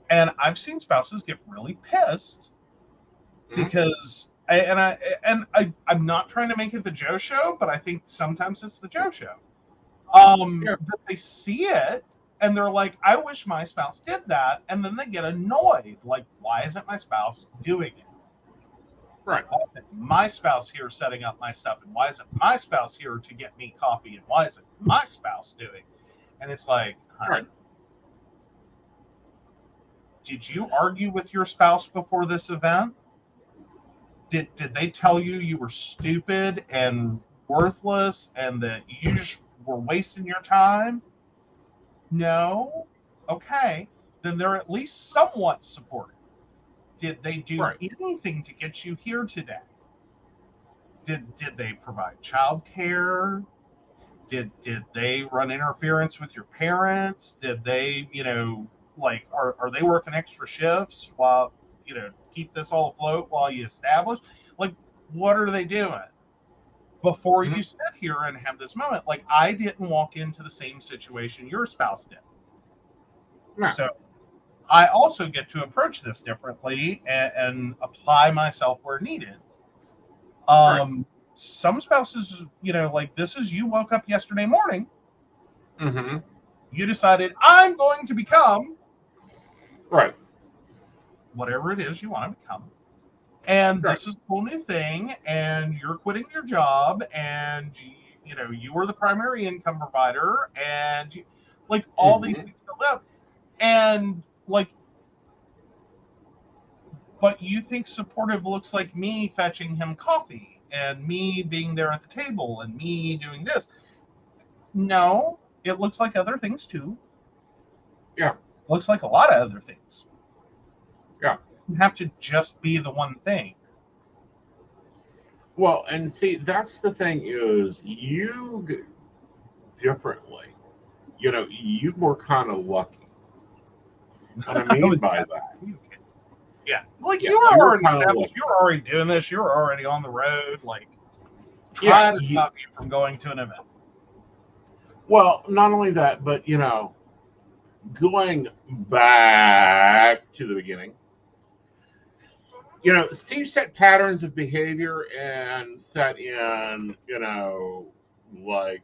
And I've seen spouses get really pissed because I'm not trying to make it the Joe show, but I think sometimes it's the Joe show. That they see it and they're like, I wish my spouse did that. And then they get annoyed. Like, why isn't my spouse doing it? Right. Why isn't my spouse here setting up my stuff? And why isn't my spouse here to get me coffee? And why isn't my spouse doing? And it's like, honey, did you argue with your spouse before this event? Did they tell you you were stupid and worthless and that you just were wasting your time? No? Okay. Then they're at least somewhat supportive. Did they do anything to get you here today? Did they provide childcare? Did they run interference with your parents? Did they, like, are they working extra shifts while, keep this all afloat while you establish? Like, what are they doing? Before you sit here and have this moment, like, I didn't walk into the same situation your spouse did. No. So I also get to approach this differently and apply myself where needed. Some spouses, like, this is, you woke up yesterday morning. You decided, I'm going to become whatever it is you want to become. And this is a whole new thing, and you're quitting your job, and you were the primary income provider, and like, all these things filled out, and like, but you think supportive looks like me fetching him coffee and me being there at the table and me doing this. No, it looks like other things too. Yeah. It looks like a lot of other things. Yeah. You have to just be the one thing. Well, and see, that's the thing, is you differently. You were kind of lucky. What I mean by that. Yeah. Like, you were already doing this. You were already on the road. Like, try to stop you from going to an event. Well, not only that, but, going back to the beginning, Steve set patterns of behavior and set in, like,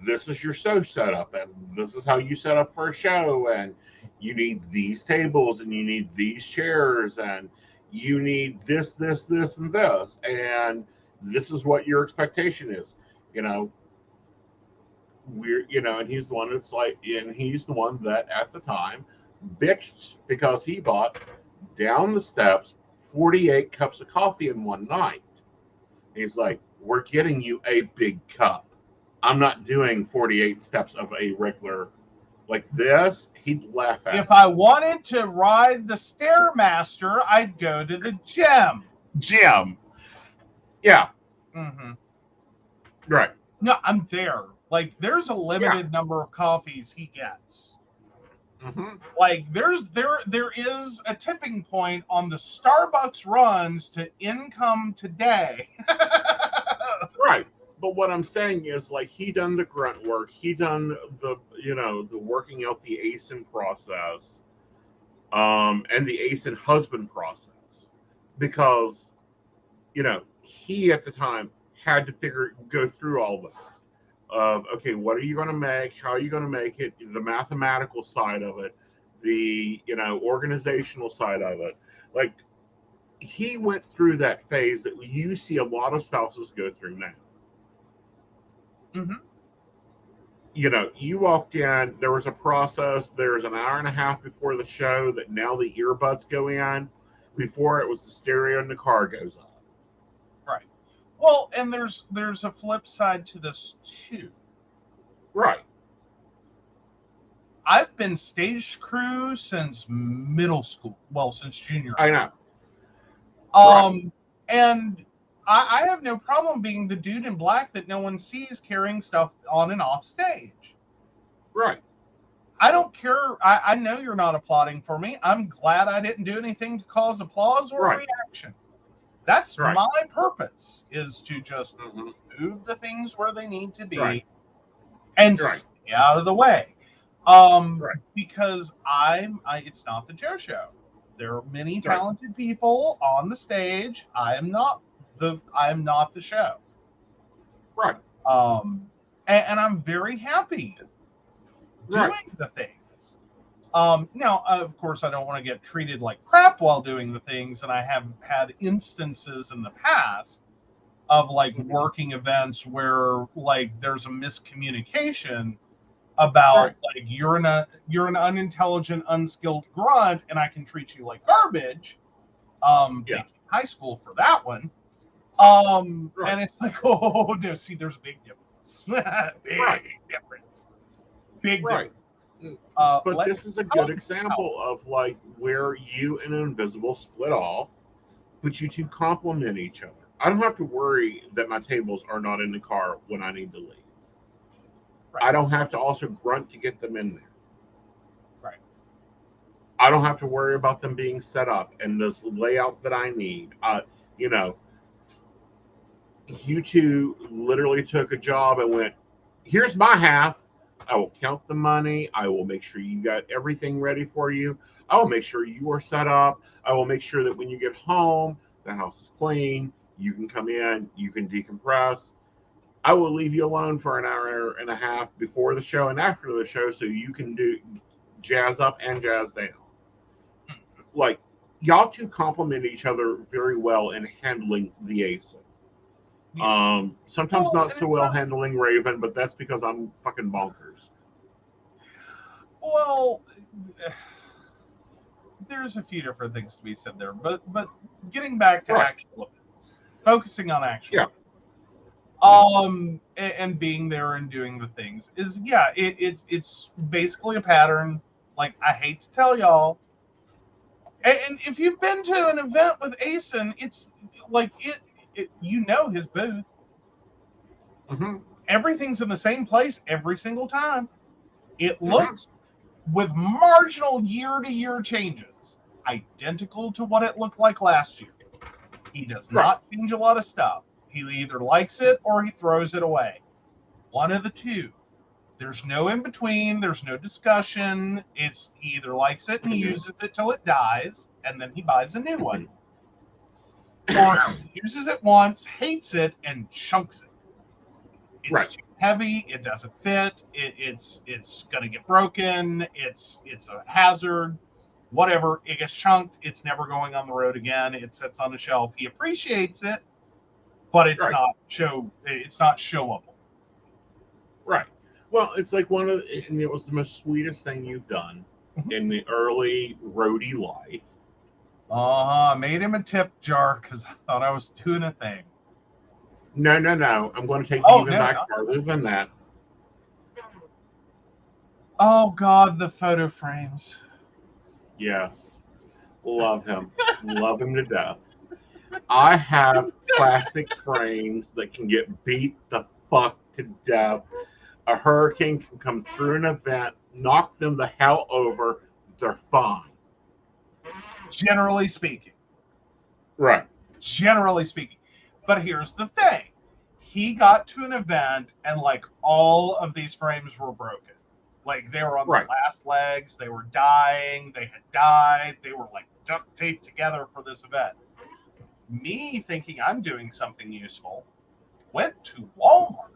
this is your show setup, and this is how you set up for a show, and you need these tables and you need these chairs and you need this, and this, and this is what your expectation is. You know, and he's the one that's like, and he's the one that at the time bitched because he bought down the steps 48 cups of coffee in one night. He's like, we're getting you a big cup. I'm not doing 48 steps of a regular like this. He'd laugh at If me. I wanted to ride the Stairmaster, I'd go to the gym. Gym. Yeah. Mm-hmm. Right. No, I'm there. Like, there's a limited number of coffees he gets. Mm-hmm. Like, there is a tipping point on the Starbucks runs to income today. Right. But what I'm saying is, like, he done the grunt work. He done the, the working out the Aeson process, and the Aeson husband process, because, he at the time had to go through all that. Of, okay, what are you going to make? How are you going to make it? The mathematical side of it, the organizational side of it. Like, he went through that phase that you see a lot of spouses go through now. Mm-hmm. You walked in, there was a process. There's an hour and a half before the show that now the earbuds go in. Before it was the stereo in the car goes up. Right. Well, and there's a flip side to this too. Right. I've been stage crew since middle school. Well, since junior. I know. Right. And I have no problem being the dude in black that no one sees carrying stuff on and off stage. Right. I don't care. I know you're not applauding for me. I'm glad I didn't do anything to cause applause or reaction. That's my purpose, is to just move the things where they need to be and stay out of the way. Because it's not the Joe show. There are many talented people on the stage. I am not the show. Right. And I'm very happy doing the things. Now, of course, I don't want to get treated like crap while doing the things, and I have had instances in the past of like working events where like there's a miscommunication about like you're an unintelligent, unskilled grunt, and I can treat you like garbage. Thank you, high school for that one. And it's like, oh no, see, there's a big difference. Big difference. But this is a good example of like where you and an invisible split off, but you two complement each other. I don't have to worry that my tables are not in the car when I need to leave. I don't have to also grunt to get them in there. Right. I don't have to worry about them being set up and this layout that I need. You two literally took a job and went, here's my half. I will count the money. I will make sure you got everything ready for you. I will make sure you are set up. I will make sure that when you get home, the house is clean. You can come in. You can decompress. I will leave you alone for an hour and a half before the show and after the show so you can do jazz up and jazz down. Like, y'all two complement each other very well in handling the Aeson. Sometimes not so well handling Raven, but that's because I'm fucking bonkers. Well, there's a few different things to be said there, but getting back to actual events, focusing on actual events. And being there and doing the things is it's basically a pattern. Like, I hate to tell y'all, and if you've been to an event with Aeson, it's like his booth. Everything's in the same place every single time. It looks, with marginal year-to-year changes, identical to what it looked like last year. He does not change a lot of stuff. He either likes it or he throws it away. One of the two. There's no in between. There's no discussion. He either likes it and he uses it till it dies, and then he buys a new one. Or he uses it once, hates it, and chunks it. It's heavy. It doesn't fit. It's going to get broken. It's a hazard. Whatever. It gets chunked. It's never going on the road again. It sits on the shelf. He appreciates it, but it's Right. not showable. Right. Well, it's like and it was the most sweetest thing you've done in the early roadie life. I made him a tip jar because I thought I was doing a thing. No. I'm going to take you even back farther than that. Oh, God, the photo frames. Yes. Love him. Love him to death. I have plastic frames that can get beat the fuck to death. A hurricane can come through an event, knock them the hell over. They're fine. Generally speaking. Right. Generally speaking. But here's the thing. He got to an event and like all of these frames were broken. Like they were on the last legs. They were dying. They had died. They were like duct taped together for this event. Me thinking I'm doing something useful, went to Walmart,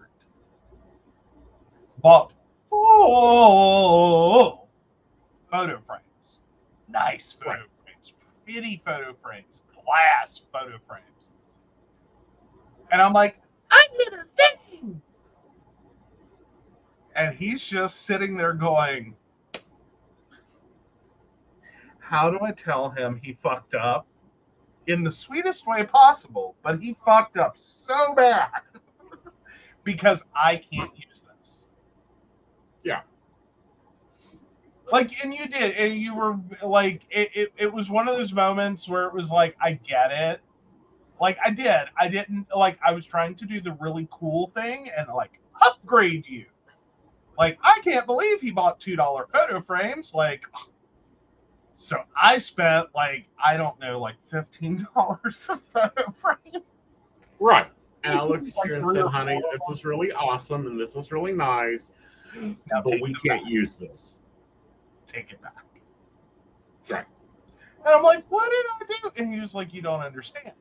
bought full photo frames. Nice photo frames. Pretty photo frames. Glass photo frames. And I'm like, I did a thing. And he's just sitting there going, how do I tell him he fucked up? In the sweetest way possible, but he fucked up so bad because I can't use this. Yeah. Like, and you did, and you were like, it was one of those moments where it was like, I get it. Like, I didn't, like, I was trying to do the really cool thing and, like, upgrade you. Like, I can't believe he bought $2 photo frames. Like, so I spent, like, I don't know, like $15 a photo frame. Right. And I looked at you and said, honey, this is really awesome and this is really nice, but we can't use this. Take it back. Right. And I'm like, what did I do? And he was like, you don't understand.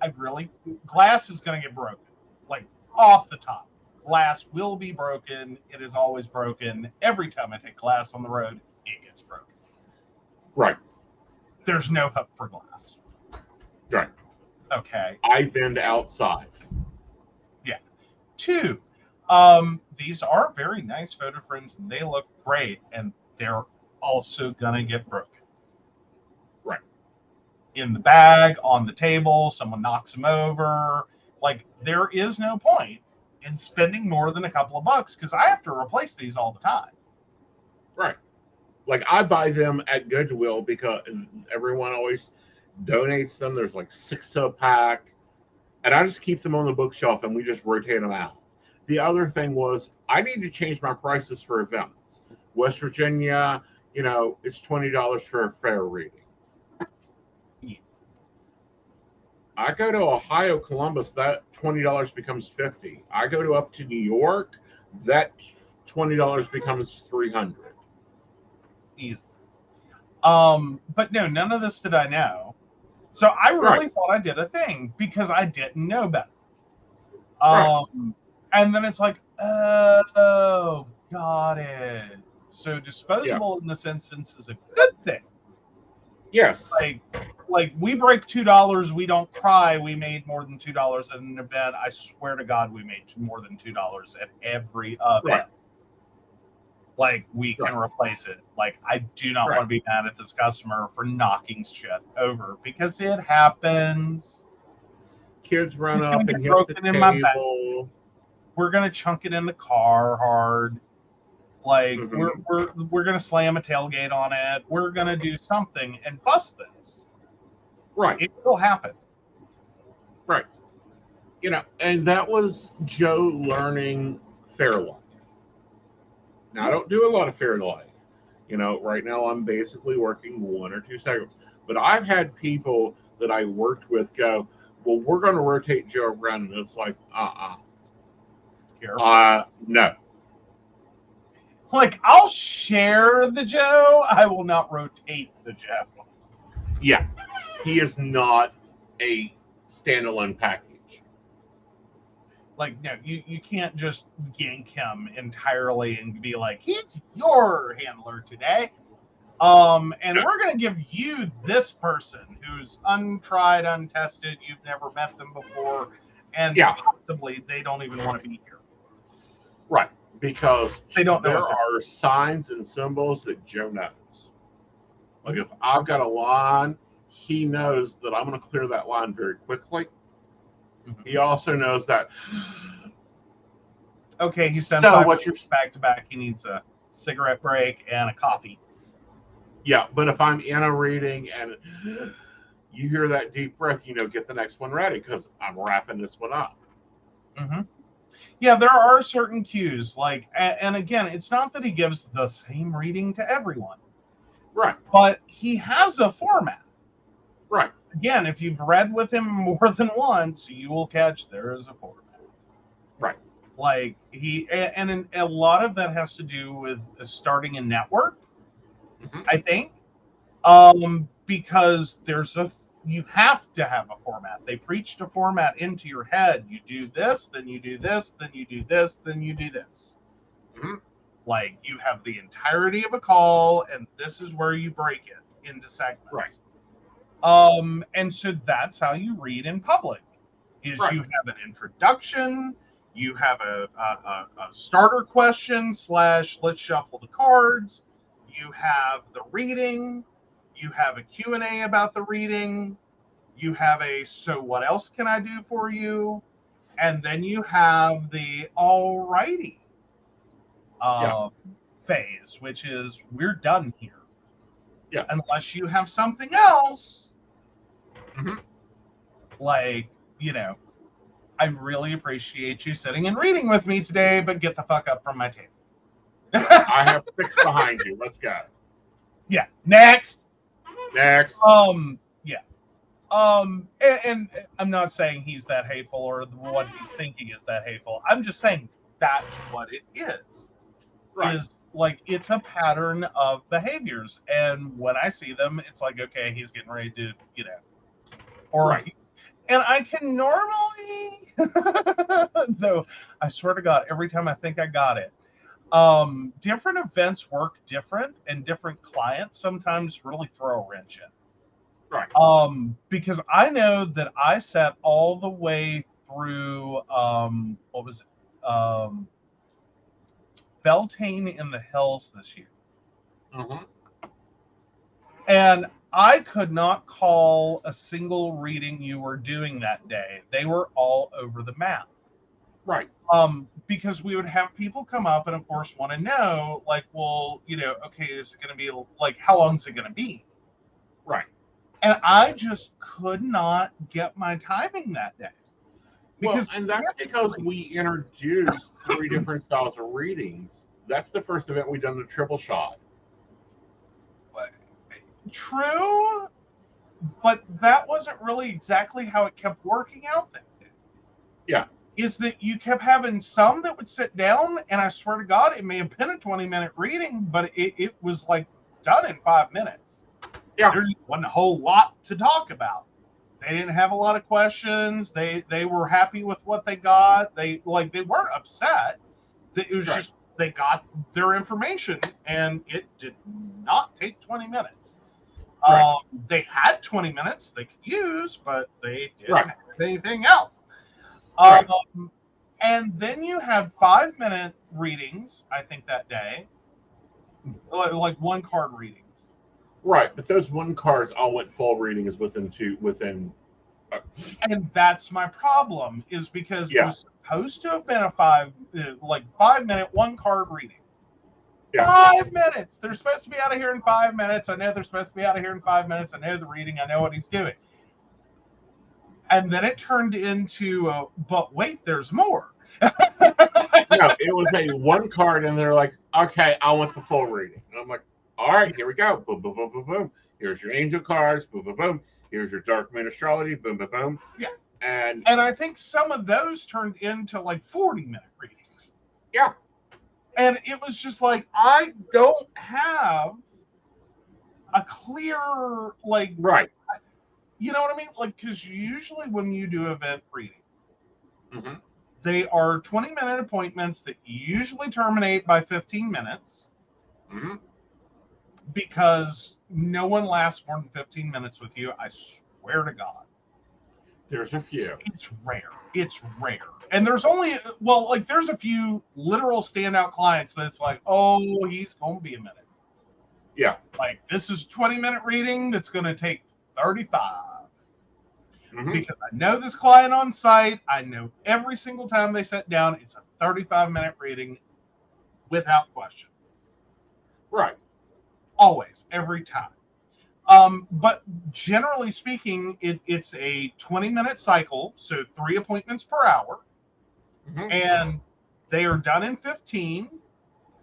I really, glass is going to get broken. Like, off the top. Glass will be broken. It is always broken. Every time I take glass on the road, it gets broken. Right. There's no hope for glass. Right. Okay. I vend outside. Yeah. 2, these are very nice photo frames and they look great and they're also going to get broken. Right. In the bag, on the table, someone knocks them over. Like, there is no point in spending more than a couple of bucks because I have to replace these all the time. Right. Like, I buy them at Goodwill because everyone always donates them. There's like 6 to a pack. And I just keep them on the bookshelf and we just rotate them out. The other thing was I need to change my prices for events. West Virginia, it's $20 for a fair reading. Yes. I go to Ohio, Columbus, that $20 becomes $50. I go to up to New York, that $20 becomes $300. Easy. But no, none of this did I know. So I really thought I did a thing because I didn't know better. And then it's like, oh, got it. So disposable in this instance is a good thing. Yes. Like we break $2, we don't cry. We made more than $2 at an event. I swear to God, we made more than $2 at every event. Right. Like, we can replace it. Like, I do not want to be mad at this customer for knocking shit over because it happens. Kids run up and hit the table. We're gonna chunk it in the car hard. Like, we're gonna slam a tailgate on it. We're gonna do something and bust this. Right. It will happen. Right. And that was Joe learning Fairlife. Now, I don't do a lot of Fairlife. Right now I'm basically working 1 or 2 segments. But I've had people that I worked with go, well, we're going to rotate Joe around. And it's like, no. Like, I'll share the Joe. I will not rotate the Joe. Yeah. He is not a standalone package. Like, no, you can't just yank him entirely and be like, he's your handler today. And we're going to give you this person who's untried, untested. You've never met them before, and possibly they don't even want to be here. Right, because they don't know there are signs and symbols that Joe knows. Like if I've got a line, he knows that I'm going to clear that line very quickly. He also knows that. Okay, he sent 5 back to back. He needs a cigarette break and a coffee. Yeah, but if I'm in a reading and you hear that deep breath, get the next one ready because I'm wrapping this one up. Mm-hmm. Yeah, there are certain cues. Like, and again, it's not that he gives the same reading to everyone. Right. But he has a format. Right. Again, if you've read with him more than once, you will catch there is a format. Right. Like and a lot of that has to do with starting a network, I think. Because you have to have a format. They preached a format into your head. You do this, then you do this, then you do this, then you do this. Like you have the entirety of a call, and this is where you break it into segments. Right. And so that's how you read in public. Is you have an introduction, you have a starter question / let's shuffle the cards, you have the reading, you have a Q&A about the reading, you have a so what else can I do for you, and then you have the alrighty phase, which is we're done here. Yeah. Unless you have something else. Like, I really appreciate you sitting and reading with me today, but get the fuck up from my table. I have 6 behind you. Let's go. Yeah. Next. Yeah. And I'm not saying he's that hateful or what he's thinking is that hateful. I'm just saying that's what it is. Right. Is like it's a pattern of behaviors, and when I see them, it's like, okay, he's getting ready to, and I can normally, though, I swear to God, every time I think I got it, different events work different, and different clients sometimes really throw a wrench in. Right. Because I know that I sat all the way through, what was it? Beltane in the Hills this year. And I could not call a single reading you were doing that day. They were all over the map. Right. Because we would have people come up and, of course, want to know, like, well, okay, is it going to be, like, how long is it going to be? Right. And I just could not get my timing that day. And that's because we introduced 3 different styles of readings. That's the first event we've done the triple shot. True, but that wasn't really exactly how it kept working out that day. Yeah. Is that you kept having some that would sit down, and I swear to God, it may have been a 20-minute reading, but it was like done in 5 minutes. Yeah. There just wasn't a whole lot to talk about. They didn't have a lot of questions. They were happy with what they got. They weren't upset. It was just they got their information, and it did not take 20 minutes. They had 20 minutes they could use, but they didn't have anything else. And then you had 5-minute readings, I think, that day, like 1 card readings. Right, but those 1 cards all went full readings within. And that's my problem, is because it was supposed to have been a 5-minute 1 card reading. 5 minutes. They're supposed to be out of here in 5 minutes. I know they're supposed to be out of here in 5 minutes. I know the reading. I know what he's doing. And then it turned into, but wait, there's more. No, it was a 1 card, and they're like, okay, I want the full reading. And I'm like, all right, here we go. Boom, boom, boom, boom, boom. Here's your angel cards. Boom, boom, boom. Here's your dark moon astrology. Boom, boom, boom. Yeah. And I think some of those turned into like 40-minute readings. Yeah. And it was just like, I don't have a clear, like, right. You know what I mean? Like, because usually when you do event reading, They are 20-minute appointments that usually terminate by 15 minutes Mm-hmm. because no one lasts more than 15 minutes with you. I swear to God. There's a few. It's rare. It's rare. And there's only, well, like there's a few literal standout clients that it's like, oh, he's going to be a minute. Yeah. Like this is 20-minute reading that's going to take 35. Mm-hmm. Because I know this client on site. I know every single time they sit down, it's a 35-minute reading without question. Right. Always, every time. But generally speaking, it's a 20-minute cycle, so 3 appointments per hour, Mm-hmm. and they are done in 15.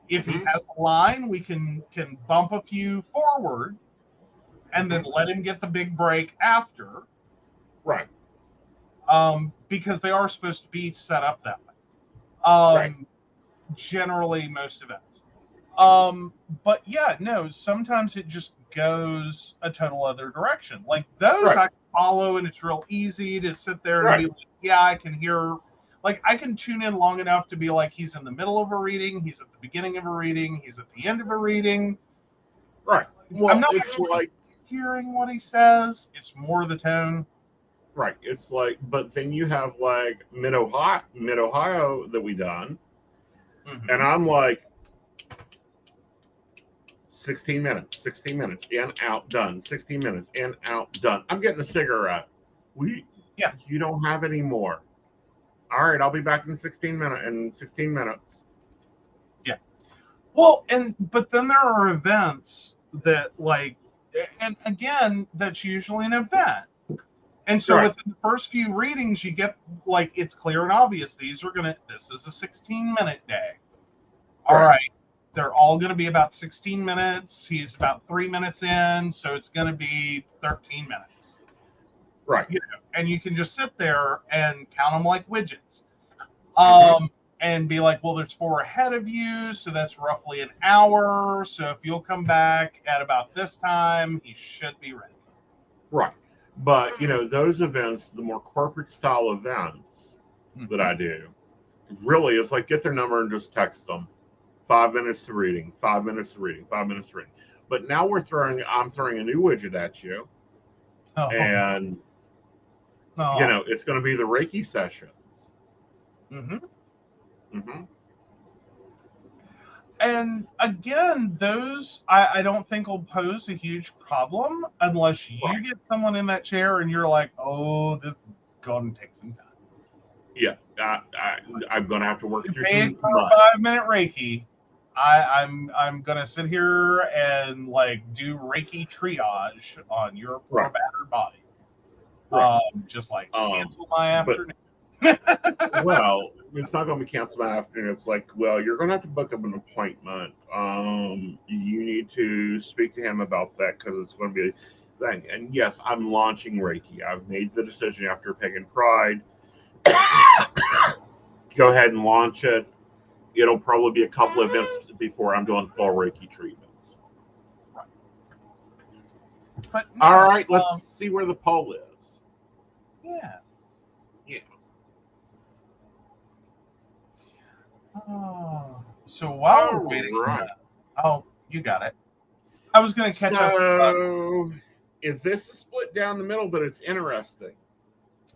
If he Mhm. has a line, we can bump a few forward, and then let him get the big break after. Right. Because they are supposed to be set up that way. Right. Generally, most events. But yeah, no, sometimes it just goes a total other direction. Like those Right. I can follow, and it's real easy to sit there and Right. be like, yeah, I can hear, like I can tune in long enough to be like, he's in the middle of a reading, he's at the beginning of a reading, he's at the end of a reading. Right. Well, I'm not it's like hearing what he says. It's more the tone. right. It's like, but then you have like Mid Ohio that we done, and I'm like 16 minutes, 16 minutes, in, out, done. 16 minutes, in, out, done. I'm getting a cigarette. You don't have any more. All right, I'll be back in 16 minutes. Yeah. Well, but then there are events that like, and again, that's usually an event. And so Right. within the first few readings, you get like, it's clear and obvious. This is a 16-minute day. All right. They're all going to be about 16 minutes. He's about 3 minutes in. So it's going to be 13 minutes. Right. You know, and you can just sit there and count them like widgets. And be like, well, there's 4 ahead of you. So that's roughly an hour. So if you'll come back at about this time, he should be ready. Right. But, you know, those events, the more corporate style events that I do, really it's like get their number and just text them. 5 minutes to reading, 5 minutes to reading, 5 minutes to reading. But now I'm throwing a new widget at you. And, you know, it's going to be the Reiki sessions. And again, those I don't think will pose a huge problem unless you get someone in that chair and you're like, oh, this is going to take some time. Yeah, I'm going to have to work through some for a 5-minute Reiki. I'm going to sit here and like do Reiki triage on your poor battered body. Just like cancel my afternoon. Well, it's not going to be canceled my afternoon. It's like, well, you're going to have to book up an appointment. You need to speak to him about that because it's going to be a thing. And yes, I'm launching Reiki. I've made the decision after Pagan Pride. Go ahead and launch it. It'll probably be a couple of events before I'm doing full Reiki treatments. Right. But no, all right, let's see where the poll is. Yeah. So while we're waiting, you got it. I was going to catch up. So, if this is split down the middle, but it's interesting.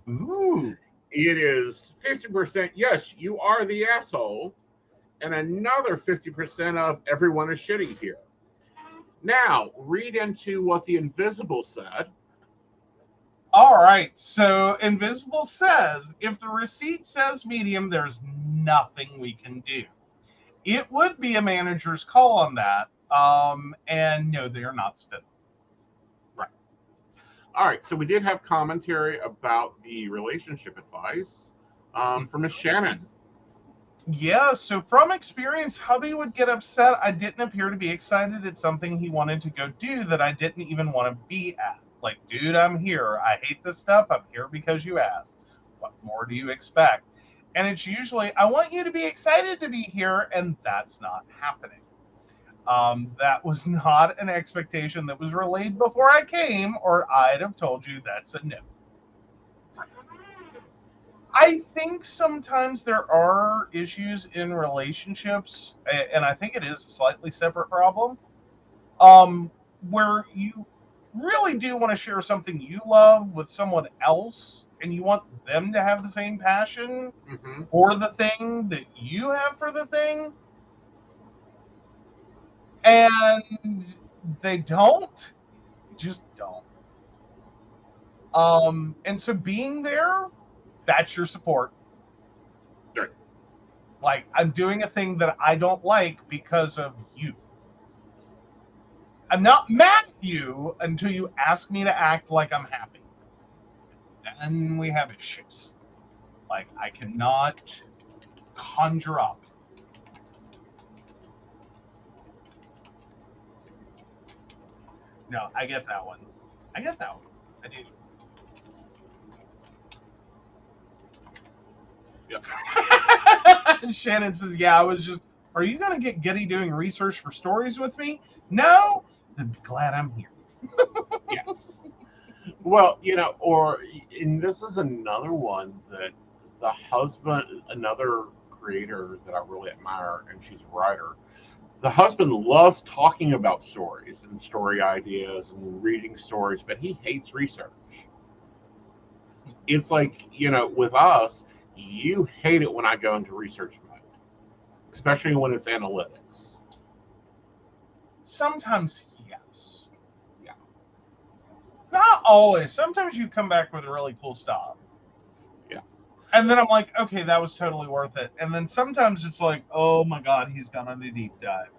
Ooh. It is 50%, yes, you are the asshole, and another 50% of everyone is shitty here. Now, read into what the Invisible said. All right, so Invisible says, if the receipt says medium, there's nothing we can do. It would be a manager's call on that, and no, they are not spitting. Right. All right, so we did have commentary about the relationship advice from Miss Shannon. Yeah, so from experience, hubby would get upset. I didn't appear to be excited at something he wanted to go do that I didn't even want to be at. Like, dude, I'm here. I hate this stuff. I'm here because you asked. What more do you expect? And it's usually, I want you to be excited to be here, and that's not happening. That was not an expectation that was relayed before I came, or I'd have told you that's a no. I think think sometimes there are issues in relationships, and I think it is a slightly separate problem, where you really do want to share something you love with someone else, and you want them to have the same passion for the thing that you have for the thing, and they don't, just don't. And so being there, that's your support. Right. Like, I'm doing a thing that I don't like because of you. I'm not mad at you until you ask me to act like I'm happy. And we have issues. Like, I cannot conjure up. No, I get that one. I get that one. I do. Yep. Shannon says, yeah, I was just, are you going to get Getty doing research for stories with me? No? Then be glad I'm here. Yes. Well, and this is another one that the husband, another creator that I really admire, and she's a writer. The husband loves talking about stories and story ideas and reading stories, but he hates research. It's like, with us, you hate it when I go into research mode, especially when it's analytics. Sometimes, yes. Yeah. Not always. Sometimes you come back with really cool stuff. Yeah. And then I'm like, okay, that was totally worth it. And then sometimes it's like, oh my God, he's gone on a deep dive.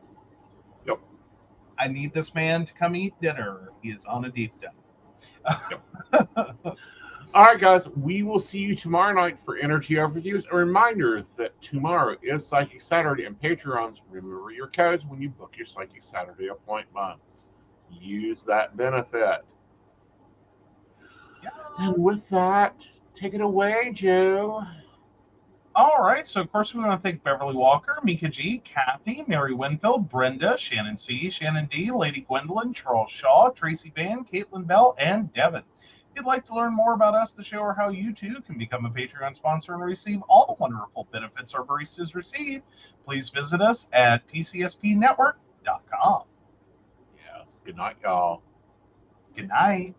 Yep. I need this man to come eat dinner. He is on a deep dive. Yep. All right, guys, we will see you tomorrow night for Energy Overviews. A reminder that tomorrow is Psychic Saturday, and Patreons, remember your codes when you book your Psychic Saturday appointments. Use that benefit. Yes. And with that, take it away, Joe. All right, so of course we want to thank Beverly Walker, Mika G, Kathy, Mary Winfield, Brenda, Shannon C, Shannon D, Lady Gwendolyn, Charles Shaw, Tracy Van, Caitlin Bell, and Devin. If you'd like to learn more about us, the show, or how you too can become a Patreon sponsor and receive all the wonderful benefits our baristas receive, please visit us at pcspnetwork.com. Yes. Good night, y'all. Good night.